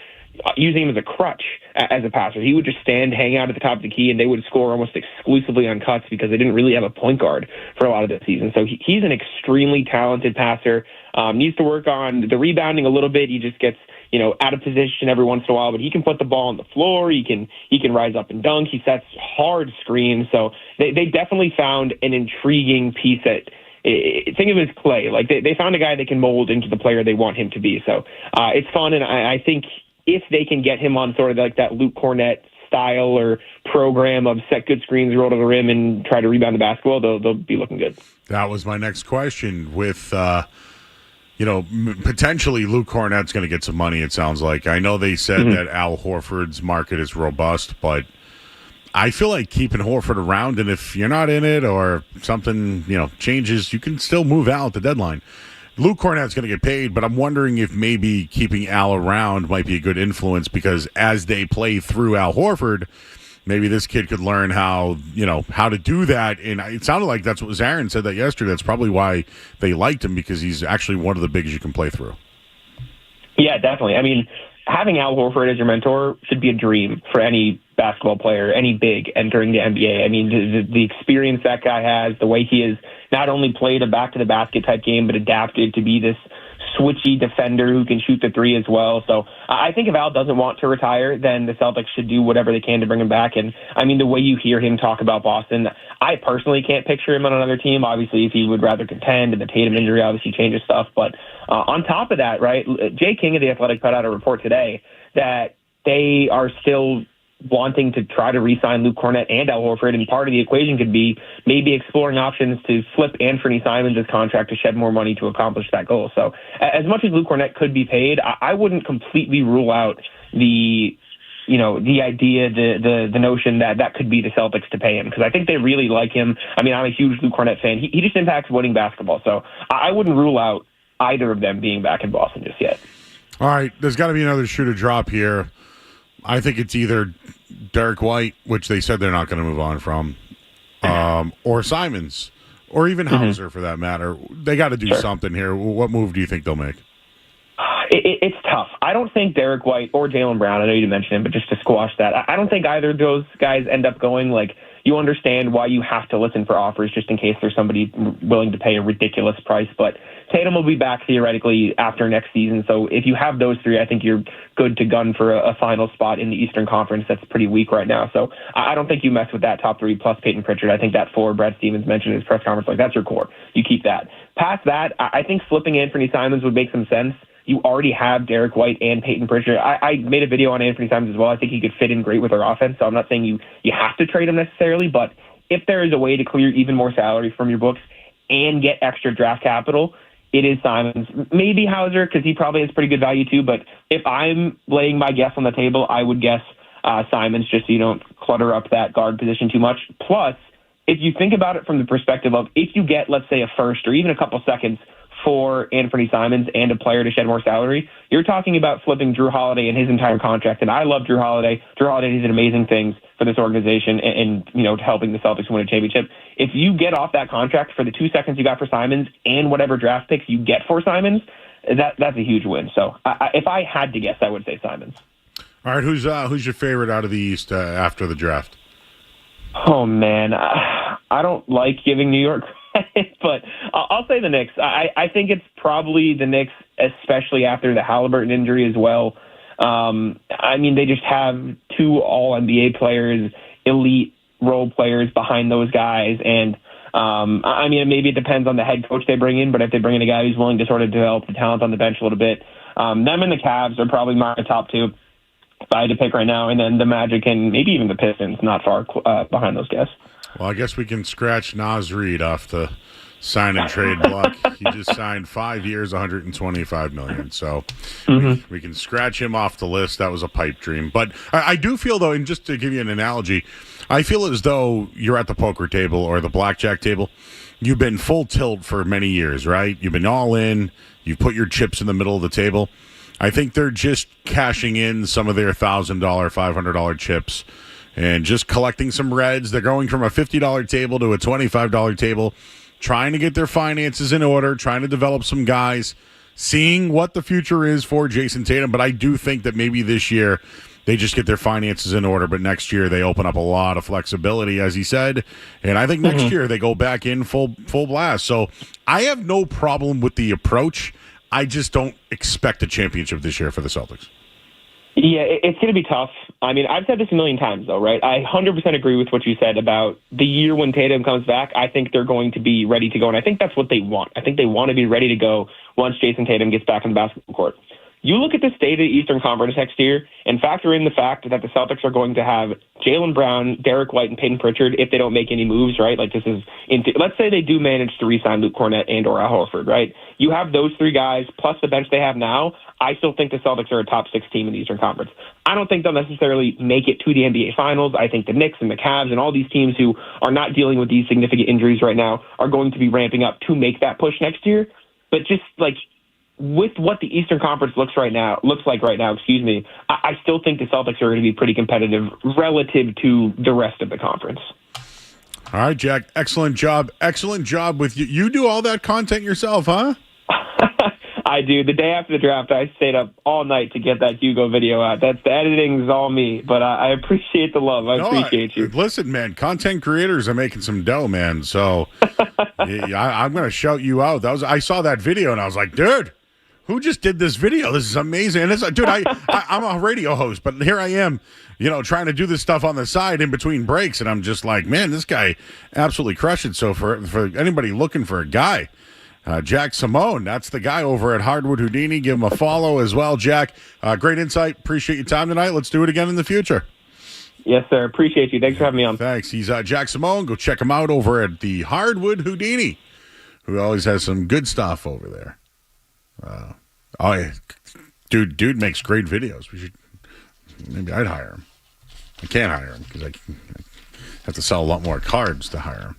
using him as a crutch as a passer. He would just hang out at the top of the key, and they would score almost exclusively on cuts because they didn't really have a point guard for a lot of the season. So he's an extremely talented passer. Needs to work on the rebounding a little bit. He just gets out of position every once in a while, but he can put the ball on the floor. He can rise up and dunk. He sets hard screens. So they definitely found an intriguing piece that, think of it as clay. Like, they found a guy they can mold into the player they want him to be. So it's fun, and I think if they can get him on sort of like that Luke Cornett style or program of set good screens, roll to the rim, and try to rebound the basketball, they'll be looking good. That was my next question with potentially Luke Cornett's going to get some money, it sounds like. I know they said that Al Horford's market is robust, but I feel like keeping Horford around, and if you're not in it or something, changes, you can still move Al at the deadline. Luke Cornett's going to get paid, but I'm wondering if maybe keeping Al around might be a good influence, because as they play through Al Horford, maybe this kid could learn how to do that. And it sounded like that's what Zarin said that yesterday. That's probably why they liked him, because he's actually one of the bigs you can play through. Yeah, definitely. I mean, having Al Horford as your mentor should be a dream for any basketball player, any big entering the NBA. I mean, the experience that guy has, the way he has not only played a back-to-the-basket type game, but adapted to be this switchy defender who can shoot the three as well. So I think if Al doesn't want to retire, then the Celtics should do whatever they can to bring him back. And I mean, the way you hear him talk about Boston, I personally can't picture him on another team. Obviously, if he would rather contend, and the Tatum injury obviously changes stuff. But on top of that, right, Jay King of The Athletic put out a report today that they are still wanting to try to re-sign Luke Cornett and Al Horford, and part of the equation could be maybe exploring options to flip Anthony Simons' contract to shed more money to accomplish that goal. So as much as Luke Cornett could be paid, I wouldn't completely rule out the idea, the notion that could be the Celtics to pay him, because I think they really like him. I mean, I'm a huge Luke Cornett fan. He just impacts winning basketball, so I wouldn't rule out either of them being back in Boston just yet. All right, there's got to be another shoe to drop here. I think it's either Derek White, which they said they're not going to move on from, or Simons, or even Hauser for that matter. They got to do something here. What move do you think they'll make? It's tough. I don't think Derek White or Jaylen Brown, I know you didn't mention him, but just to squash that, I don't think either of those guys end up going. Like, you understand why you have to listen for offers just in case there's somebody willing to pay a ridiculous price. But Tatum will be back theoretically after next season. So if you have those three, I think you're good to gun for a final spot in the Eastern Conference that's pretty weak right now. So I don't think you mess with that top three plus Peyton Pritchard. I think that four Brad Stevens mentioned in his press conference, like, that's your core. You keep that. Past that, I think flipping Anthony Simons would make some sense. You already have Derek White and Peyton Pritchard. I made a video on Anthony Simons as well. I think he could fit in great with our offense. So I'm not saying you have to trade him necessarily, but if there is a way to clear even more salary from your books and get extra draft capital, it is Simons. Maybe Hauser, because he probably has pretty good value too. But if I'm laying my guess on the table, I would guess Simons, just so you don't clutter up that guard position too much. Plus, if you think about it from the perspective of if you get, let's say, a first or even a couple seconds for Anthony Simons and a player to shed more salary, you're talking about flipping Drew Holiday and his entire contract. And I love Drew Holiday. Drew Holiday did amazing things for this organization and helping the Celtics win a championship. If you get off that contract for the 2 seconds you got for Simons and whatever draft picks you get for Simons, that's a huge win. So if I had to guess, I would say Simons. All right, who's your favorite out of the East after the draft? Oh, man. I don't like giving New York credit, but I'll say the Knicks. I think it's probably the Knicks, especially after the Halliburton injury as well. I mean, they just have two all-NBA players, elite role players behind those guys. And, I mean, maybe it depends on the head coach they bring in, but if they bring in a guy who's willing to sort of develop the talent on the bench a little bit, them and the Cavs are probably my top two if I had to pick right now, and then the Magic and maybe even the Pistons not far behind those guys. Well, I guess we can scratch Naz Reid off the sign and trade block. He just signed 5 years, $125 million. So we can scratch him off the list. That was a pipe dream. But I do feel, though, and just to give you an analogy, I feel as though you're at the poker table or the blackjack table. You've been full tilt for many years, right? You've been all in. You've put your chips in the middle of the table. I think they're just cashing in some of their $1,000, $500 chips and just collecting some reds. They're going from a $50 table to a $25 table, trying to get their finances in order, trying to develop some guys, seeing what the future is for Jason Tatum. But I do think that maybe this year they just get their finances in order, but next year they open up a lot of flexibility, as he said. And I think next year they go back in full blast. So I have no problem with the approach. I just don't expect a championship this year for the Celtics. Yeah, it's going to be tough. I mean, I've said this a million times, though, right? I 100% agree with what you said about the year when Tatum comes back. I think they're going to be ready to go, and I think that's what they want. I think they want to be ready to go once Jason Tatum gets back on the basketball court. You look at the state of the Eastern Conference next year and factor in the fact that the Celtics are going to have Jaylen Brown, Derek White, and Peyton Pritchard if they don't make any moves, right? Like, this is let's say they do manage to re-sign Luke Cornett and or Al Horford, right? You have those three guys plus the bench they have now. I still think the Celtics are a top 6 team in the Eastern Conference. I don't think they'll necessarily make it to the NBA Finals. I think the Knicks and the Cavs and all these teams who are not dealing with these significant injuries right now are going to be ramping up to make that push next year. But just like with what the Eastern Conference looks like right now, I still think the Celtics are going to be pretty competitive relative to the rest of the conference. All right, Jack. Excellent job. Excellent job with you. You do all that content yourself, huh? I do. The day after the draft, I stayed up all night to get that Hugo video out. The editing is all me, but I appreciate the love. I appreciate you. Listen, man, content creators are making some dough, man. So I'm going to shout you out. I saw that video and I was like, dude, Who just did this video? This is amazing. And dude, I'm a radio host, but here I am, trying to do this stuff on the side in between breaks, and I'm just like, man, this guy absolutely crushed it. So for anybody looking for a guy, Jack Simone, that's the guy over at Hardwood Houdini. Give him a follow as well, Jack. Great insight. Appreciate your time tonight. Let's do it again in the future. Yes, sir. Appreciate you. Thanks for having me on. Thanks. He's Jack Simone. Go check him out over at the Hardwood Houdini, who always has some good stuff over there. Yeah. Dude makes great videos. Maybe I'd hire him. I can't hire him because I have to sell a lot more cards to hire him.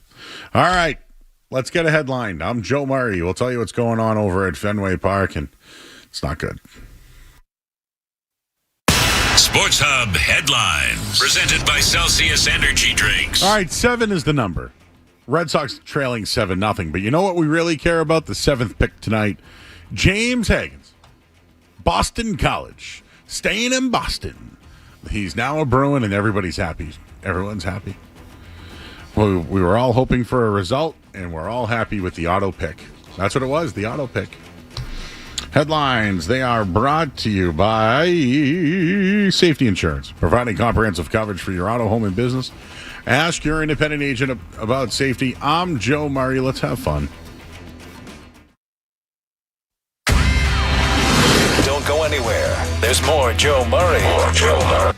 All right, let's get a headline. I'm Joe Murray. We'll tell you what's going on over at Fenway Park, and it's not good. Sports Hub headlines presented by Celsius Energy Drinks. All right, 7 is the number. Red Sox trailing 7-0. But you know what we really care about? The 7th pick tonight. James Higgins, Boston College, staying in Boston. He's now a Bruin, and everybody's happy. Everyone's happy. We were all hoping for a result, and we're all happy with the auto pick. That's what it was, the auto pick. Headlines, they are brought to you by Safety Insurance, providing comprehensive coverage for your auto, home, and business. Ask your independent agent about safety. I'm Joe Murray. Let's have fun. Don't go anywhere. There's more Joe Murray. More Joe Murray.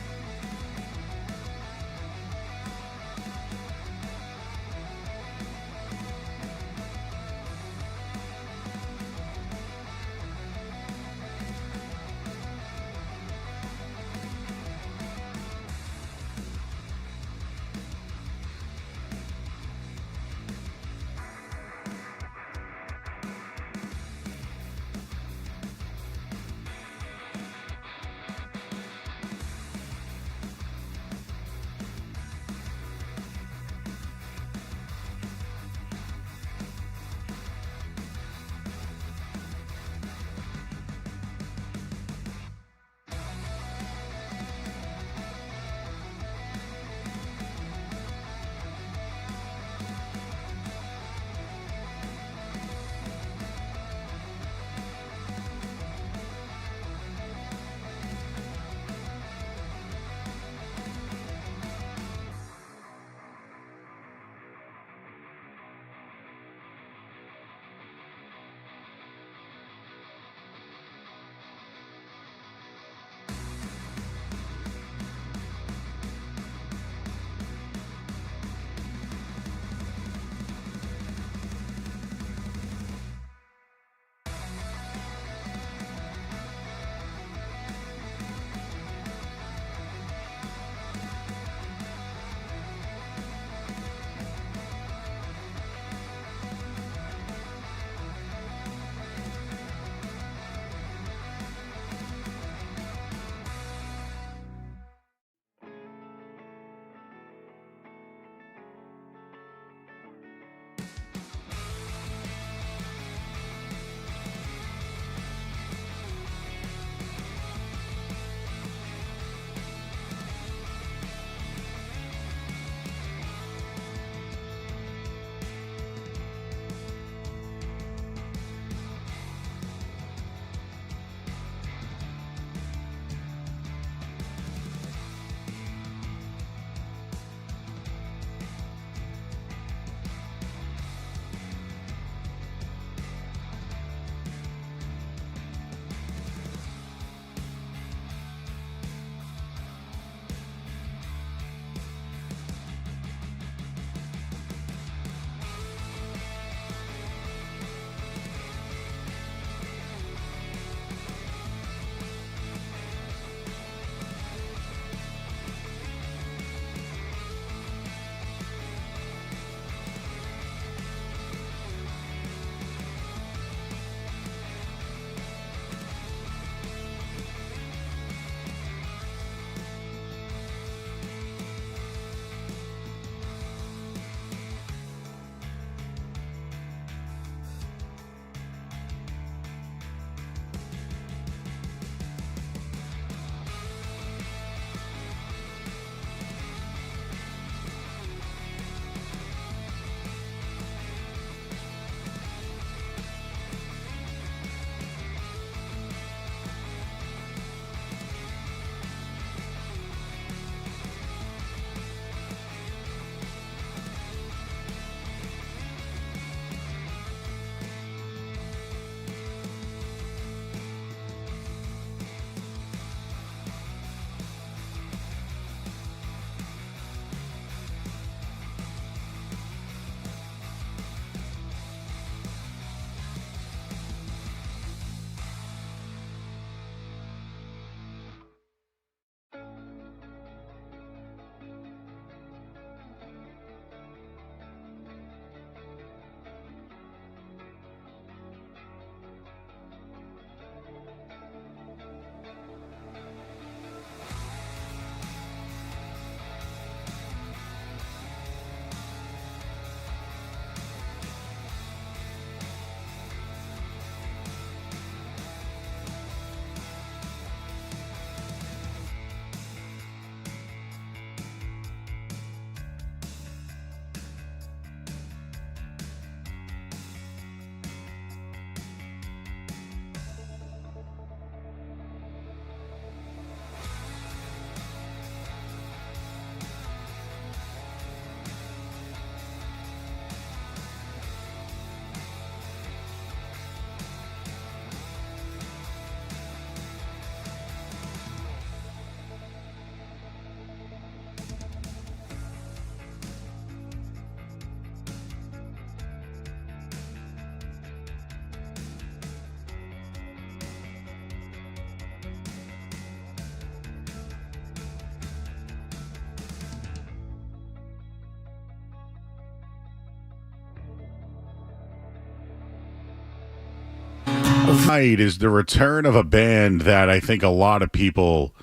Tonight is the return of a band that I think a lot of people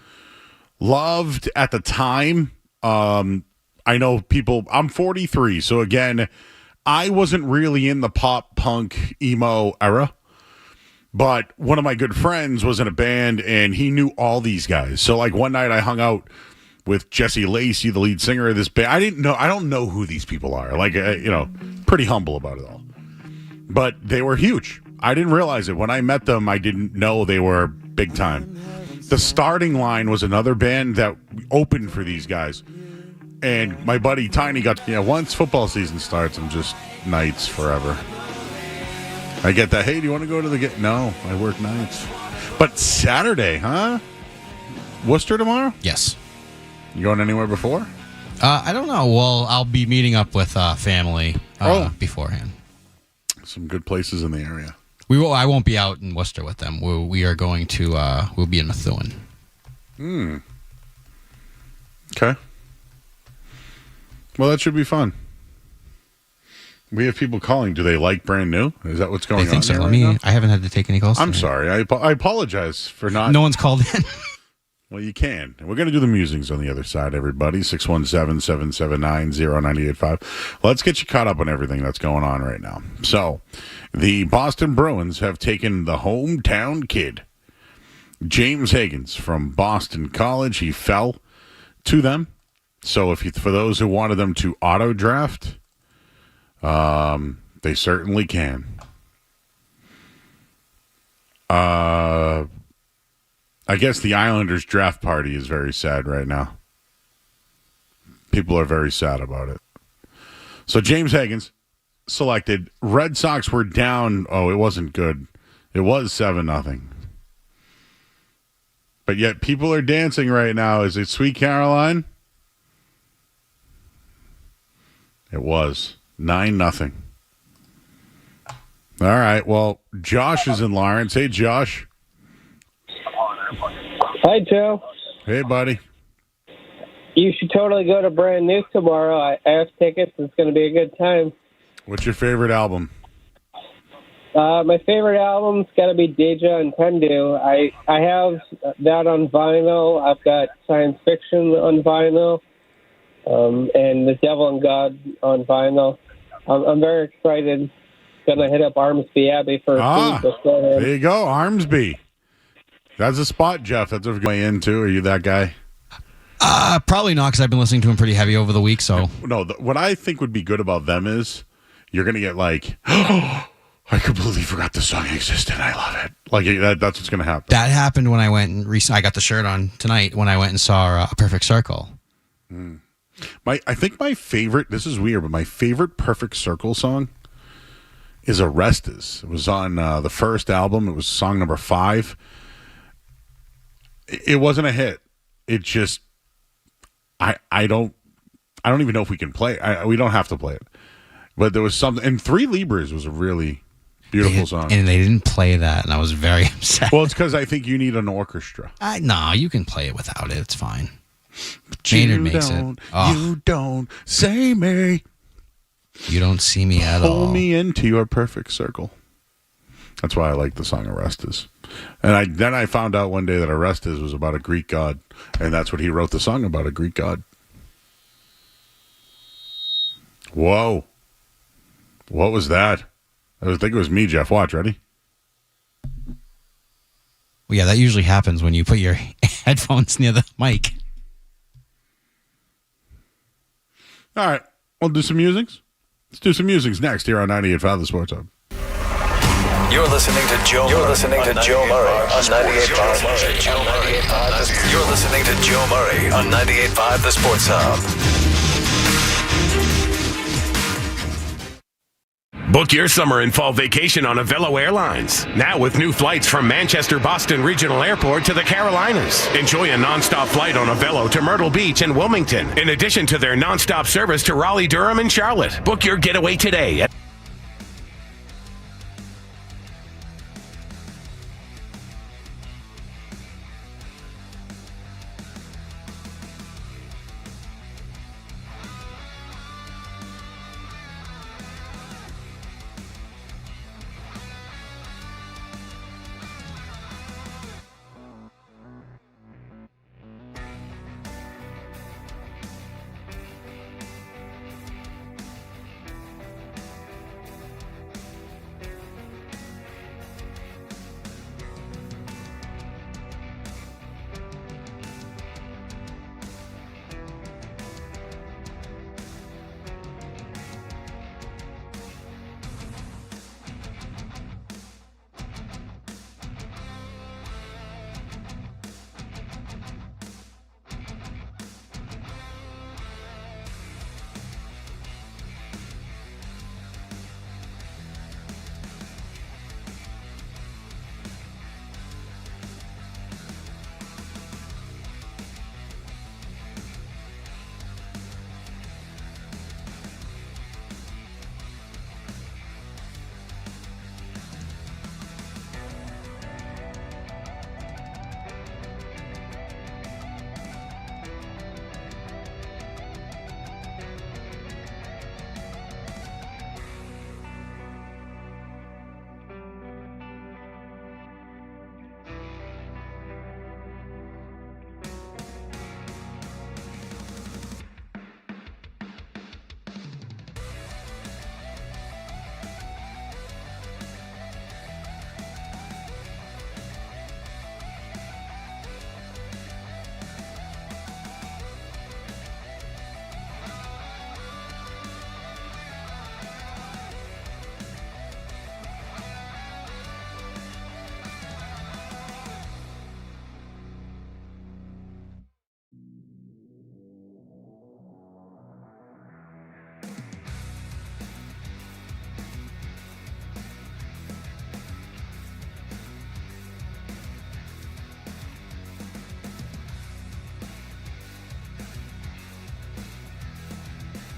loved at the time. I know people, I'm 43, so again, I wasn't really in the pop punk emo era, but one of my good friends was in a band and he knew all these guys. So like one night I hung out with Jesse Lacey, the lead singer of this band. I don't know who these people are. Like, pretty humble about it all. But they were huge. I didn't realize it. When I met them, I didn't know they were big time. The Starting Line was another band that opened for these guys. And my buddy Tiny got, once football season starts, I'm just nights forever. I get that, hey, do you want to go to the game? No, I work nights. But Saturday, huh? Worcester tomorrow? Yes. You going anywhere before? I don't know. Well, I'll be meeting up with family beforehand. Some good places in the area. I won't be out in Worcester with them. We are going to, we'll be in Methuen. Okay. Well, that should be fun. We have people calling. Do they like brand new? Is that what's going on? I think so. Right now? I haven't had to take any calls. I'm sorry. I apologize for not. No one's called in. Well, you can. We're going to do the musings on the other side, everybody. 617-779-0985. Let's get you caught up on everything that's going on right now. So, the Boston Bruins have taken the hometown kid, James Higgins, from Boston College. He fell to them. So, for those who wanted them to auto-draft, they certainly can. I guess the Islanders draft party is very sad right now. People are very sad about it. So James Higgins selected. Red Sox were down. Oh, it wasn't good. It was 7-0. But yet people are dancing right now. Is it Sweet Caroline? It was 9-0. All right. Well, Josh is in Lawrence. Hey, Josh. Hi, Joe. Hey, buddy. You should totally go to Brand New tomorrow. I have tickets. It's going to be a good time. What's your favorite album? My favorite album's got to be Deja and Pendu. I have that on vinyl. I've got Science Fiction on vinyl, and The Devil and God on vinyl. I'm very excited. Going to hit up Armsby Abbey for a food beforehand. There you go, Armsby. That's a spot, Jeff. That's a good way in, too. Are you that guy? Probably not, because I've been listening to him pretty heavy over the week. So no, what I think would be good about them is you're going to get like, oh, I completely forgot the song existed. I love it. Like that's what's going to happen. That happened when I went and I got the shirt on tonight when I went and saw A Perfect Circle. I think my favorite. This is weird, but my favorite Perfect Circle song is Arestas. It was on the first album. It was song number 5. It wasn't a hit. It just, I don't even know if we can play it. We don't have to play it. But there was something, and 3 Libras was a really beautiful song. And they didn't play that, and I was very upset. Well, it's because I think you need an orchestra. No, you can play it without it. It's fine. But Maynard makes it. You don't say me. You don't see me at all. Pull me into your perfect circle. That's why I like the song Arestas. And then I found out one day that Arestas was about a Greek god, and that's what he wrote the song about, a Greek god. Whoa. What was that? I think it was me, Jeff. Watch, ready? Well, yeah, that usually happens when you put your headphones near the mic. All right. We'll do some musings. Let's do some musings next here on 98.5 The Sports Hub. You're listening to Joe. You're listening to Joe Murray on 98.5. You're listening to Joe Murray on 98.5 The Sports Hub. Book your summer and fall vacation on Avello Airlines. Now with new flights from Manchester Boston Regional Airport to the Carolinas. Enjoy a nonstop flight on Avello to Myrtle Beach and Wilmington, in addition to their nonstop service to Raleigh, Durham, and Charlotte. Book your getaway today at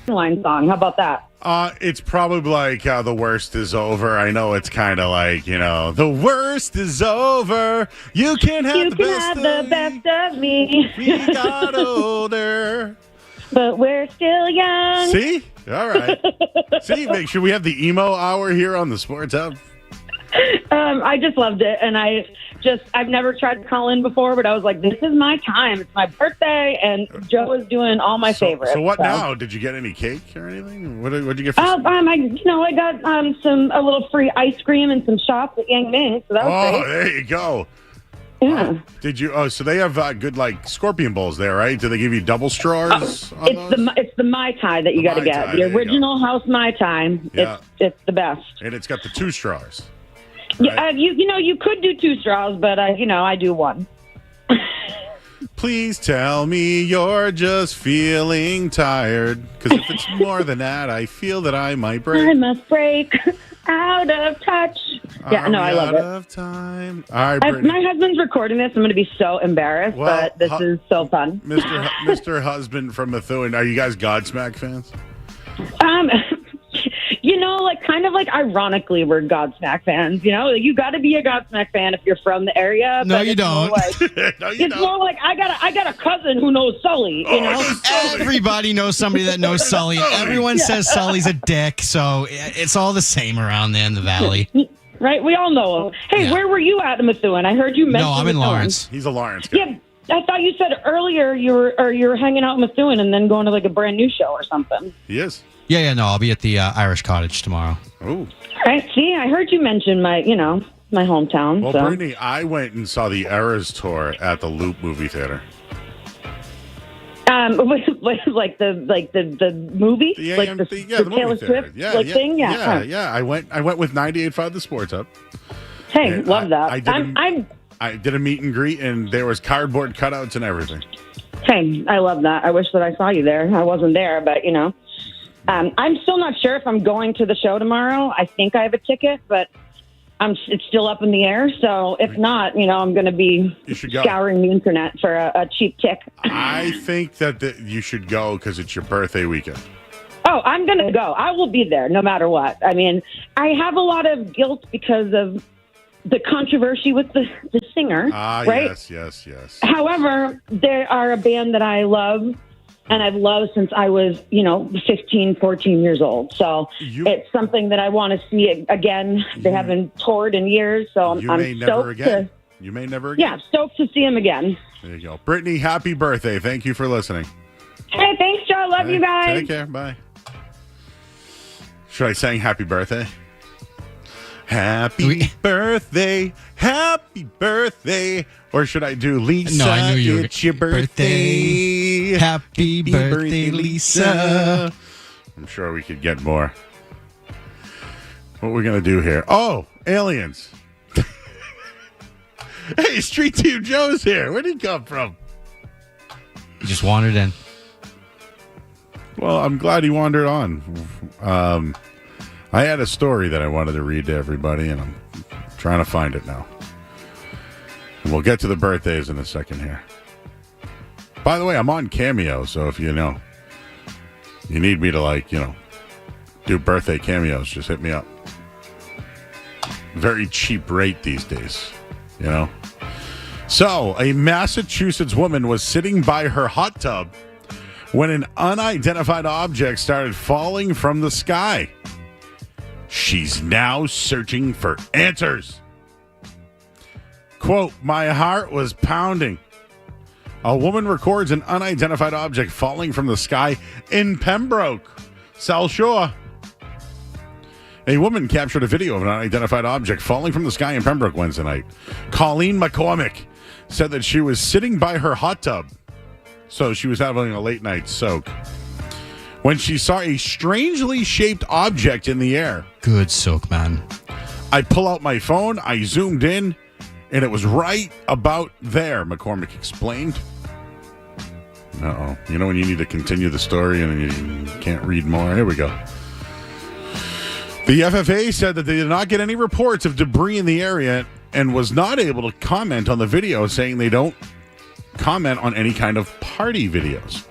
Line song. How about that? It's probably like The Worst Is Over. I know it's kind of like, the worst is over. You can have the best of me. We got older. But we're still young. See? All right. See, make sure we have the emo hour here on the Sports Hub. I just loved it, and I've never tried to call in before, but I was like, this is my time. It's my birthday, and Joe is doing all my favorites. So what now? Did you get any cake or anything? What did you get for I got a little free ice cream and some shots at Yang Ming, so that was great. There you go. Yeah. Did you? So they have good scorpion bowls there, right? Do they give you double straws? It's the Mai Tai that you got to get. The original house Mai Tai. Yeah. It's the best. And it's got the 2 straws. Right? Yeah, you could do 2 straws, but I do 1. Please tell me you're just feeling tired, because if it's more than that, I feel that I might break. I must break out of touch. Yeah, no, I love it. Out of time. All right, my husband's recording this. I'm going to be so embarrassed, but this is so fun. Mr. Husband from Methuen, are you guys Godsmack fans? Ironically, we're Godsmack fans. You got to be a Godsmack fan if you're from the area. No, you don't. It's more like I got a cousin who knows Sully. Everybody knows somebody that knows Sully. Everyone says Sully's a dick, so it's all the same around there in the valley. Right? We all know him. Hey, where were you at in Methuen? I heard you mention. No, I'm in Lawrence. He's a Lawrence guy. Yeah, I thought you said earlier you were hanging out in Methuen and then going to a brand new show or something. He is. Yeah, no, I'll be at the Irish Cottage tomorrow. Oh. Right, see, I heard you mention my hometown. Well, so. Brittany, I went and saw the Eras tour at the Loop movie theater. Like the movie, the Taylor Swift thing. Yeah. I went with 98.5 The Sports Hub. Hey, and love that. I did a meet and greet, and there was cardboard cutouts and everything. Hey, I love that. I wish that I saw you there. I wasn't there, but I'm still not sure if I'm going to the show tomorrow. I think I have a ticket, but it's still up in the air. So if not, I'm going to be scouring the internet for a cheap ticket. I think that you should go because it's your birthday weekend. Oh, I'm going to go. I will be there no matter what. I mean, I have a lot of guilt because of the controversy with the singer, right? Yes. However, they are a band that I love. And I've loved since I was, 15, 14 years old. So it's something that I want to see again. They haven't toured in years, so I'm stoked You may never again. Yeah, stoked to see them again. There you go. Brittany, happy birthday. Thank you for listening. Hey, thanks, Joe. Love you guys. Take care. Bye. Should I sing happy birthday? Happy birthday, happy birthday. Or should I do Lisa? No, I knew it's your birthday. Happy birthday, Lisa. I'm sure we could get more. What we're going to do here? Oh, aliens. Hey, Street Team Joe's here. Where'd he come from? He just wandered in. Well, I'm glad he wandered on. I had a story that I wanted to read to everybody, and I'm trying to find it now. And we'll get to the birthdays in a second here. By the way, I'm on Cameo, so if you need me to do birthday cameos, just hit me up. Very cheap rate these days, So, a Massachusetts woman was sitting by her hot tub when an unidentified object started falling from the sky. She's now searching for answers. Quote, my heart was pounding. A woman records an unidentified object falling from the sky in Pembroke, South Shore. A woman captured a video of an unidentified object falling from the sky in Pembroke Wednesday night. Colleen McCormick said that she was sitting by her hot tub, so she was having a late night soak, when she saw a strangely shaped object in the air. Good soak, man. I pull out my phone, I zoomed in, and it was right about there, McCormick explained. Uh-oh. You know when you need to continue the story and you can't read more? Here we go. The FFA said that they did not get any reports of debris in the area and was not able to comment on the video, saying they don't comment on any kind of party videos.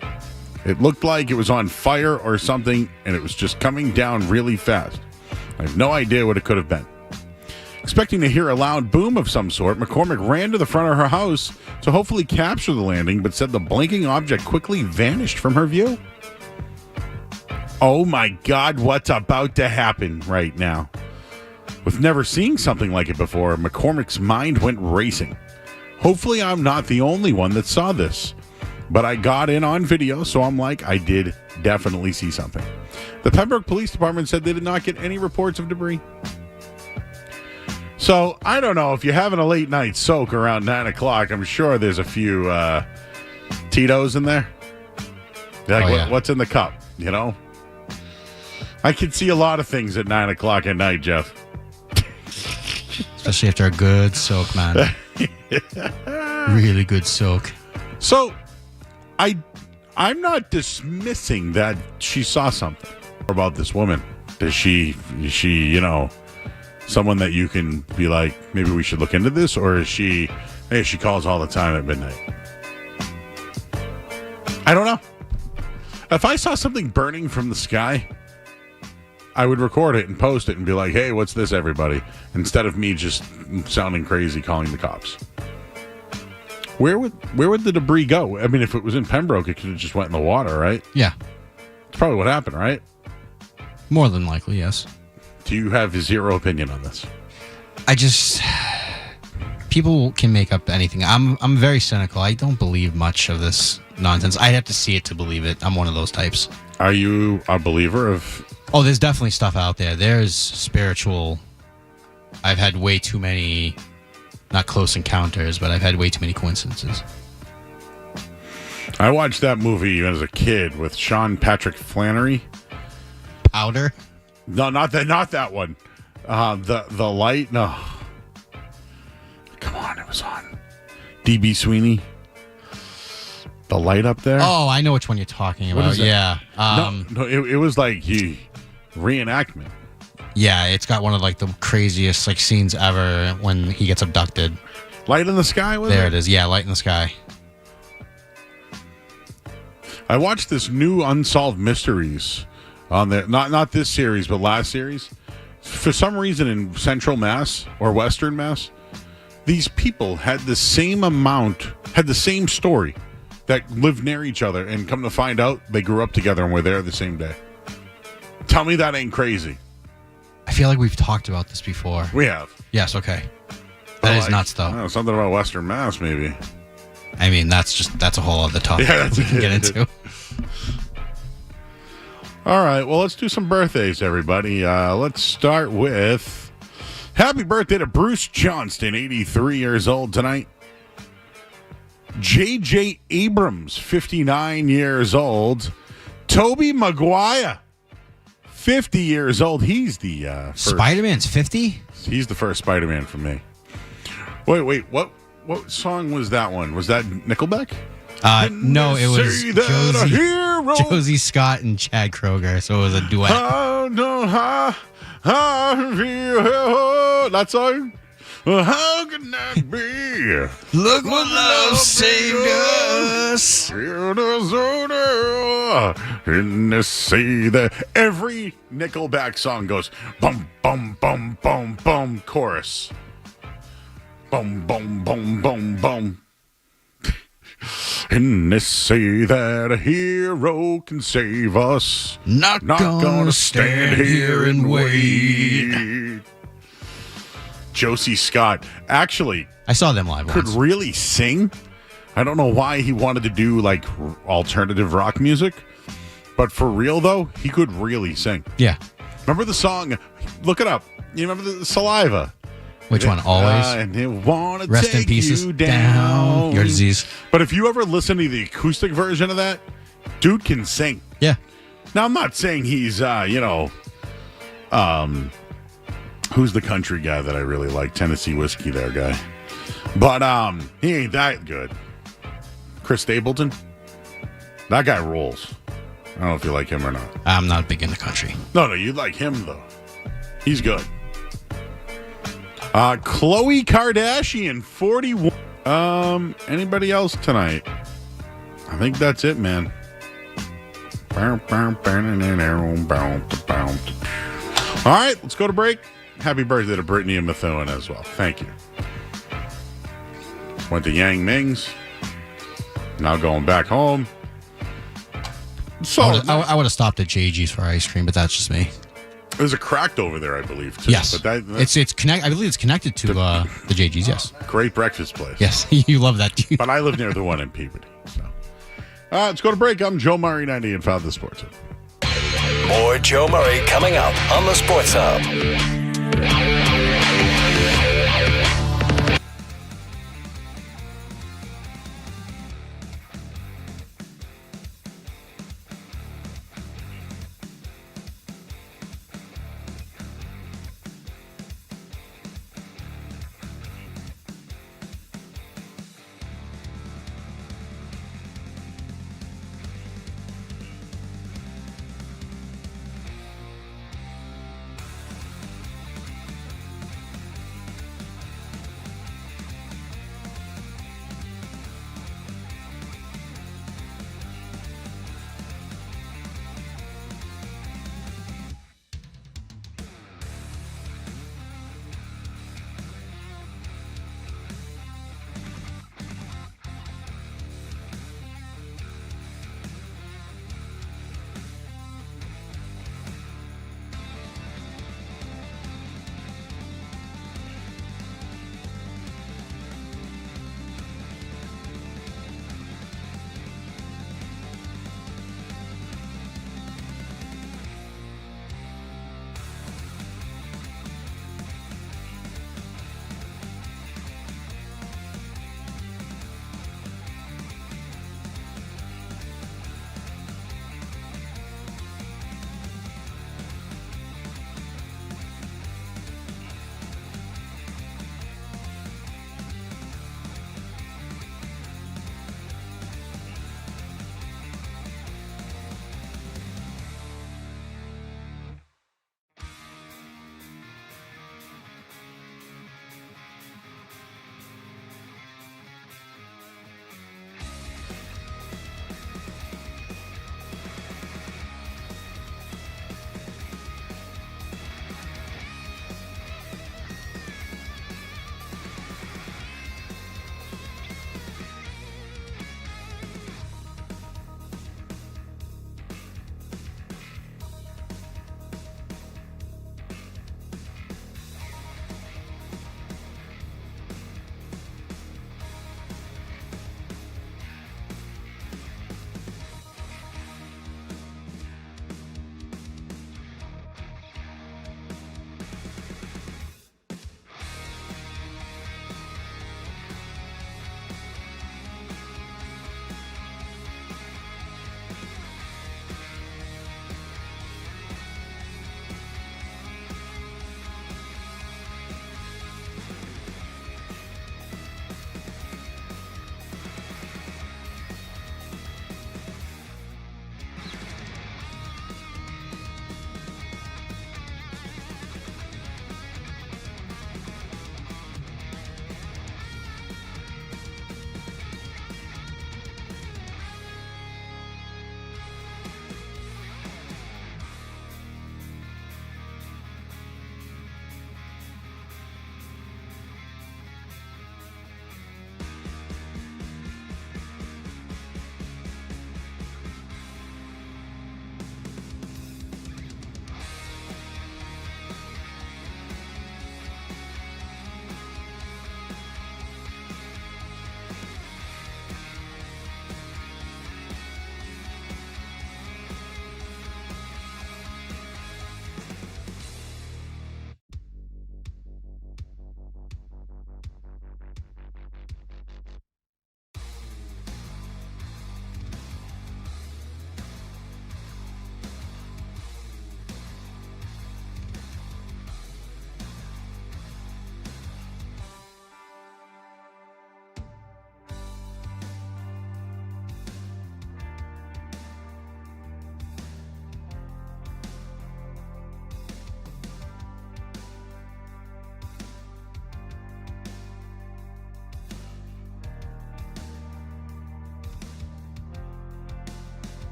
It looked like it was on fire or something, and it was just coming down really fast. I have no idea what it could have been. Expecting to hear a loud boom of some sort, McCormick ran to the front of her house to hopefully capture the landing, but said the blinking object quickly vanished from her view. Oh my God, what's about to happen right now? With never seeing something like it before, McCormick's mind went racing. Hopefully I'm not the only one that saw this. But I got in on video, so I'm like, I did definitely see something. The Pembroke Police Department said they did not get any reports of debris. So, I don't know, if you're having a late night soak around 9 o'clock, I'm sure there's a few Tito's in there. Like, what's in the cup, you know? I can see a lot of things at 9 o'clock at night, Jeff. Especially after a good soak, man. Really good soak. So, I'm not dismissing that she saw something about this woman. Is she, you know, someone that you can be like, maybe we should look into this? Or is she, hey, she calls all the time at midnight? I don't know. If I saw something burning from the sky, I would record it and post it and be like, hey, what's this, everybody? Instead of me just sounding crazy calling the cops. Where would the debris go? I mean, if it was in Pembroke, it could have just went in the water, right? Yeah. It's probably what happened, right? More than likely, yes. Do you have zero opinion on this? People can make up anything. I'm very cynical. I don't believe much of this nonsense. I'd have to see it to believe it. I'm one of those types. Are you a believer of... Oh, there's definitely stuff out there. There's spiritual... I've had way too many, not close encounters, but I've had way too many coincidences. I watched that movie as a kid with Sean Patrick Flannery. Powder? No, not that one. The Light? No. Come on, it was on. D.B. Sweeney. The Light up there? Oh, I know which one you're talking about. Yeah. No, it was like reenactment. Yeah, it's got one of like the craziest like scenes ever when he gets abducted. Light in the Sky? There it is. Yeah, Light in the Sky. I watched this new Unsolved Mysteries on there. Not this series, but last series. For some reason in Central Mass or Western Mass, these people had the same story that lived near each other, and come to find out they grew up together and were there the same day. Tell me that ain't crazy. I feel like we've talked about this before. We have. Yes, okay. That is nuts, though. I don't know, something about Western Mass, maybe. I mean, that's a whole other topic we can get into. All right, well, let's do some birthdays, everybody. Let's start with happy birthday to Bruce Johnston, 83 years old tonight. J.J. Abrams, 59 years old. Tobey Maguire, 50 years old. He's the first. Spider-Man's 50? He's the first Spider-Man for me. Wait, what song was that one? Was that Nickelback? No, it was Josie Scott and Chad Kroger, so it was a duet. That song? How can that be? Look what love saved us. In the sea that every Nickelback song goes bum bum bum bum bum chorus. Bum bum bum bum bum. And they say that a hero can save us. Not gonna stand here and wait. Josie Scott, actually, I saw them live could once. really sing. I don't know why he wanted to do like alternative rock music, but for real though, he could really sing. Yeah. Remember the song? Look it up. You remember the Saliva? Which one? Always. And they want to Rest take in pieces. you down. Your disease. But if you ever listen to the acoustic version of that, dude can sing. Yeah. Now I'm not saying he's who's the country guy that I really like? Tennessee Whiskey there guy. But he ain't that good. Chris Stapleton? That guy rolls. I don't know if you like him or not. I'm not big into country. No, you like him though. He's good. Khloe Kardashian, 41. Anybody else tonight? I think that's it, man. All right, let's go to break. Happy birthday to Brittany and Methuen as well. Thank you. Went to Yang Ming's. Now going back home. So I would have stopped at JG's for ice cream, but that's just me. There's a Cracked over there, I believe, too. Yes, but it's connect. I believe it's connected to the JG's. Yes, great breakfast place. Yes, you love that, dude. But I live near the one in Peabody. So, let's go to break. I'm Joe Murray, 98.5 The Sports Hub. More Joe Murray coming up on the Sports Hub.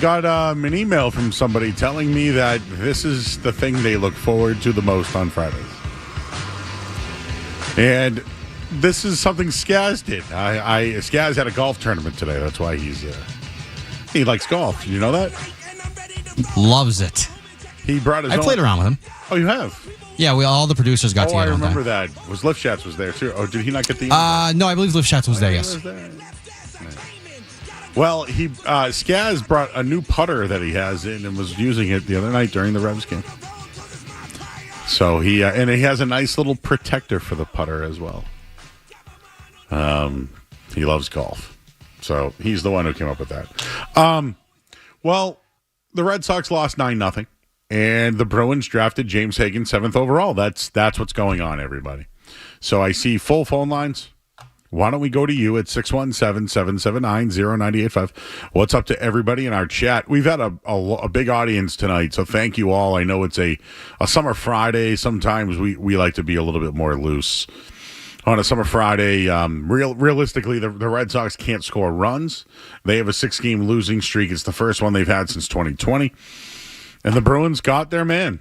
got an email from somebody telling me that this is the thing they look forward to the most on Fridays. And this is something Skaz did. Skaz had a golf tournament today. That's why he likes golf. Did you know that? Loves it. He brought his I played around with him. Oh, you have? Yeah, all the producers got together. I remember that. Was Lifshats was there too? Oh, did he not get the? No, I believe Lifshats was there. Yes. Well, Skaz brought a new putter that he has in and was using it the other night during the Revs game. So he has a nice little protector for the putter as well. He loves golf, so he's the one who came up with that. Well, the Red Sox lost 9-0, and the Bruins drafted James Hagan 7th overall. That's what's going on, everybody. So I see full phone lines. Why don't we go to you at 617-779-0985? What's up to everybody in our chat? We've had a big audience tonight, so thank you all. I know it's a summer Friday. Sometimes we like to be a little bit more loose. On a summer Friday, realistically, the Red Sox can't score runs. They have a 6-game losing streak. It's the first one they've had since 2020. And the Bruins got their man.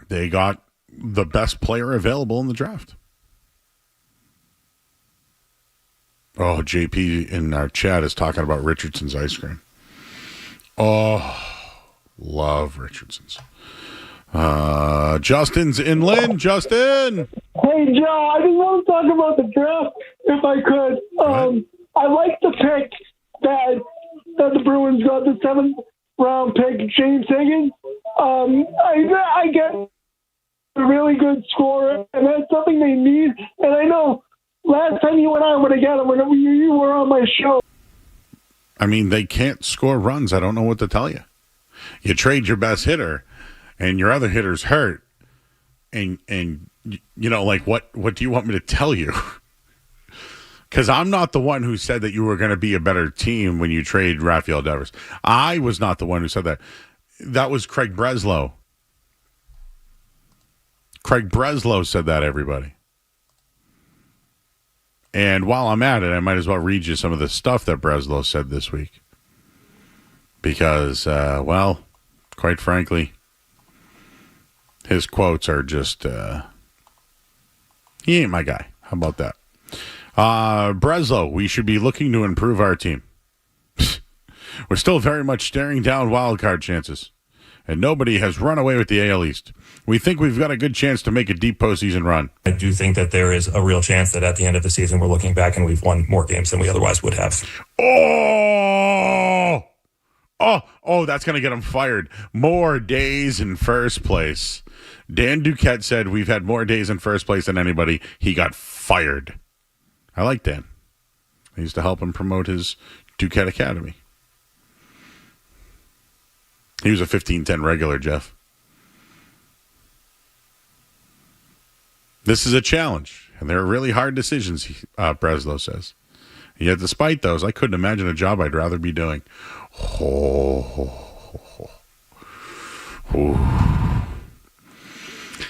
They got the best player available in the draft. Oh, JP in our chat is talking about Richardson's ice cream. Oh, love Richardson's. Justin's in Lynn. Justin! Hey, Joe, I just want to talk about the draft, if I could. I like the pick that the Bruins got, the 7th-round pick, James Hagan. I get a really good scorer, and that's something they need. And I know last time you and I would have got him when you were on my show. I mean, they can't score runs. I don't know what to tell you. You trade your best hitter, and your other hitter's hurt, and you know, like, what do you want me to tell you? Because I'm not the one who said that you were going to be a better team when you trade Rafael Devers. I was not the one who said that. That was Craig Breslow. Craig Breslow said that, everybody. And while I'm at it, I might as well read you some of the stuff that Breslow said this week. Because, well, quite frankly, his quotes are just, he ain't my guy. How about that? Breslow, we should be looking to improve our team. We're still very much staring down wild card chances, and nobody has run away with the AL East. We think we've got a good chance to make a deep postseason run. I do think that there is a real chance that at the end of the season, we're looking back and we've won more games than we otherwise would have. Oh, that's going to get him fired. More days in first place. Dan Duquette said we've had more days in first place than anybody. He got fired. I like Dan. I used to help him promote his Duquette Academy. He was a 15-10 regular, Jeff. This is a challenge, and there are really hard decisions, Breslow says. Yet despite those, I couldn't imagine a job I'd rather be doing.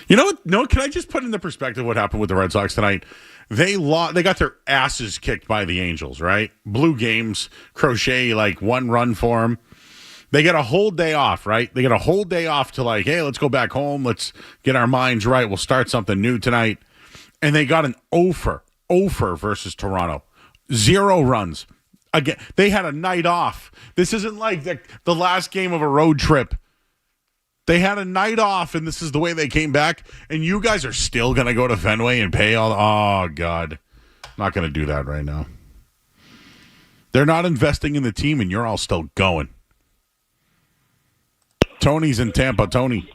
You know what? No, can I just put into perspective what happened with the Red Sox tonight? They got their asses kicked by the Angels, right? Blue games, Crochet, like, 1 run for them. They get a whole day off, right? They get a whole day off to, like, hey, let's go back home. Let's get our minds right. We'll start something new tonight. And they got an offer versus Toronto. 0 runs. Again, they had a night off. This isn't like the last game of a road trip. They had a night off, and this is the way they came back. And you guys are still going to go to Fenway and pay all. Oh, God. Not going to do that right now. They're not investing in the team, and you're all still going. Tony's in Tampa. Tony.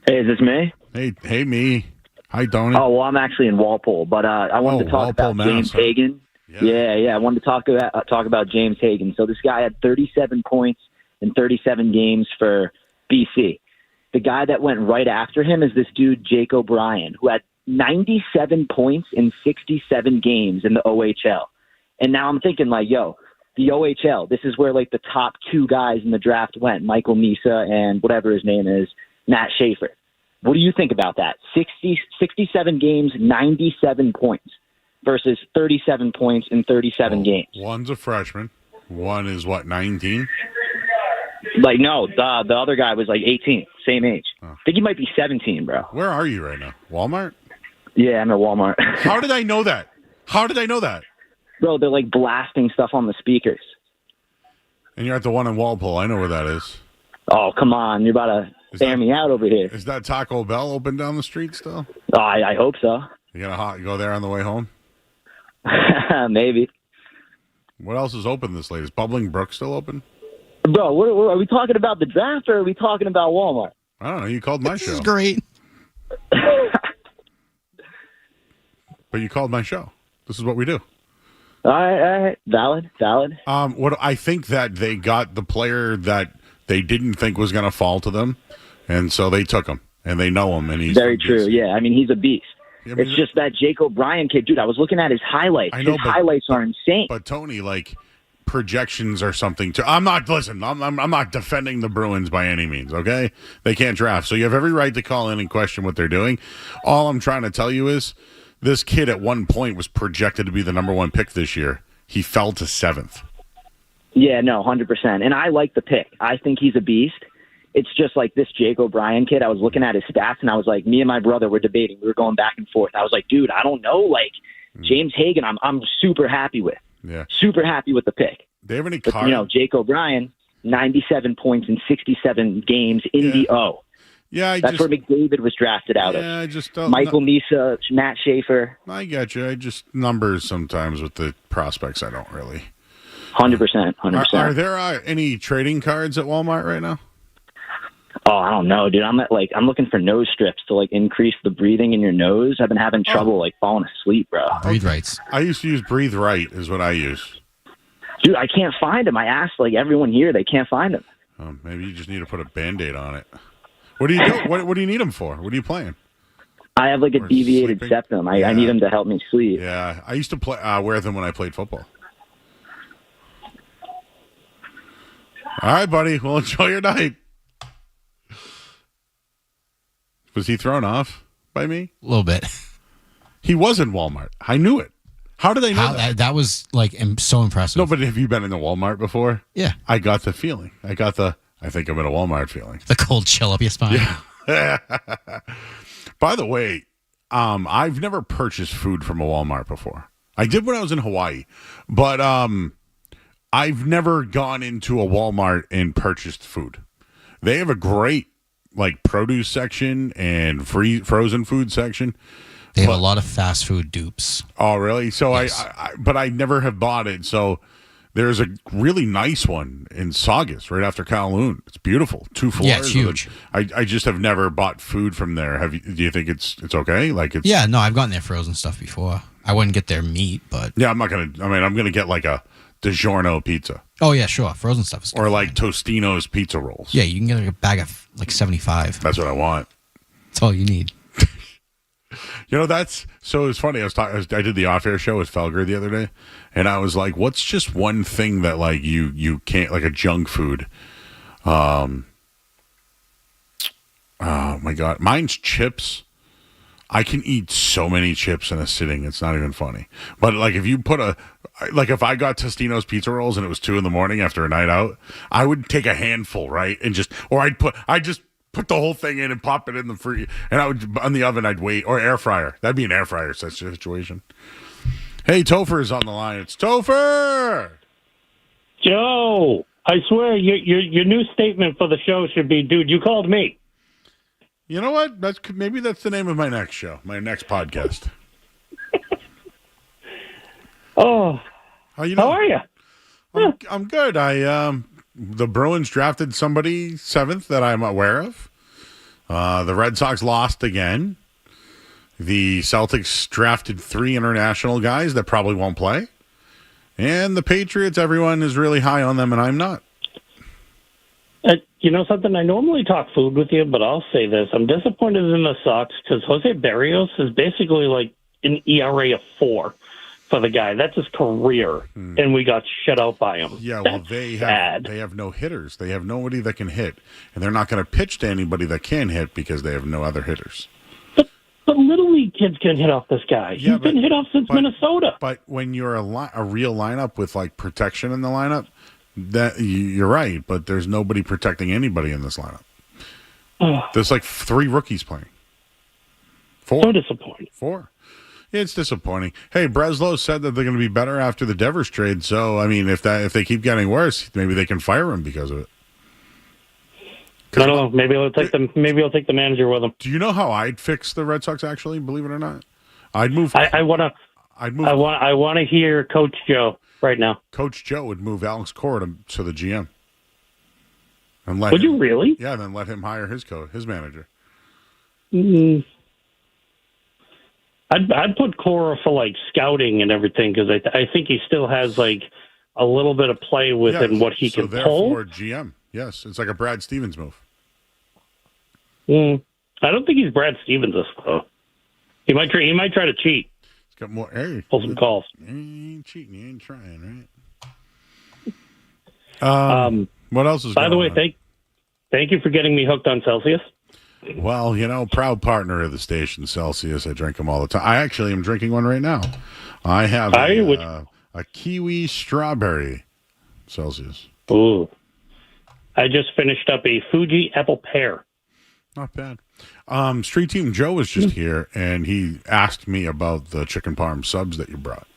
Hey, is this me? Hey, me. Hi, Tony. Oh, well, I'm actually in Walpole, but I wanted to talk Walpole, about James Hagan. Yeah. I wanted to talk about James Hagan. So this guy had 37 points in 37 games for BC. The guy that went right after him is this dude, Jake O'Brien, who had 97 points in 67 games in the OHL. And now I'm thinking, like, yo, the OHL, this is where, like, the top 2 guys in the draft went, Michael Misa and whatever his name is, Matt Schaefer. What do you think about that? 67 games, 97 points versus 37 points in 37 games. One's a freshman. One is what, 19? Like, no, the other guy was like 18, same age. I think he might be 17, bro. Where are you right now? Walmart? Yeah, I'm at Walmart. How did I know that? Bro, they're like blasting stuff on the speakers. And you're at the one in Walpole. I know where that is. Oh, come on. You're about to air me out over here. Is that Taco Bell open down the street still? Oh, I hope so. You go there on the way home? Maybe. What else is open this late? Is Bubbling Brook still open? Bro, what are we talking about the draft or are we talking about Walmart? I don't know. You called my show. This is great. But you called my show. This is what we do. All right. Valid. What I think that they got the player that they didn't think was going to fall to them, and so they took him, and they know him, and he's very true. Yeah, I mean he's a beast. Yeah, I mean, it's just that Jake O'Brien kid, dude. I was looking at his highlights. I know, his highlights are insane. But Tony, like projections are something too. I'm not defending the Bruins by any means. Okay, they can't draft, so you have every right to call in and question what they're doing. All I'm trying to tell you is, this kid at one point was projected to be the number 1 pick this year. He fell to 7th. Yeah, no, 100%. And I like the pick. I think he's a beast. It's just like this Jake O'Brien kid. I was looking at his stats, and I was like, me and my brother were debating. We were going back and forth. I was like, dude, I don't know. Like, James Hagan, I'm super happy with. Yeah. Super happy with the pick. Do they have any but, Jake O'Brien, 97 points in 67 games in the O. Yeah, that's where McDavid was drafted out of. I just don't. Michael Misa, Matt Schaefer. I get you. I just numbers sometimes with the prospects. I don't really. 100%. Are there any trading cards at Walmart right now? Oh, I don't know, dude. I'm looking for nose strips to like increase the breathing in your nose. I've been having trouble like falling asleep, bro. Breathe Rights. I used to use Breathe Right is what I use. Dude, I can't find them. I asked like everyone here, they can't find them. Maybe you just need to put a Band-Aid on it. What do you do? What do you need them for? What are you playing? I have like a deviated septum. I need them to help me sleep. Yeah, I used to wear them when I played football. All right, buddy. Well, enjoy your night. Was he thrown off by me? A little bit. He was in Walmart. I knew it. How did I know that? That was like so impressive. No, but have you been in the Walmart before? Yeah. I got the feeling. I think I'm in a Walmart feeling. The cold chill up your spine. Yeah. By the way, I've never purchased food from a Walmart before. I did when I was in Hawaii, but I've never gone into a Walmart and purchased food. They have a great produce section and frozen food section. They have a lot of fast food dupes. Oh, really? So yes. But I never have bought it. So there's a really nice one in Saugus right after Kowloon. It's beautiful. 2 floors. Yeah, it's huge. I just have never bought food from there. Do you think it's okay? Yeah, no, I've gotten their frozen stuff before. I wouldn't get their meat, but yeah, I'm gonna get like a DiGiorno pizza. Oh yeah, sure. Frozen stuff is good. Or like Tostino's pizza rolls. Yeah, you can get a bag of 75. That's what I want. That's all you need. So it's funny. I did the off-air show with Felger the other day, and I was like, "What's just one thing that you can't, like a junk food?" Oh my God, mine's chips. I can eat so many chips in a sitting. It's not even funny. But if you put if I got Tostino's pizza rolls and it was 2 a.m. after a night out, I would take a handful, right, and I'd just put the whole thing in and pop it in the free, and I would on the oven. I'd wait, or air fryer. That'd be an air fryer such situation. Hey, Topher is on the line. It's Topher. Joe, I swear your new statement for the show should be, dude, you called me. You know what? Maybe that's the name of my next show, my next podcast. Oh, how you doing? How are you? I'm good. The Bruins drafted somebody 7th that I'm aware of. The Red Sox lost again. The Celtics drafted 3 international guys that probably won't play. And the Patriots, everyone is really high on them, and I'm not. You know something? I normally talk food with you, but I'll say this. I'm disappointed in the Sox because Jose Barrios is basically like an ERA of 4 for the guy. That's his career, and we got shut out by him. Yeah, well, they have no hitters. They have nobody that can hit, and they're not going to pitch to anybody that can hit because they have no other hitters. But But Little League kids can hit off this guy. He's been hit off since Minnesota. But when you're a real lineup with like protection in the lineup, that you're right. But there's nobody protecting anybody in this lineup. There's like 3 rookies playing. 4. So disappointing. 4. It's disappointing. Hey, Breslow said that they're going to be better after the Devers trade. So I mean, if they keep getting worse, maybe they can fire him because of it. I don't know. Maybe he'll take the manager with him. Do you know how I'd fix the Red Sox? Actually, believe it or not, I'd move. I want to hear Coach Joe right now. Coach Joe would move Alex Cora to the GM. And Would you really? Yeah, then let him hire his manager. Mm-hmm. I'd put Cora for like scouting and everything because I think he still has like a little bit of play with and what he can pull. Therefore, GM. Yes, it's like a Brad Stevens move. I don't think he's Brad Stevens though. He might try to cheat. He's got more. Hey, pull some calls. You ain't cheating. You ain't trying, right? What else is? By the way, thank you for getting me hooked on Celsius. Well, proud partner of the station, Celsius. I drink them all the time. I actually am drinking one right now. I have a kiwi strawberry Celsius. Ooh. I just finished up a Fuji apple pear. Not bad. Street Team Joe was just here, and he asked me about the chicken parm subs that you brought.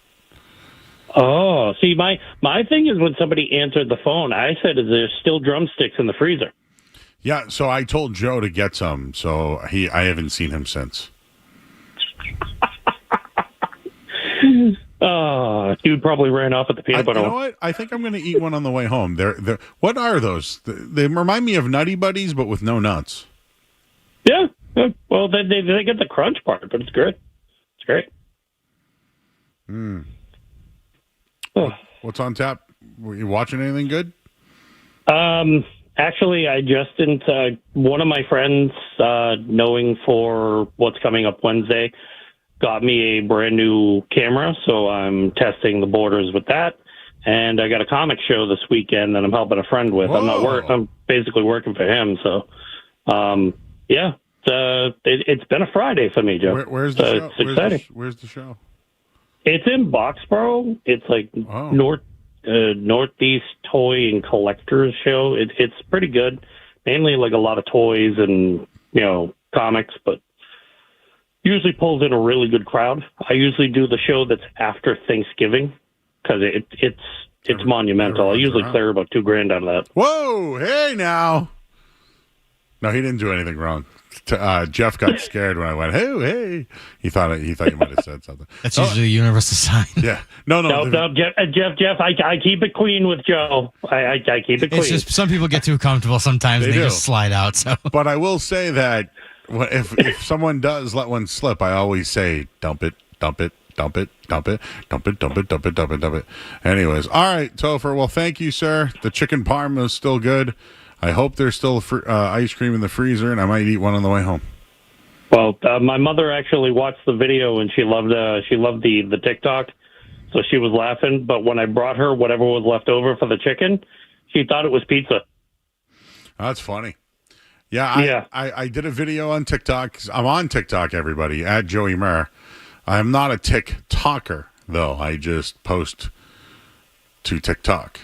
Oh, see, my thing is when somebody answered the phone, I said, is there still drumsticks in the freezer? Yeah, so I told Joe to get some, so I haven't seen him since. Dude probably ran off at the peanut butter. You know what? I think I'm going to eat one on the way home. They're what are those? They remind me of Nutty Buddies, but with no nuts. Yeah. Well, they get the crunch part, but it's good. It's great. What's on tap? Were you watching anything good? Actually, I just didn't. One of my friends, knowing for what's coming up Wednesday, got me a brand new camera, so I'm testing the borders with that. And I got a comic show this weekend that I'm helping a friend with. Whoa. I'm basically working for him. So, yeah, it's been a Friday for me, Joe. Where's the show? It's exciting. Where's the show? It's in Boxborough. It's like Northeast Toy and Collectors Show. It's pretty good. Mainly like a lot of toys and comics, but usually pulls in a really good crowd. I usually do the show that's after Thanksgiving because it's monumental. I usually clear about $2,000 out of that. Whoa! Hey now. No, he didn't do anything wrong. Jeff got scared when I went, hey. He thought you might have said something. That's usually a universal sign. Yeah. No, Jeff, I keep it clean with Joe. I keep it clean. It's just some people get too comfortable sometimes and they just slide out. So, but I will say that if someone does let one slip, I always say, dump it. Anyways, all right, Topher. Well, thank you, sir. The chicken parm is still good. I hope there's still ice cream in the freezer, and I might eat one on the way home. Well, my mother actually watched the video, and she loved the TikTok, so she was laughing. But when I brought her whatever was left over for the chicken, she thought it was pizza. That's funny. Yeah, I did a video on TikTok. I'm on TikTok, everybody, at Joey Murr. I'm not a TikToker, though. I just post to TikTok.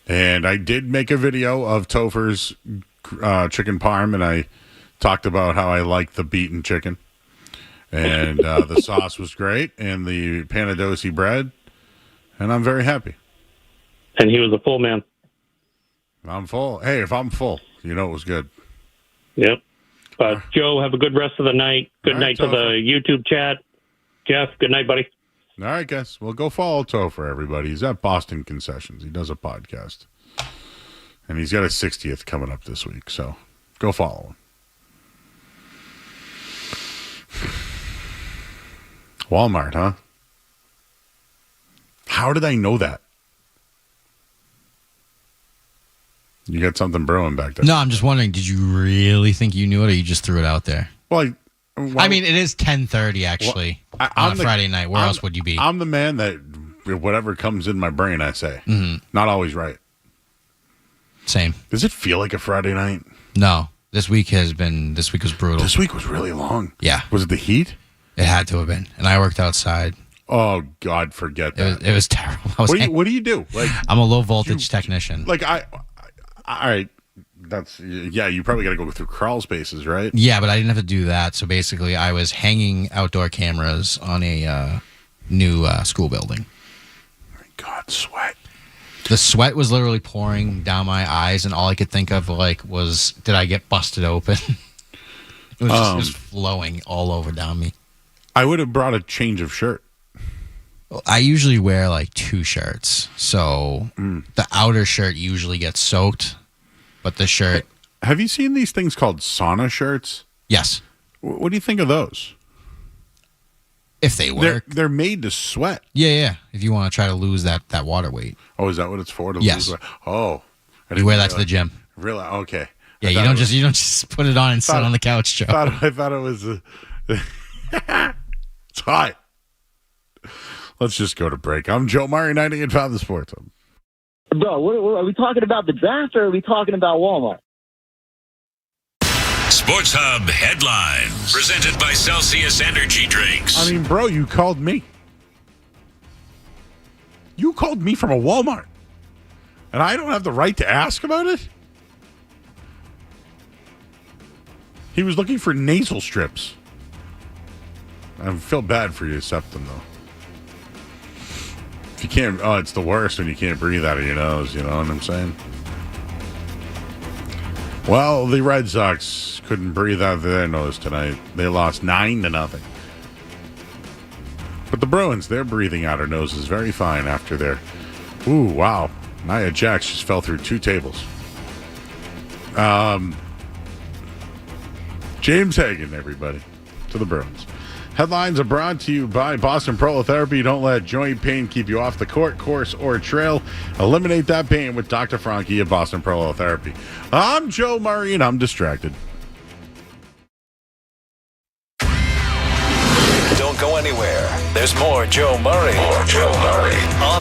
And I did make a video of Topher's chicken parm, and I talked about how I like the beaten chicken. And the sauce was great, and the panadosi bread, and I'm very happy. And he was a full man. I'm full. Hey, if I'm full, it was good. Yep. Joe, have a good rest of the night. Good night to the YouTube chat. Jeff, good night, buddy. All right, guys. Well, go follow Topher, everybody. He's at Boston Concessions. He does a podcast. And he's got a 60th coming up this week, so go follow him. Walmart, huh? How did I know that? You got something brewing back there. No, I'm just wondering, did you really think you knew it, or you just threw it out there? Well, I mean, it is 10:30 actually on a Friday night. Where else would you be? I'm the man that whatever comes in my brain, I say. Mm-hmm. Not always right. Same. Does it feel like a Friday night? No. This week was brutal. This week was really long. Yeah. Was it the heat? It had to have been. And I worked outside. Oh, God, forget that. It was terrible. What do you do? Like, I'm a low voltage technician. Like, all right. You probably got to go through crawl spaces, right? Yeah, but I didn't have to do that. So basically, I was hanging outdoor cameras on a new school building. Oh my God, sweat. The sweat was literally pouring down my eyes, and all I could think of was, did I get busted open? It was just flowing all over down me. I would have brought a change of shirt. I usually wear like 2 shirts, so the outer shirt usually gets soaked, but the shirt. Have you seen these things called sauna shirts? Yes. What do you think of those? If they work, they're made to sweat. Yeah. If you want to try to lose that water weight. Oh, is that what it's for? To yes. lose weight? Oh, you wear that to the gym. Really? Okay. Yeah, you don't just put it on and sit on the couch, Joe. I thought it was. It's hot. Let's just go to break. I'm Joe Murray, 98.5 The Sports Hub. Bro, what, are we talking about the draft or are we talking about Walmart? Sports Hub headlines presented by Celsius Energy Drinks. I mean, bro, you called me. You called me from a Walmart. And I don't have the right to ask about it? He was looking for nasal strips. I feel bad for you, Septum, though. If you can't, it's the worst when you can't breathe out of your nose, you know what I'm saying? Well, the Red Sox couldn't breathe out of their nose tonight. They lost 9-0. But the Bruins, they're breathing out their noses very fine after their... Ooh, wow. Nia Jax just fell through 2 tables. James Hagan, everybody, to the Bruins. Headlines are brought to you by Boston Prolotherapy. Don't let joint pain keep you off the court, course, or trail. Eliminate that pain with Dr. Franke at Boston Prolotherapy. I'm Joe Murray, and I'm distracted. Don't go anywhere. There's more Joe Murray. More Joe Murray.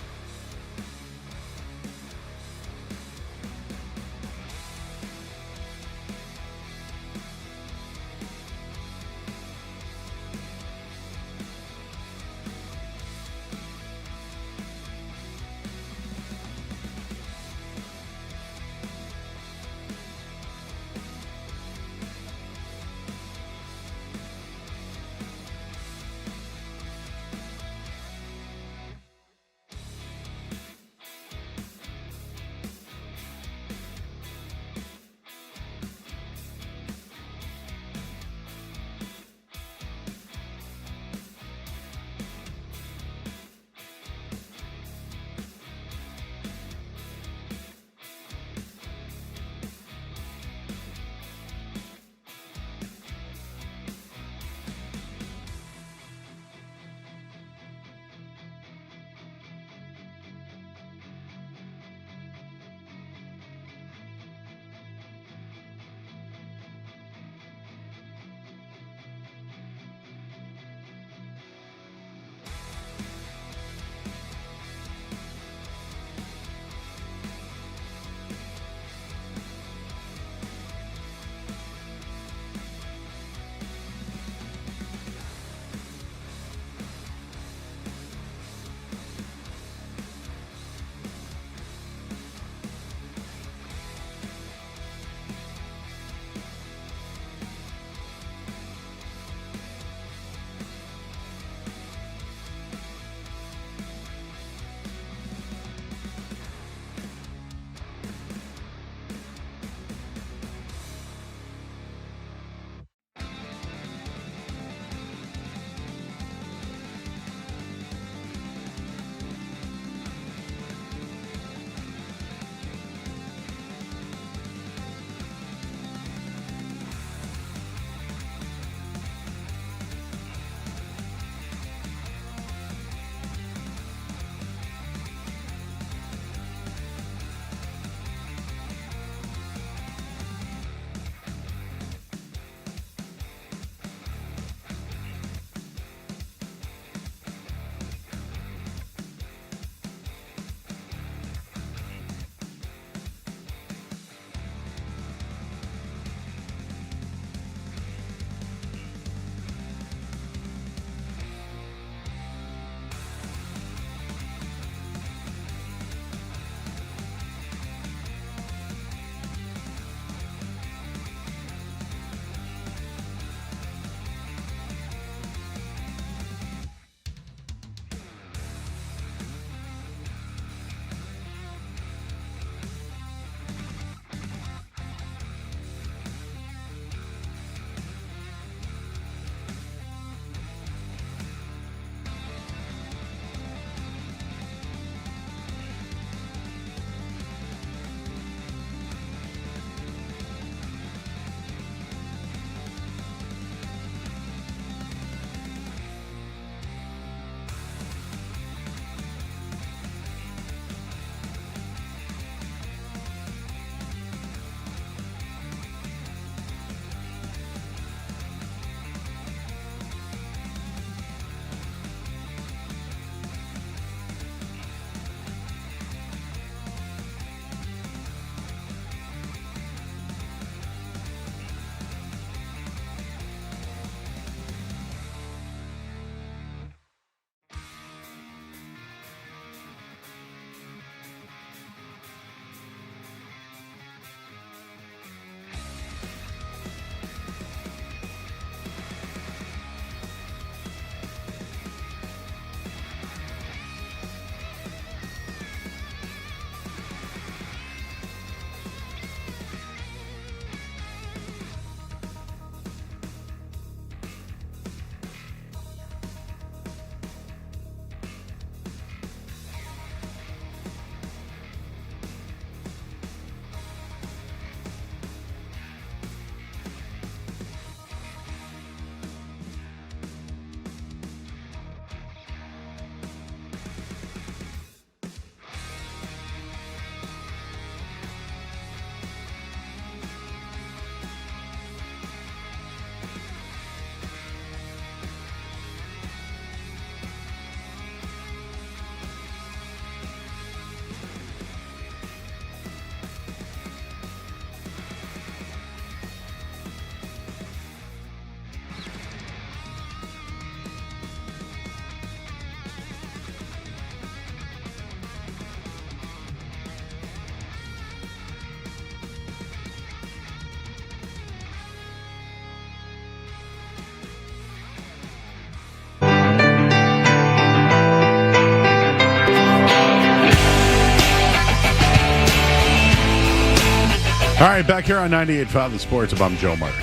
All right, back here on 98.5 The Sports. I'm Joe Murray.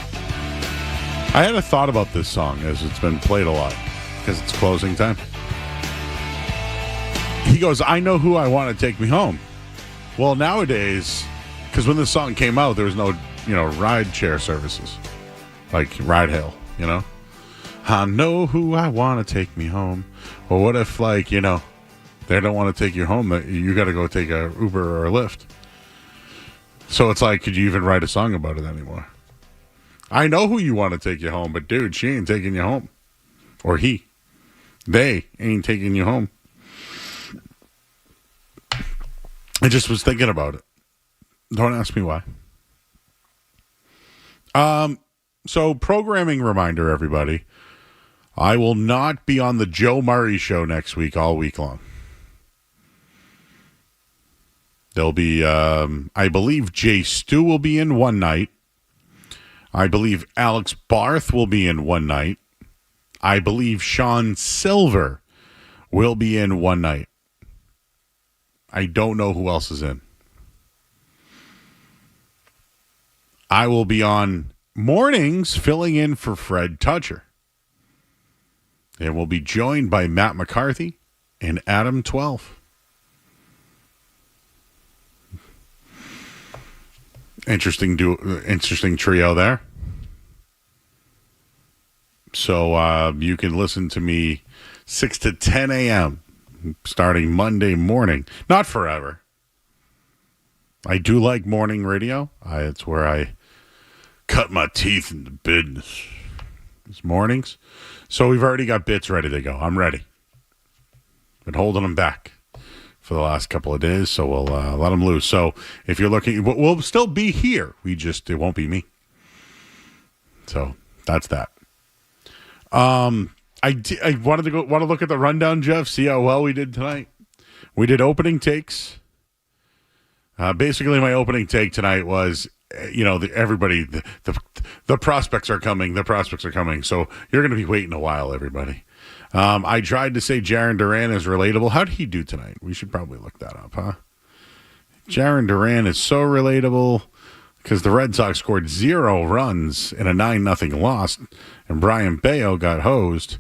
I had a thought about this song as it's been played a lot because it's closing time. He goes, I know who I want to take me home. Well, nowadays, because when this song came out, there was no, ride share services like ride hail, I know who I want to take me home. Well, what if, they don't want to take you home? You got to go take a Uber or a Lyft. So it's like, could you even write a song about it anymore? I know who you want to take you home, but dude, she ain't taking you home. Or he. They ain't taking you home. I just was thinking about it. Don't ask me why. So programming reminder, everybody. I will not be on the Joe Murray Show next week all week long. There'll be, I believe Jay Stu will be in one night. I believe Alex Barth will be in one night. I believe Sean Silver will be in one night. I don't know who else is in. I will be on mornings filling in for Fred Toucher. And we'll be joined by Matt McCarthy and Adam 12. Interesting trio there. So you can listen to me 6 to 10 a.m. starting Monday morning. Not forever. I do like morning radio. It's where I cut my teeth in the business. It's mornings. So we've already got bits ready to go. I'm ready. Been holding them back for the last couple of days, so we'll let them loose. So if you're looking, we'll still be here. It won't be me. So that's that. I wanted to want to look at the rundown, Jeff, see how well we did tonight. We did opening takes. Basically, my opening take tonight was, the prospects are coming. The prospects are coming. So you're going to be waiting a while, everybody. I tried to say Jaron Duran is relatable. How did he do tonight? We should probably look that up, huh? Jaron Duran is so relatable because the Red Sox scored 0 runs in a 9-0 loss, and Brian Bayo got hosed.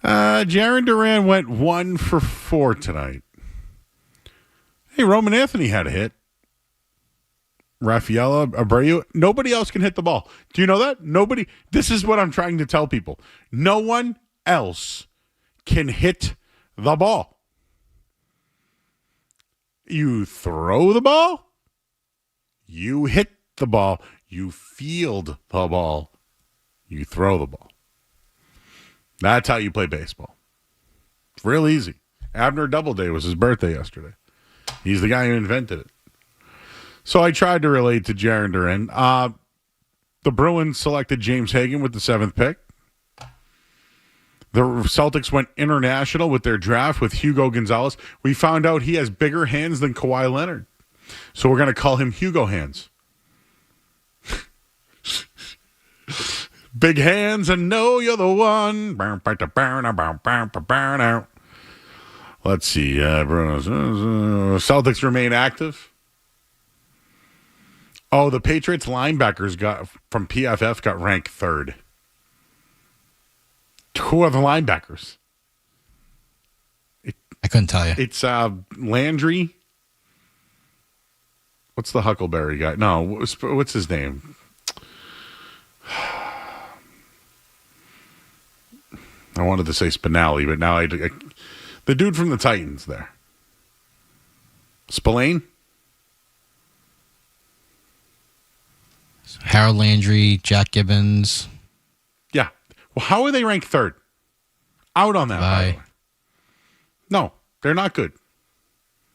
Jaron Duran went 1 for 4 tonight. Hey, Roman Anthony had a hit. Rafael Abreu. Nobody else can hit the ball. Do you know that? Nobody. This is what I'm trying to tell people. No one else can hit the ball. You throw the ball, you hit the ball, you field the ball, you throw the ball. That's how you play baseball. It's real easy. Abner Doubleday was his birthday yesterday. He's the guy who invented it. So I tried to relate to Jaron Duran. The Bruins selected James Hagan with the 7th pick. The Celtics went international with their draft with Hugo Gonzalez. We found out he has bigger hands than Kawhi Leonard. So we're going to call him Hugo Hands. Big hands and know you're the one. Let's see. Celtics remain active. Oh, the Patriots linebackers from PFF got ranked 3rd. Who are the linebackers? I couldn't tell you. It's Landry. What's the Huckleberry guy? No, what's his name? I wanted to say Spinelli, but now the dude from the Titans there. Spillane? Harold Landry, Jack Gibbons. Yeah. Well, how are they ranked 3rd? Out on that, by the way. No, they're not good.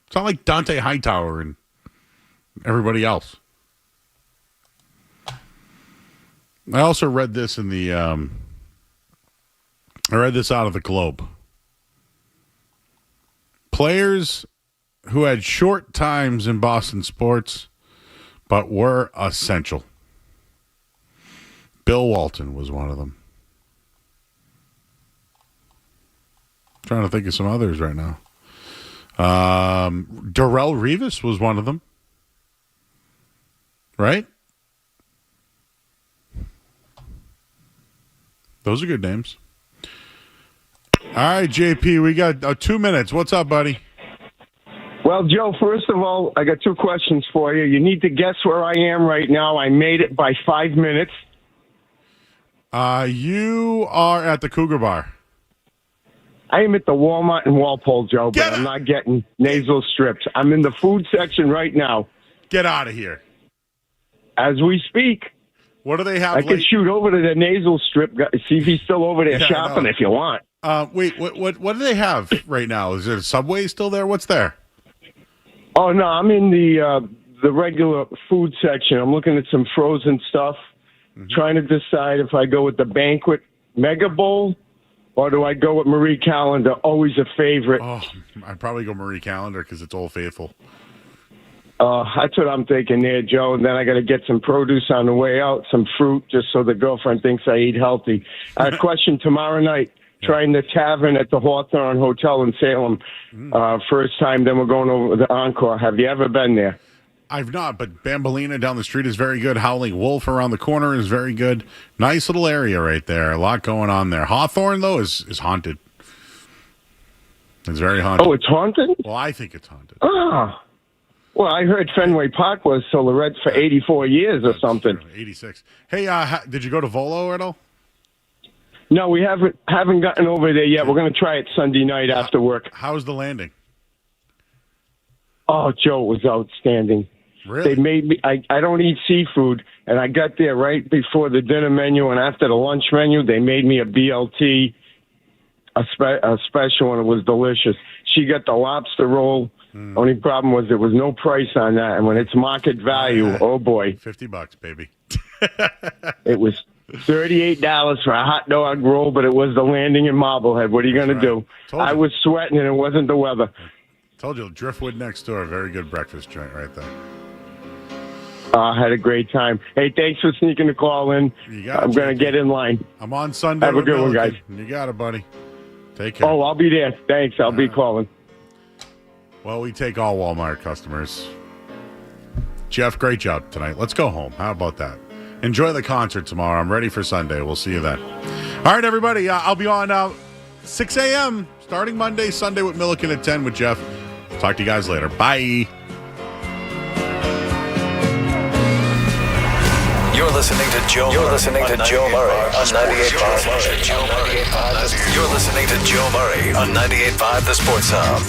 It's not like Dante Hightower and everybody else. I also read this in the I read this out of the Globe. Players who had short times in Boston sports but were essential. Bill Walton was one of them. Trying to think of some others right now. Darrelle Revis was one of them. Right? Those are good names. All right, JP, we got 2 minutes. What's up, buddy? Well, Joe, first of all, I got two questions for you. You need to guess where I am right now. I made it by 5 minutes. You are at the Cougar Bar. I am at the Walmart in Walpole, Joe, but I'm not getting nasal strips. I'm in the food section right now. Get out of here. As we speak. What do they have? I could shoot over to the nasal strip, see if he's still over there Yeah, shopping if you want. Wait, what do they have right now? Is there a Subway still there? What's there? Oh, no, I'm in the regular food section. I'm looking at some frozen stuff, trying to decide if I go with the Banquet Mega Bowl or do I go with Marie Callender, always a favorite. Oh, I'd probably go Marie Callender because it's Old Faithful. That's what I'm thinking there, Joe. And then I got to get some produce on the way out, some fruit, just so the girlfriend thinks I eat healthy. Question tomorrow night. Trying the tavern at the Hawthorne Hotel in Salem. First time, then we're going over the Encore. Have you ever been there? I've not, but Bambolina down the street is very good. Howling Wolf around the corner is very good. Nice little area right there. A lot going on there. Hawthorne, though, is haunted. It's very haunted. Oh, it's haunted? Well, I think it's haunted. Ah. Well, I heard Fenway Park was so the Reds for 84 years or something. 86. Hey, did you go to Volo at all? No, we haven't gotten over there yet. We're going to try it Sunday night after work. How's the landing? Oh, Joe, it was outstandanding. Really? They made me. I don't eat seafood, and I got there right before the dinner menu and after the lunch menu. They made me a BLT, a special, and it was delicious. She got the lobster roll. Only problem was there was no price on that, and when it's market value, oh boy, $50, baby. It was $38 for a hot dog roll, but it was the landing in Marblehead. What are you going to do? I was sweating, and it wasn't the weather. Told you, Driftwood next door, very good breakfast joint right there. I had a great time. Hey, thanks for sneaking the call in. I'm going to get in line. I'm on Sunday. Have a good one, guys. You got it, buddy. Take care. Oh, I'll be there. Thanks. I'll be calling. Well, we take all Walmart customers. Jeff, great job tonight. Let's go home. How about that? Enjoy the concert tomorrow. I'm ready for Sunday. We'll see you then. All right, everybody. I'll be on 6 a.m. starting Monday, Sunday with Milliken at 10 with Jeff. Talk to you guys later. Bye. You're listening to Joe. You're listening to Joe Murray on 98.5. You're listening to Joe Murray on 98.5 The Sports Hub.